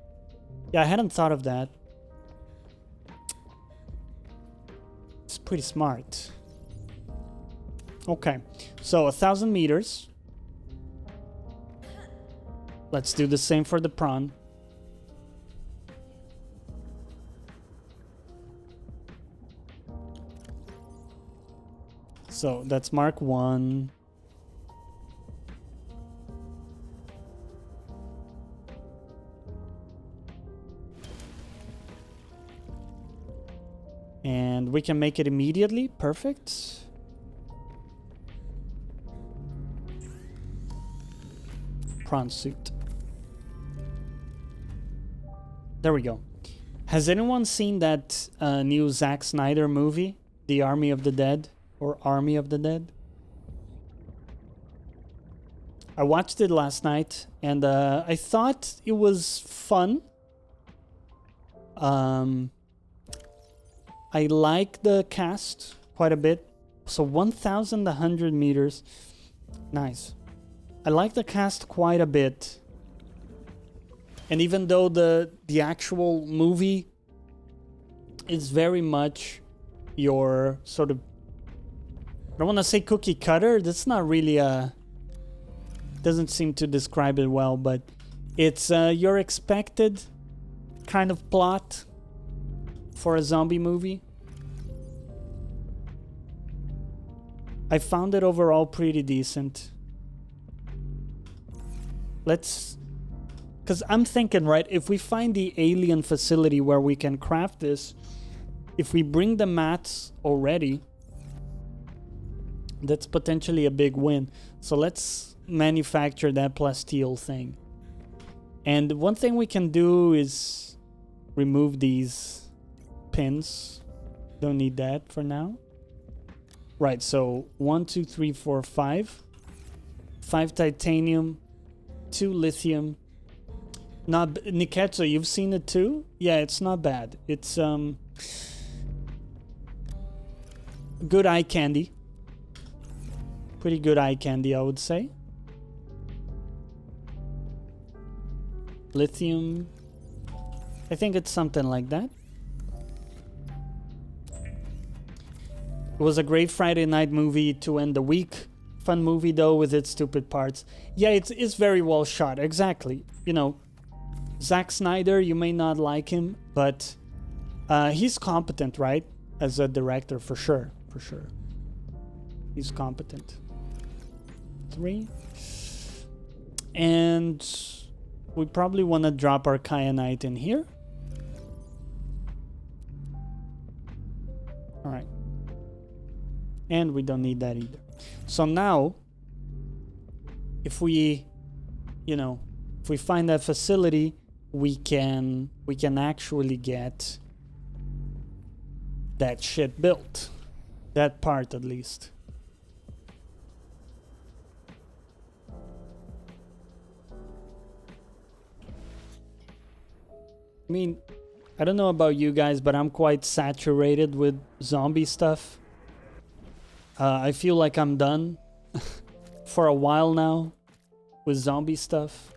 Speaker 1: Yeah, I hadn't thought of that. It's pretty smart. Okay, so 1,000 meters. Let's do the same for the prawn. So that's Mark 1. And we can make it immediately. Perfect. prawn suit. There we go. Has anyone seen that new Zack Snyder movie, The Army of the Dead, or Army of the Dead? I watched it last night, and I thought it was fun. I like the cast quite a bit. So 1,100 meters. Nice. I like the cast quite a bit. And even though the actual movie is very much your sort of, I don't want to say cookie cutter. That's not really a, doesn't seem to describe it well, but it's your expected kind of plot for a zombie movie. I found it overall pretty decent. Let's, because I'm thinking, right, if we find the alien facility where we can craft this, if we bring the mats already, that's potentially a big win. So let's manufacture that plasteel thing. And one thing we can do is remove these pins. Don't need that for now. Right, so 1, 2, 3, 4, 5. 5 titanium, 2 lithium. Not Niketsu, you've seen it too? Yeah, it's not bad. It's good eye candy. Pretty good eye candy, I would say. Lithium. I think it's something like that. It was a great Friday night movie to end the week. Fun movie though with its stupid parts. Yeah, it's very well shot. Exactly. You know, Zack Snyder, you may not like him, but he's competent, right? As a director, for sure. For sure. He's competent. 3. And we probably want to drop our kyanite in here. All right. And we don't need that either. So now, if we, you know, if we find that facility, we can actually get that shit built. That part at least. I mean, I don't know about you guys, but I'm quite saturated with zombie stuff. I feel like I'm done for a while now with zombie stuff.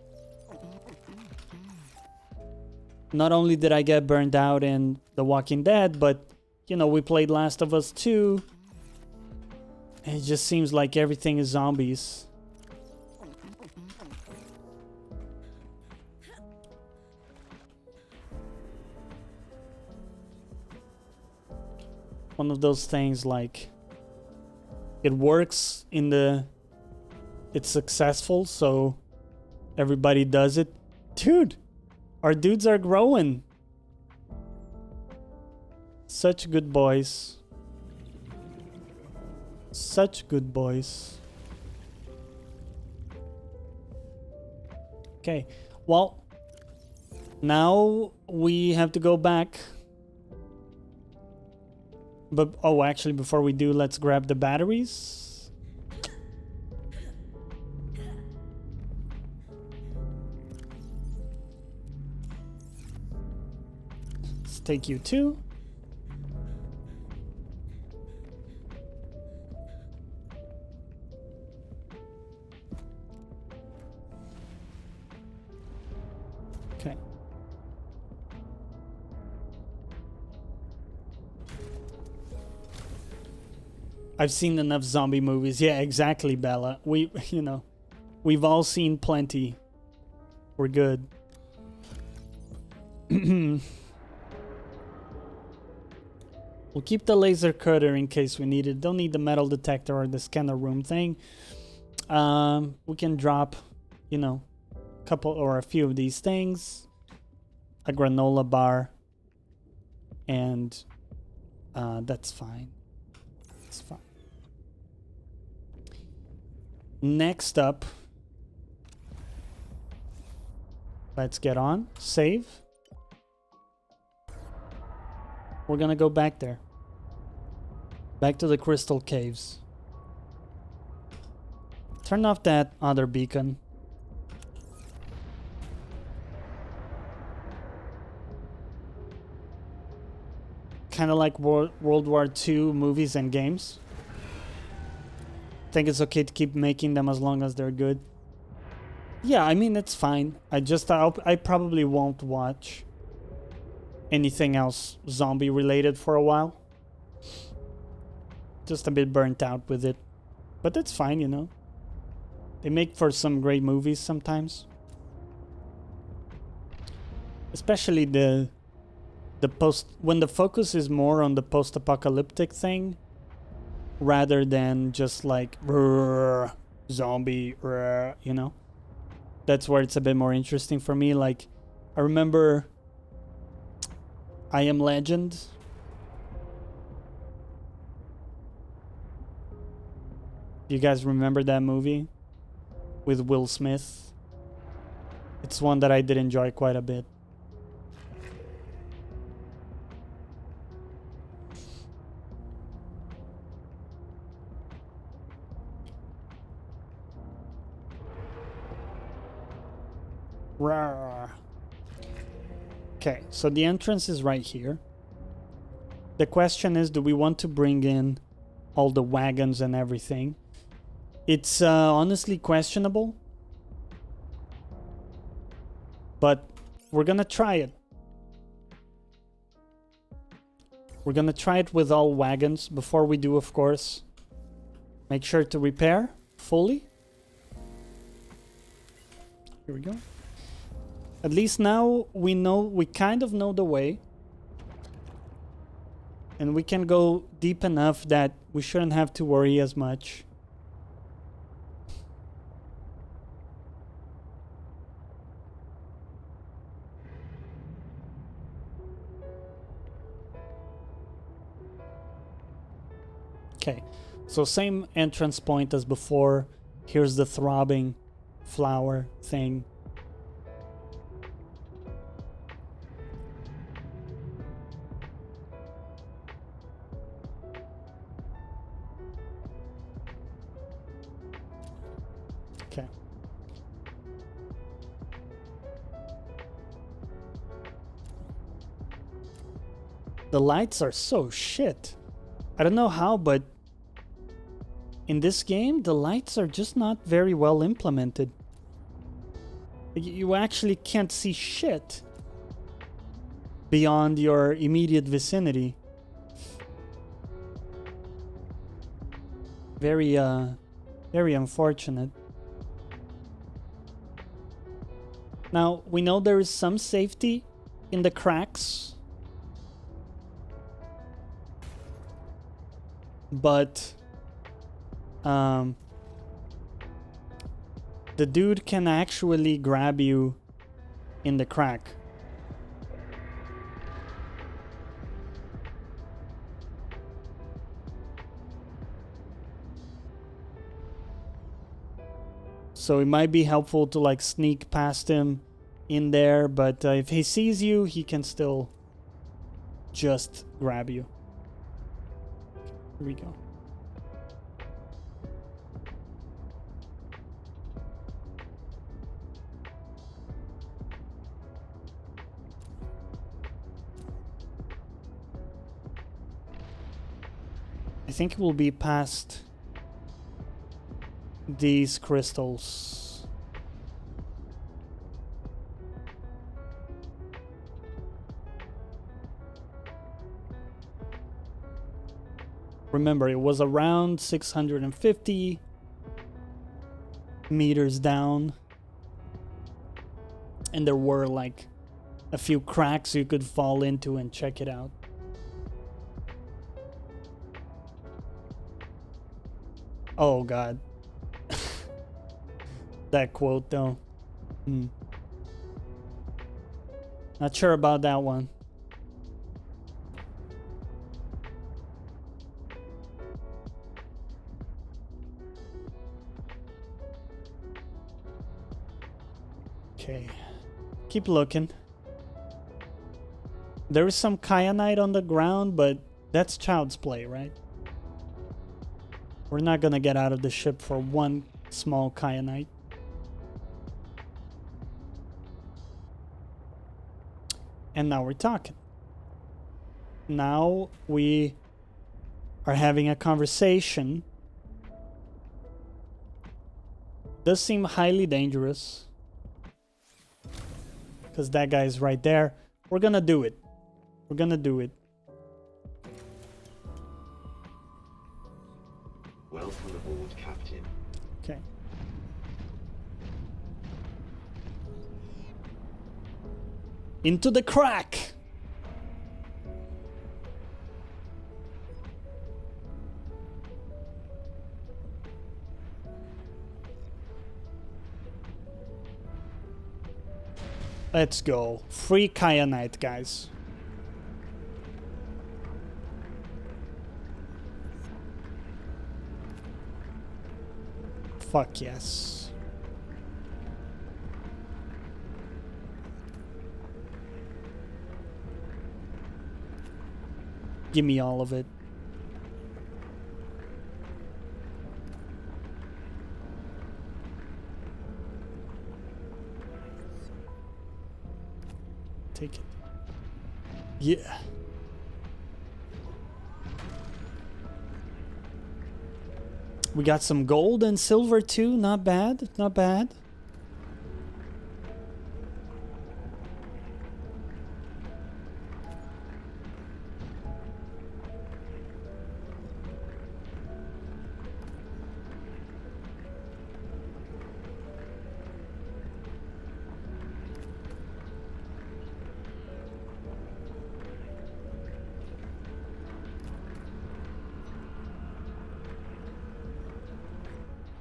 Speaker 1: Not only did I get burned out in The Walking Dead, but, you know, we played Last of Us 2. And it just seems like everything is zombies. One of those things like, it works in the, it's successful, so everybody does it. Dude, our dudes are growing. Such good boys. Such good boys. Okay, well, now we have to go back. But, oh, actually, before we do, let's grab the batteries. Let's take you too. Okay. I've seen enough zombie movies. Yeah, exactly, Bella. We, you know, we've all seen plenty. We're good. We'll keep the laser cutter in case we need it. Don't need the metal detector or the scanner room thing. We can drop, you know, a couple or a few of these things. A granola bar. And that's fine. It's fine. Next up, Let's get on. Save. We're gonna go back there. Back to the crystal caves. Turn off that other beacon. Kind of like World War II movies and games. Think it's okay to keep making them as long as they're good. Yeah, I mean, it's fine. I probably won't watch anything else zombie related for a while. Just a bit burnt out with it. But that's fine, you know. They make for some great movies sometimes. Especially when the focus is more on the post-apocalyptic thing rather than just like zombie, you know. That's where it's a bit more interesting for me. Like, I remember I Am Legend. You guys remember that movie with Will Smith? It's one that I did enjoy quite a bit. Okay, so the entrance is right here. The question is, do we want to bring in all the wagons and everything? It's honestly questionable, but we're gonna try it. We're gonna try it with all wagons. Before we do, of course, make sure to repair fully. Here we go. At least now we kind of know the way. And we can go deep enough that we shouldn't have to worry as much. Okay, so same entrance point as before. Here's the throbbing flower thing. Okay. The lights are so shit. I don't know how, but in this game, the lights are just not very well implemented. You actually can't see shit beyond your immediate vicinity. Very unfortunate. Now, we know there is some safety in the cracks. But the dude can actually grab you in the crack. So it might be helpful to like sneak past him in there, but if he sees you, he can still just grab you. Here we go. I think it will be past these crystals. Remember, it was around 650 meters down. And there were like a few cracks you could fall into and check it out. Oh god. That quote though. Not sure about that one. Okay. Keep looking. There is some kyanite on the ground, but that's child's play, right? We're not gonna get out of the ship for one small kyanite. And now we're talking. Now we are having a conversation. Does seem highly dangerous. Because that guy's right there. We're gonna do it. We're gonna do it.
Speaker 8: Welcome aboard, Captain.
Speaker 1: Okay. Into the crack! Let's go. Free kyanite, guys. Fuck yes. Give me all of it. Take it. Yeah. We got some gold and silver too. Not bad. Not bad.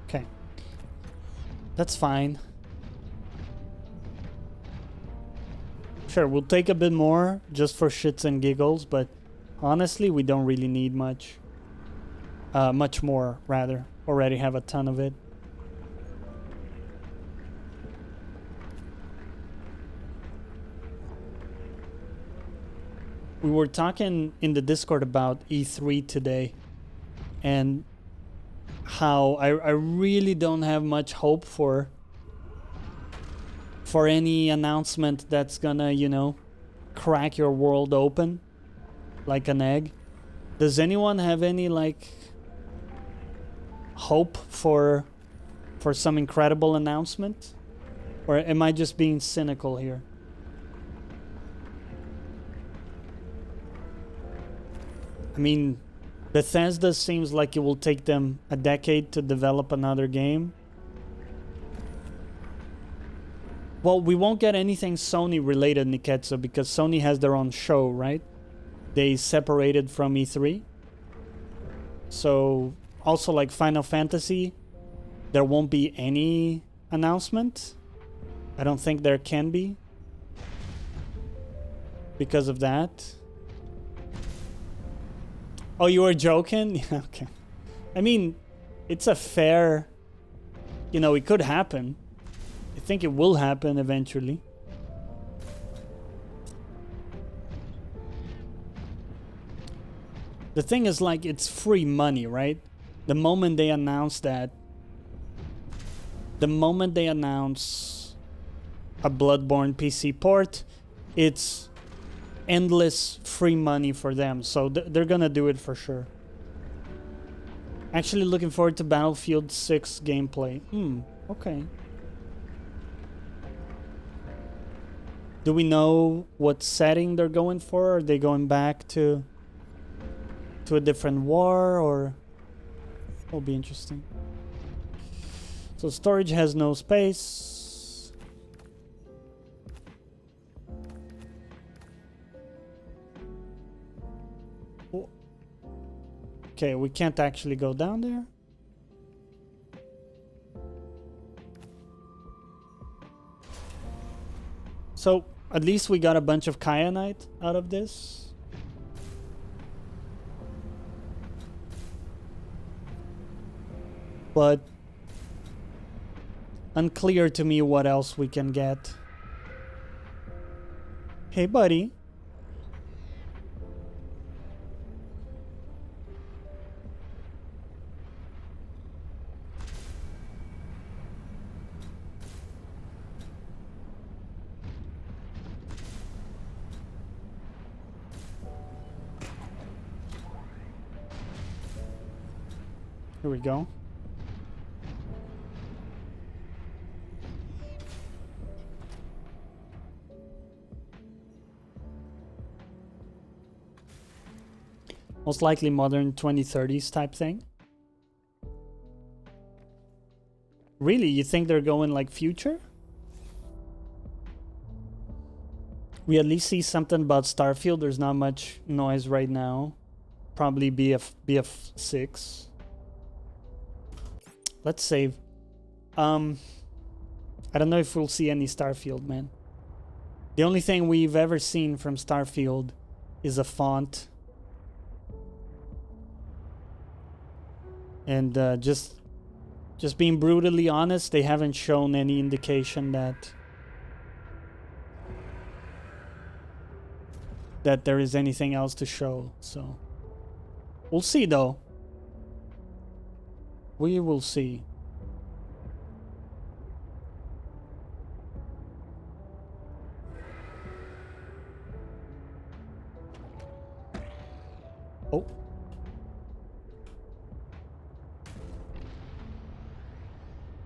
Speaker 1: Okay. That's fine. Sure, we'll take a bit more just for shits and giggles, but honestly, we don't really need much. Much more, rather. Already have a ton of it. We were talking in the Discord about E3 today, and how I really don't have much hope for any announcement that's gonna, you know, crack your world open like an egg. Does anyone have any like hope for some incredible announcement? Or am I just being cynical here? I mean, Bethesda seems like it will take them a decade to develop another game. Well, we won't get anything Sony related, Niketsu, because Sony has their own show, right? They separated from E3. So, also like Final Fantasy, there won't be any announcement. I don't think there can be. Because of that. Oh, you were joking? Yeah, okay. I mean, it's a fair... You know, it could happen. I think it will happen eventually. The thing is, like, it's free money, right? The moment they announce that... The moment they announce a Bloodborne PC port, it's endless free money for them. So they're gonna do it for sure. Actually looking forward to Battlefield 6 gameplay. Okay. Do we know what setting they're going for? Are they going back to a different war, or... It'll be interesting. So storage has no space. Okay, we can't actually go down there. So, at least we got a bunch of kyanite out of this. But unclear to me what else we can get. Hey, buddy. Here we go. Most likely modern 2030s type thing. Really? You think they're going like future? We at least see something about Starfield. There's not much noise right now. Probably BF6. Let's save. I don't know if we'll see any Starfield, man. The only thing we've ever seen from Starfield is a font. And just being brutally honest, they haven't shown any indication that there is anything else to show. So we'll see, though. We will see. Oh.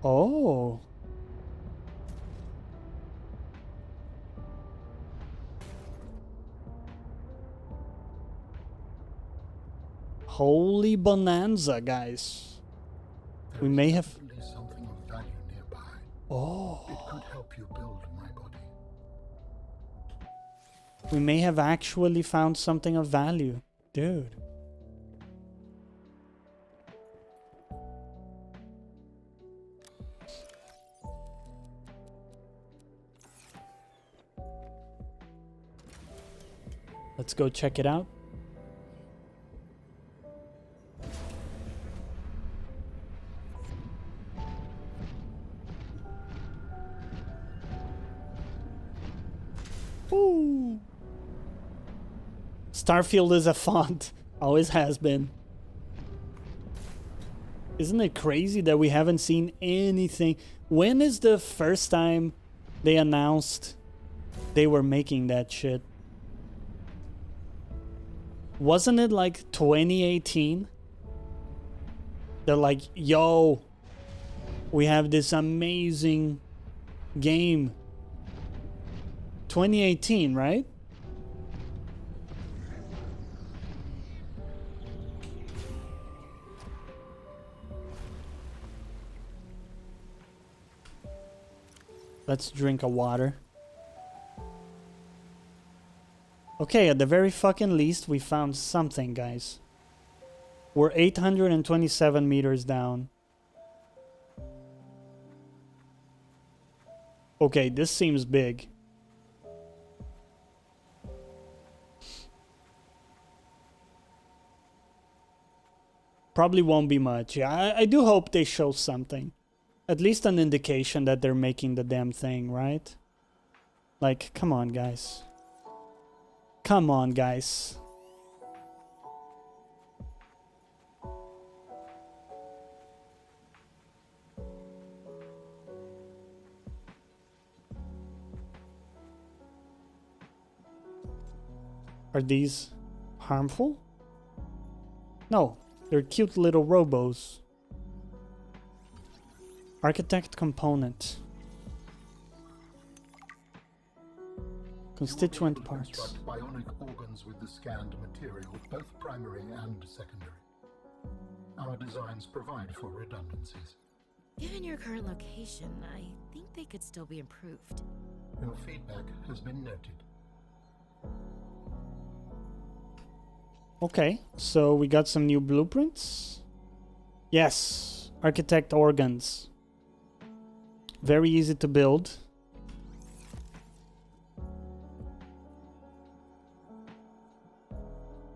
Speaker 1: Oh. Holy bonanza, guys. We may have...
Speaker 3: Definitely something of value nearby.
Speaker 1: Oh.
Speaker 3: It could help you build my body.
Speaker 1: We may have actually found something of value. Dude. Let's go check it out. Ooh. Starfield is a font. Always has been. Isn't it crazy that we haven't seen anything? When is the first time they announced they were making that shit? Wasn't it like 2018? They're like, yo, we have this amazing game. 2018, right? Let's drink a water. Okay, at the very fucking least, we found something, guys. We're 827 meters down. Okay, this seems big. Probably won't be much. Yeah, I do hope they show something. At least an indication that they're making the damn thing, right? Like, come on, guys. Come on, guys. Are these harmful? No, they're cute little robos. Architect component. Constituent parts.
Speaker 3: Construct bionic organs with the scanned material, both primary and secondary. Our designs provide for redundancies.
Speaker 2: Given your current location, I think they could still be improved.
Speaker 3: Your feedback has been noted.
Speaker 1: Okay, so we got some new blueprints. Yes, architect organs. Very easy to build.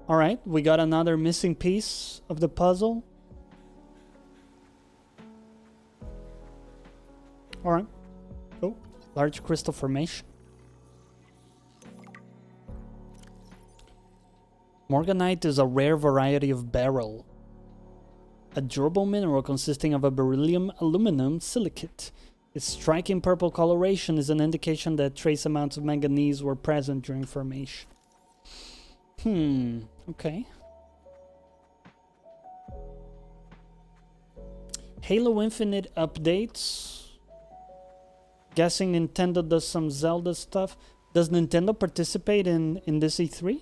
Speaker 1: Alright, we got another missing piece of the puzzle. Alright. Oh, large crystal formation. Morganite is a rare variety of beryl, a durable mineral consisting of a beryllium aluminum silicate. Its striking purple coloration is an indication that trace amounts of manganese were present during formation. Okay. Halo Infinite updates. Guessing Nintendo does some Zelda stuff. Does Nintendo participate in this E3?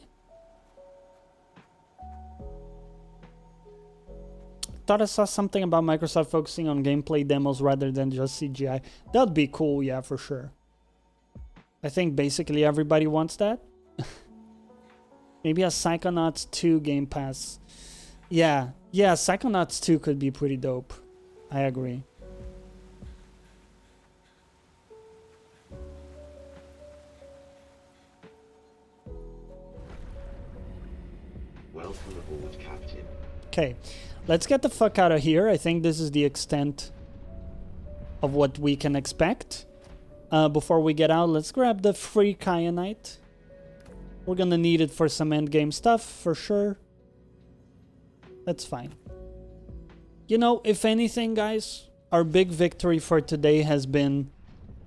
Speaker 1: Thought I saw something about Microsoft focusing on gameplay demos rather than just CGI. That'd be cool, yeah, for sure. I think basically everybody wants that. Maybe a Psychonauts 2 Game Pass. Yeah, Psychonauts 2 could be pretty dope. I agree.
Speaker 8: Welcome aboard, Captain.
Speaker 1: Okay, let's get the fuck out of here. I think this is the extent of what we can expect. Before we get out, let's grab the free kyanite. We're gonna need it for some endgame stuff, for sure. That's fine. You know, if anything, guys, our big victory for today has been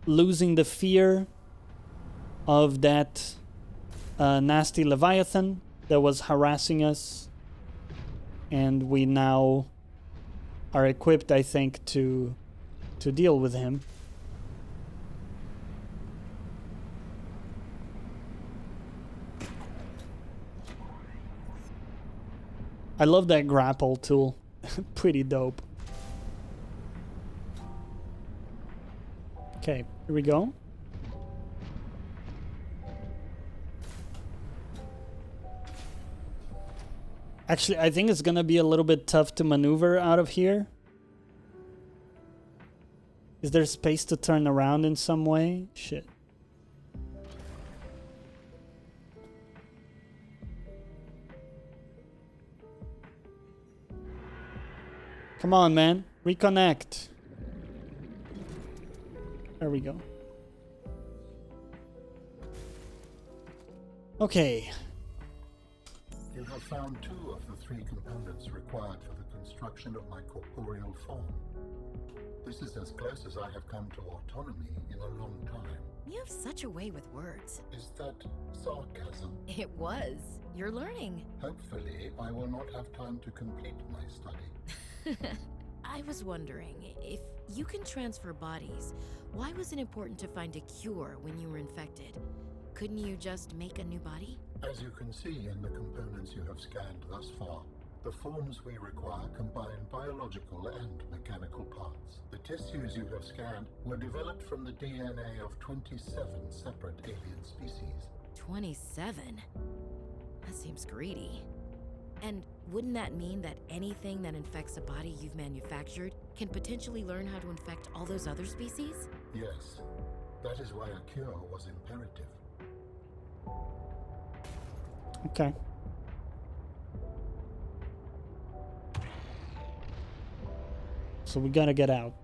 Speaker 1: losing the fear of that nasty Leviathan that was harassing us. And we now are equipped, I think, to deal with him. I love that grapple tool. Pretty dope. Okay, here we go. Actually, I think it's gonna be a little bit tough to maneuver out of here. Is there space to turn around in some way? Shit. Come on, man. Reconnect. There we go. Okay.
Speaker 3: You have found 2 of the 3 components required for the construction of my corporeal form. This is as close as I have come to autonomy in a long time.
Speaker 2: You have such a way with words.
Speaker 3: Is that sarcasm?
Speaker 2: It was. You're learning.
Speaker 3: Hopefully, I will not have time to complete my study.
Speaker 2: I was wondering, if you can transfer bodies, why was it important to find a cure when you were infected? Couldn't you just make a new body?
Speaker 3: As you can see in the components you have scanned thus far, the forms we require combine biological and mechanical parts. The tissues you have scanned were developed from the DNA of 27 separate alien species.
Speaker 2: 27? That seems greedy. And wouldn't that mean that anything that infects a body you've manufactured can potentially learn how to infect all those other species?
Speaker 3: Yes, that is why a cure was imperative.
Speaker 1: Okay. So we gotta get out.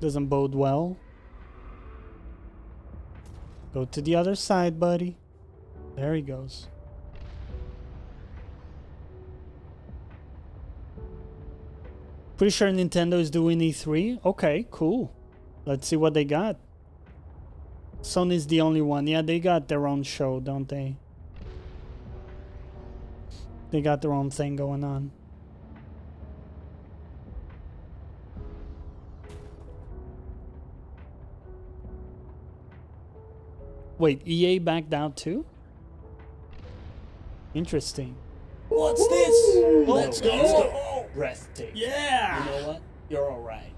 Speaker 1: Doesn't bode well. Go to the other side, buddy. There he goes. Pretty sure Nintendo is doing E3. Okay, cool. Let's see what they got. Sony's the only one. Yeah, they got their own show, don't they? They got their own thing going on. Wait, EA backed out too? Interesting.
Speaker 9: What's this?
Speaker 1: Let's go. Breathtaking.
Speaker 9: Yeah.
Speaker 1: You know what? You're alright.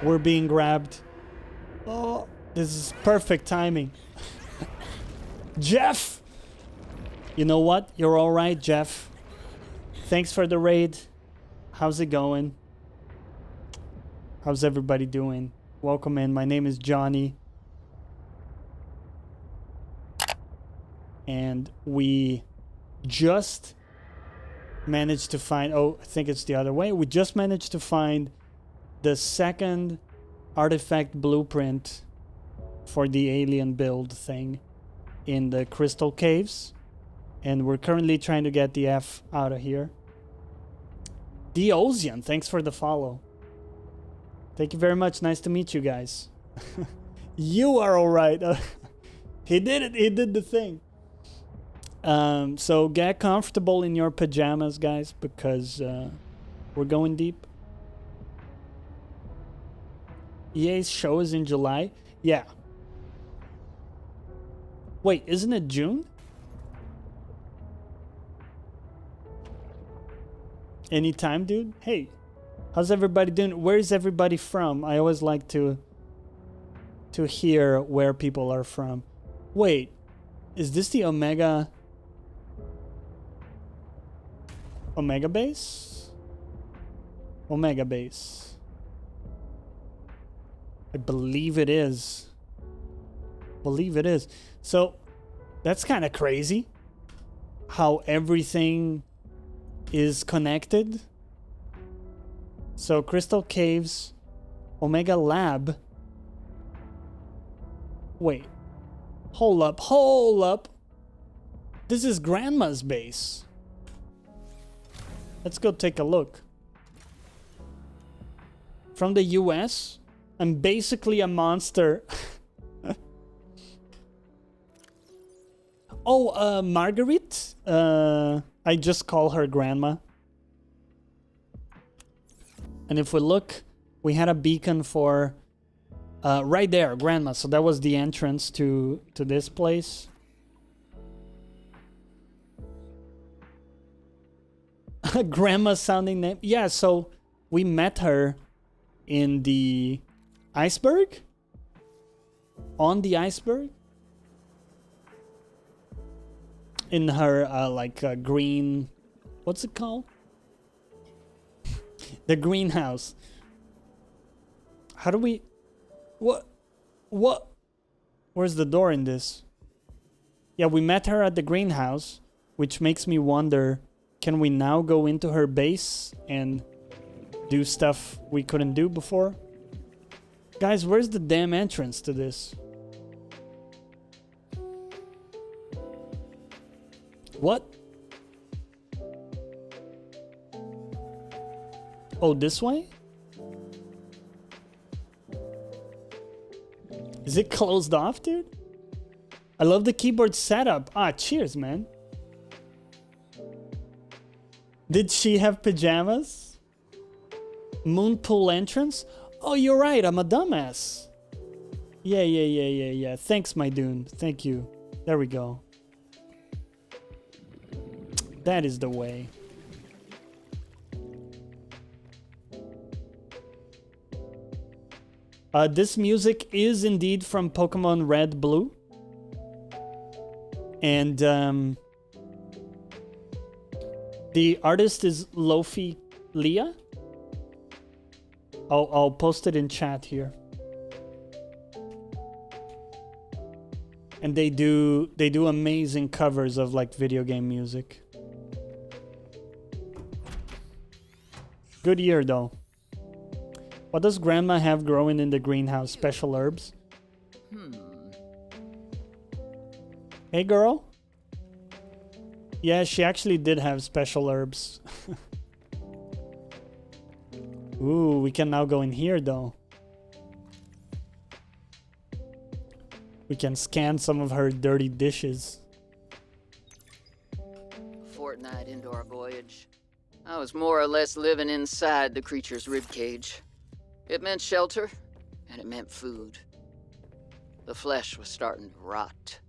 Speaker 1: We're being grabbed. Oh, this is perfect timing. Jeff! You know what? You're alright, Jeff. Thanks for the raid. How's it going? How's everybody doing? Welcome in. My name is Johnny. And we just managed to find... Oh, I think it's the other way. We just managed to find the second artifact blueprint for the alien build thing in the crystal caves. And we're currently trying to get the F out of here. The Ozian, thanks for the follow. Thank you very much. Nice to meet you guys. You are all right. He did it. He did the thing. So get comfortable in your pajamas, guys, because we're going deep. EA's show is in July. Yeah. Wait, isn't it June? Anytime, dude. Hey, how's everybody doing? Where's everybody from? I always like to hear where people are from. Wait, is this the Omega base? Omega base. I believe it is. So that's kind of crazy how everything is connected. So Crystal Caves, Omega Lab. Wait. Hold up. This is Grandma's base. Let's go take a look. From the US, I'm basically a monster. Oh, Marguerite? I just call her Grandma. And if we look, we had a beacon for right there, Grandma. So that was the entrance to this place. Grandma sounding name. Yeah, so we met her in the iceberg. On the iceberg. In her green, what's it called? The greenhouse. How do we, what? Where's the door in this? Yeah, we met her at the greenhouse, which makes me wonder, can we now go into her base and do stuff we couldn't do before? Guys, where's the damn entrance to this? What? Oh, this way? Is it closed off, dude? I love the keyboard setup. Ah, cheers, man. Did she have pajamas? Moon pool entrance? Oh, you're right. I'm a dumbass. Yeah. Thanks, my dune. Thank you. There we go. That is the way. This music is indeed from Pokemon Red Blue. And the artist is Lofi Leah. I'll post it in chat here. And they do amazing covers of like video game music. Good year though. What does Grandma have growing in the greenhouse? Special herbs? Hey girl? Yeah, she actually did have special herbs. Ooh, we can now go in here though. We can scan some of her dirty dishes.
Speaker 5: Fortnight into our voyage, I was more or less living inside the creature's ribcage. It meant shelter, and it meant food. The flesh was starting to rot.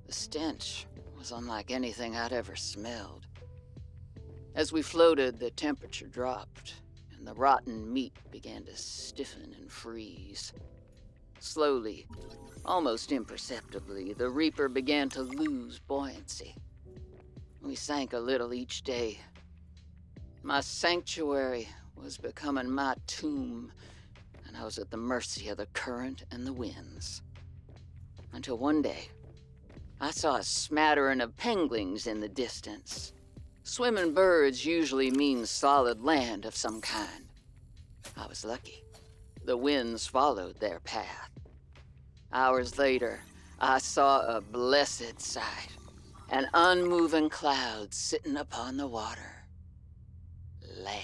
Speaker 5: The stench was unlike anything I'd ever smelled. As we floated, the temperature dropped, and the rotten meat began to stiffen and freeze. Slowly, almost imperceptibly, the Reaper began to lose buoyancy. We sank a little each day. My sanctuary was becoming my tomb, and I was at the mercy of the current and the winds. Until one day, I saw a smattering of penguins in the distance. Swimming birds usually mean solid land of some kind. I was lucky. The winds followed their path. Hours later, I saw a blessed sight. An unmoving cloud sitting upon the water. Land.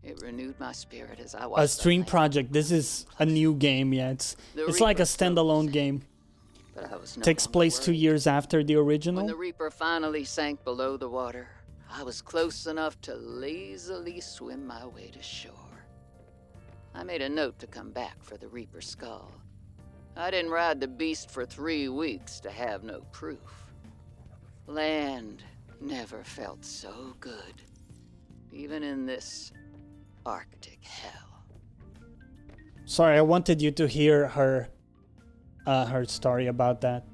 Speaker 5: It renewed my spirit as I watched
Speaker 1: A stream project. This is a new game, yeah. It's like a standalone game.
Speaker 5: But I was no
Speaker 1: Takes
Speaker 5: longer
Speaker 1: place 2
Speaker 5: worried.
Speaker 1: years after the
Speaker 5: When
Speaker 1: original.
Speaker 5: the Reaper finally sank below the water, I was close enough to lazily swim my way to shore. I made a note to come back for the Reaper skull. I didn't ride the beast for 3 weeks to have no proof. Land never felt so good, even in this Arctic hell.
Speaker 1: Sorry, I wanted you to hear her story about that.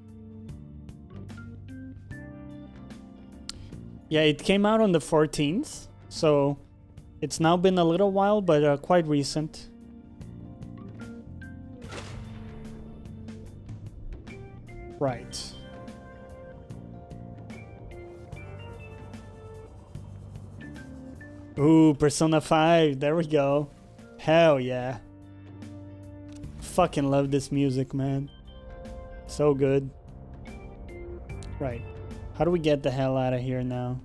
Speaker 1: Yeah, it came out on the 14th, so it's now been a little while, but quite recent. Right. Ooh, Persona 5, there we go. Hell yeah. Fucking love this music, man. So good. Right. How do we get the hell out of here now?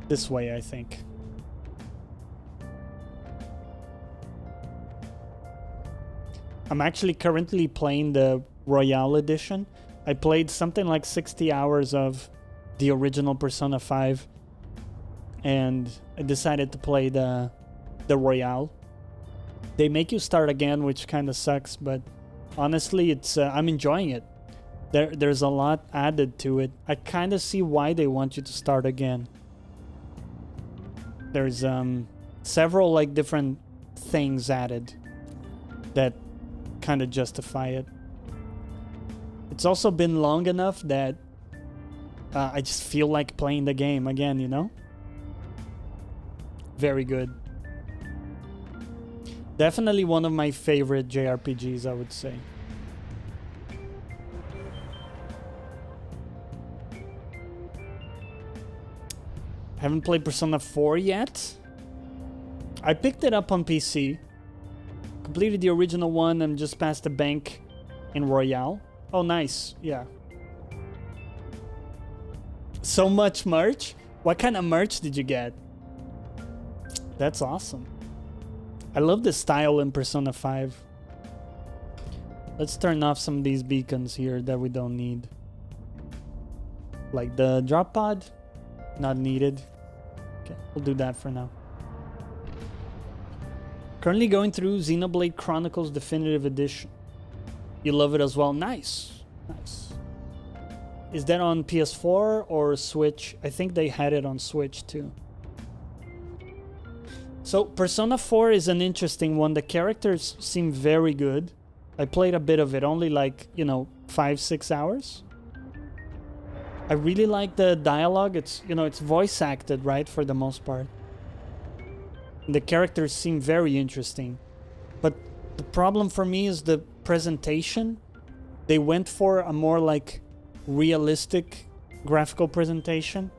Speaker 1: This way, I think. I'm actually currently playing the Royale Edition. I played something like 60 hours of the original Persona 5. And I decided to play the Royale. They make you start again, which kind of sucks, but honestly, it's I'm enjoying it. There's a lot added to it. I kind of see why they want you to start again. There's several like different things added that kind of justify it. It's also been long enough that I just feel like playing the game again, you know? Very good. Definitely one of my favorite JRPGs, I would say. Haven't played Persona 4 yet. I picked it up on PC. Completed the original one and just passed the bank in Royale. Oh, nice. Yeah. So much merch? What kind of merch did you get? That's awesome. I love the style in Persona 5. Let's turn off some of these beacons here that we don't need. Like the drop pod. Not needed. Okay, we'll do that for now. Currently going through Xenoblade Chronicles Definitive Edition. You love it as well? Nice. Nice. Is that on PS4 or Switch? I think they had it on Switch too. So Persona 4 is an interesting one. The characters seem very good. I played a bit of it, only like, 5-6 hours. I really like the dialogue. It's, it's voice acted, right, for the most part. The characters seem very interesting. But the problem for me is the presentation. They went for a more like realistic graphical presentation.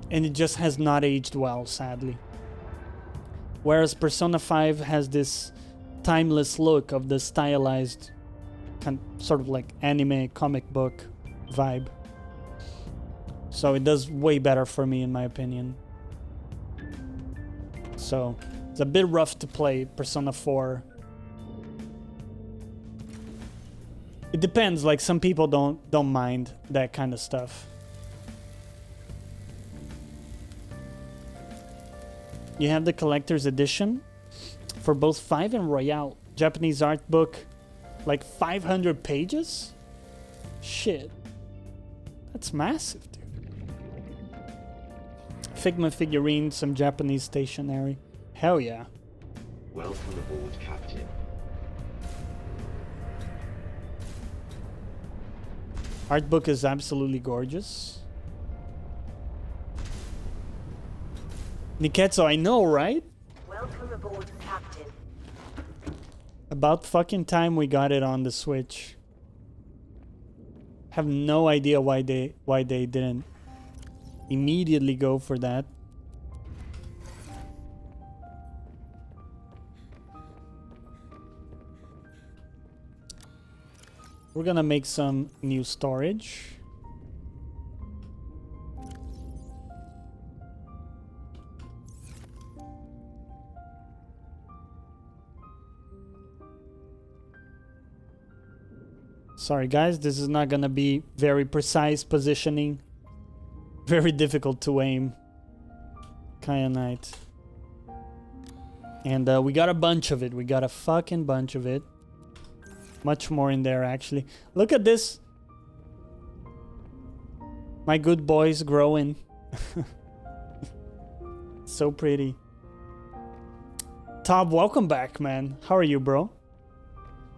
Speaker 1: And it just has not aged well, sadly. Whereas Persona 5 has this timeless look of the stylized, sort of like anime comic book vibe. So it does way better for me, in my opinion. So it's a bit rough to play Persona 4. It depends, like some people don't mind that kind of stuff. You have the collector's edition for both 5 and Royale. Japanese art book, like 500 pages? Shit. That's massive, dude. Figma figurine, some Japanese stationery. Hell yeah.
Speaker 8: Welcome aboard, Captain.
Speaker 1: Art book is absolutely gorgeous. Niketsu, I know, right?
Speaker 7: Welcome aboard, Captain.
Speaker 1: About fucking time we got it on the Switch. Have no idea why they didn't immediately go for that. We're gonna make some new storage. Sorry guys, this is not gonna be very precise positioning. Very difficult to aim. Kyanite. And we got a bunch of it. We got a fucking bunch of it. Much more in there, actually. Look at this. My good boy's growing. So pretty. Tob, welcome back, man. How are you, bro?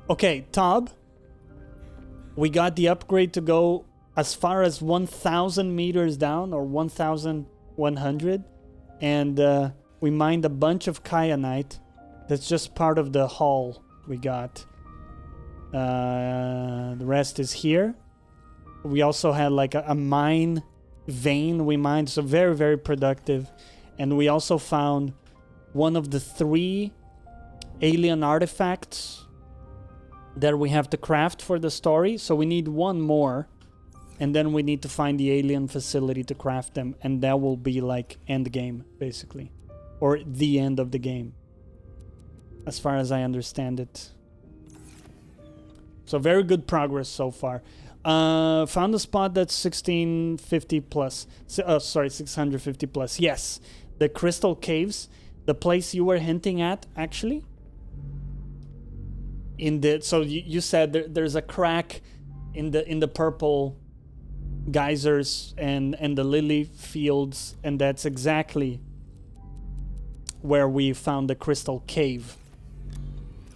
Speaker 1: Okay, Tob. We got the upgrade to go as far as 1,000 meters down, or 1,100. And we mined a bunch of kyanite. That's just part of the haul we got. The rest is here. We also had like a mine vein we mined, so very, very productive. And we also found one of the 3 alien artifacts that we have to craft for the story. So we need one more, and then we need to find the alien facility to craft them, and that will be like end game, basically. Or the end of the game, as far as I understand it. So very good progress so far. Found a spot that's 1650 plus. Sorry, 650 plus. Yes, the crystal caves, the place you were hinting at, actually. In the you said there's a crack in the purple geysers and the lily fields, and that's exactly where we found the crystal cave.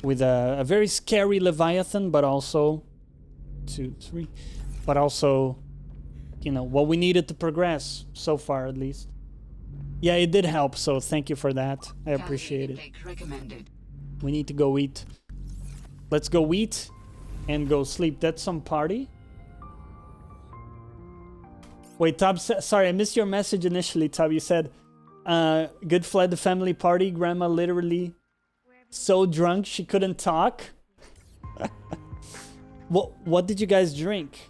Speaker 1: With a very scary Leviathan, but also 2, 3, but also, you know, what we needed to progress so far, at least. Yeah, it did help, so thank you for that. I appreciate it. We need to go eat. Let's go eat and go sleep. That's some party. Wait, Tab, sorry, I missed your message initially, Tab. You said, good fled the family party. Grandma literally so drunk she couldn't talk. What did you guys drink?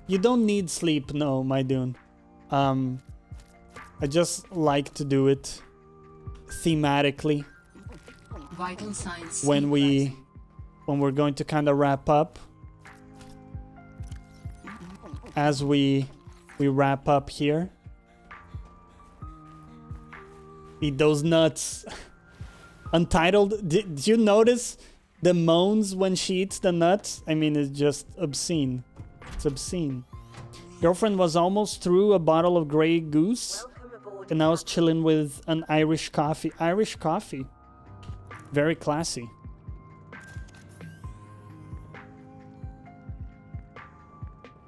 Speaker 1: You don't need sleep, no, my dude. I just like to do it thematically.
Speaker 4: Vital signs
Speaker 1: when we're going to kind of wrap up. As we wrap up here. Eat those nuts. Untitled, did you notice the moans when she eats the nuts? I mean, it's just obscene. It's obscene. Girlfriend was almost through a bottle of Grey Goose, and I was chilling with an Irish coffee. Irish coffee. Very classy.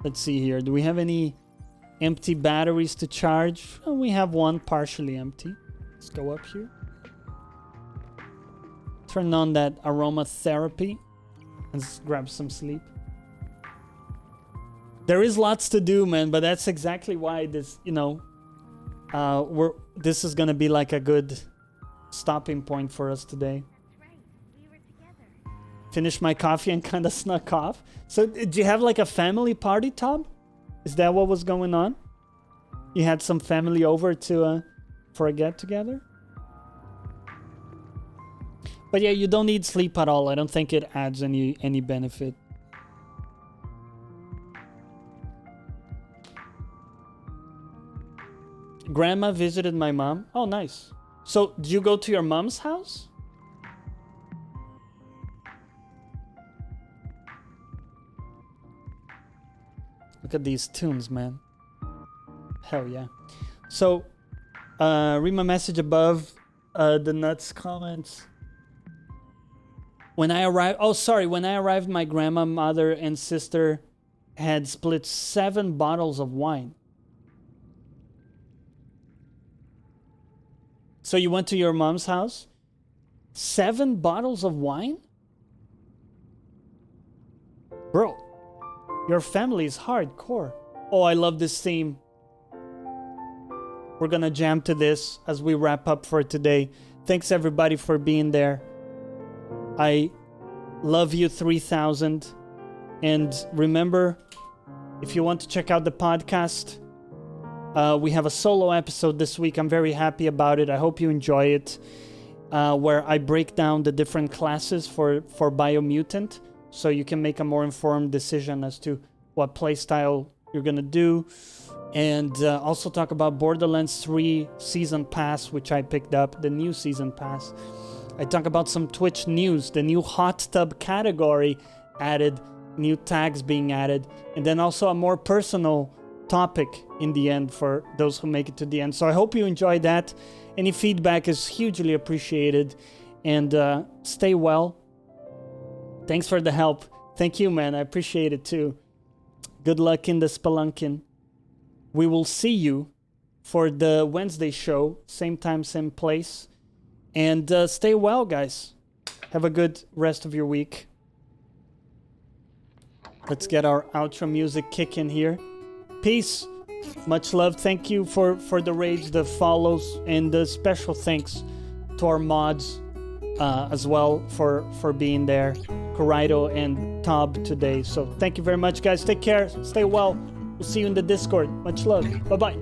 Speaker 1: Let's see here. Do we have any empty batteries to charge? Oh, we have one partially empty. Let's go up here. Turn on that aromatherapy and grab some sleep. There is lots to do, man, but that's exactly why this, you know, this is gonna be like a good stopping point for us today. Finished my coffee and kind of snuck off. So did you have like a family party, Tom? Is that what was going on? You had some family over to for a get together? But yeah, you don't need sleep at all. I don't think it adds any benefit. Grandma visited my mom. Oh, nice. So, did you go to your mom's house? Look at these tunes, man. Hell yeah. So, read my message above the nuts comments. When I arrived, my grandma, mother, and sister had split 7 bottles of wine. So you went to your mom's house? 7 bottles of wine? Bro, Your family is hardcore. Oh, I love this theme. We're gonna jam to this as we wrap up for today. Thanks everybody for being there. I love you 3000. And remember, if you want to check out the podcast, we have a solo episode this week. I'm very happy about it. I hope you enjoy it. Where I break down the different classes for Biomutant, so you can make a more informed decision as to what playstyle you're gonna do. And also talk about Borderlands 3 Season Pass, which I picked up, the new Season Pass. I talk about some Twitch news, the new hot tub category added, new tags being added, and then also a more personal topic in the end for those who make it to the end. So I hope you enjoyed that. Any feedback is hugely appreciated. And stay well. Thanks for the help. Thank you, man. I appreciate it too. Good luck in the spelunking. We will see you for the Wednesday show. Same time, same place. And stay well, guys. Have a good rest of your week. Let's get our outro music kicking here. Peace. Much love. Thank you for the raids, the follows, and the special thanks to our mods as well for being there. Coraido and Tob today. So thank you very much, guys. Take care. Stay well. We'll see you in the Discord. Much love. Bye-bye.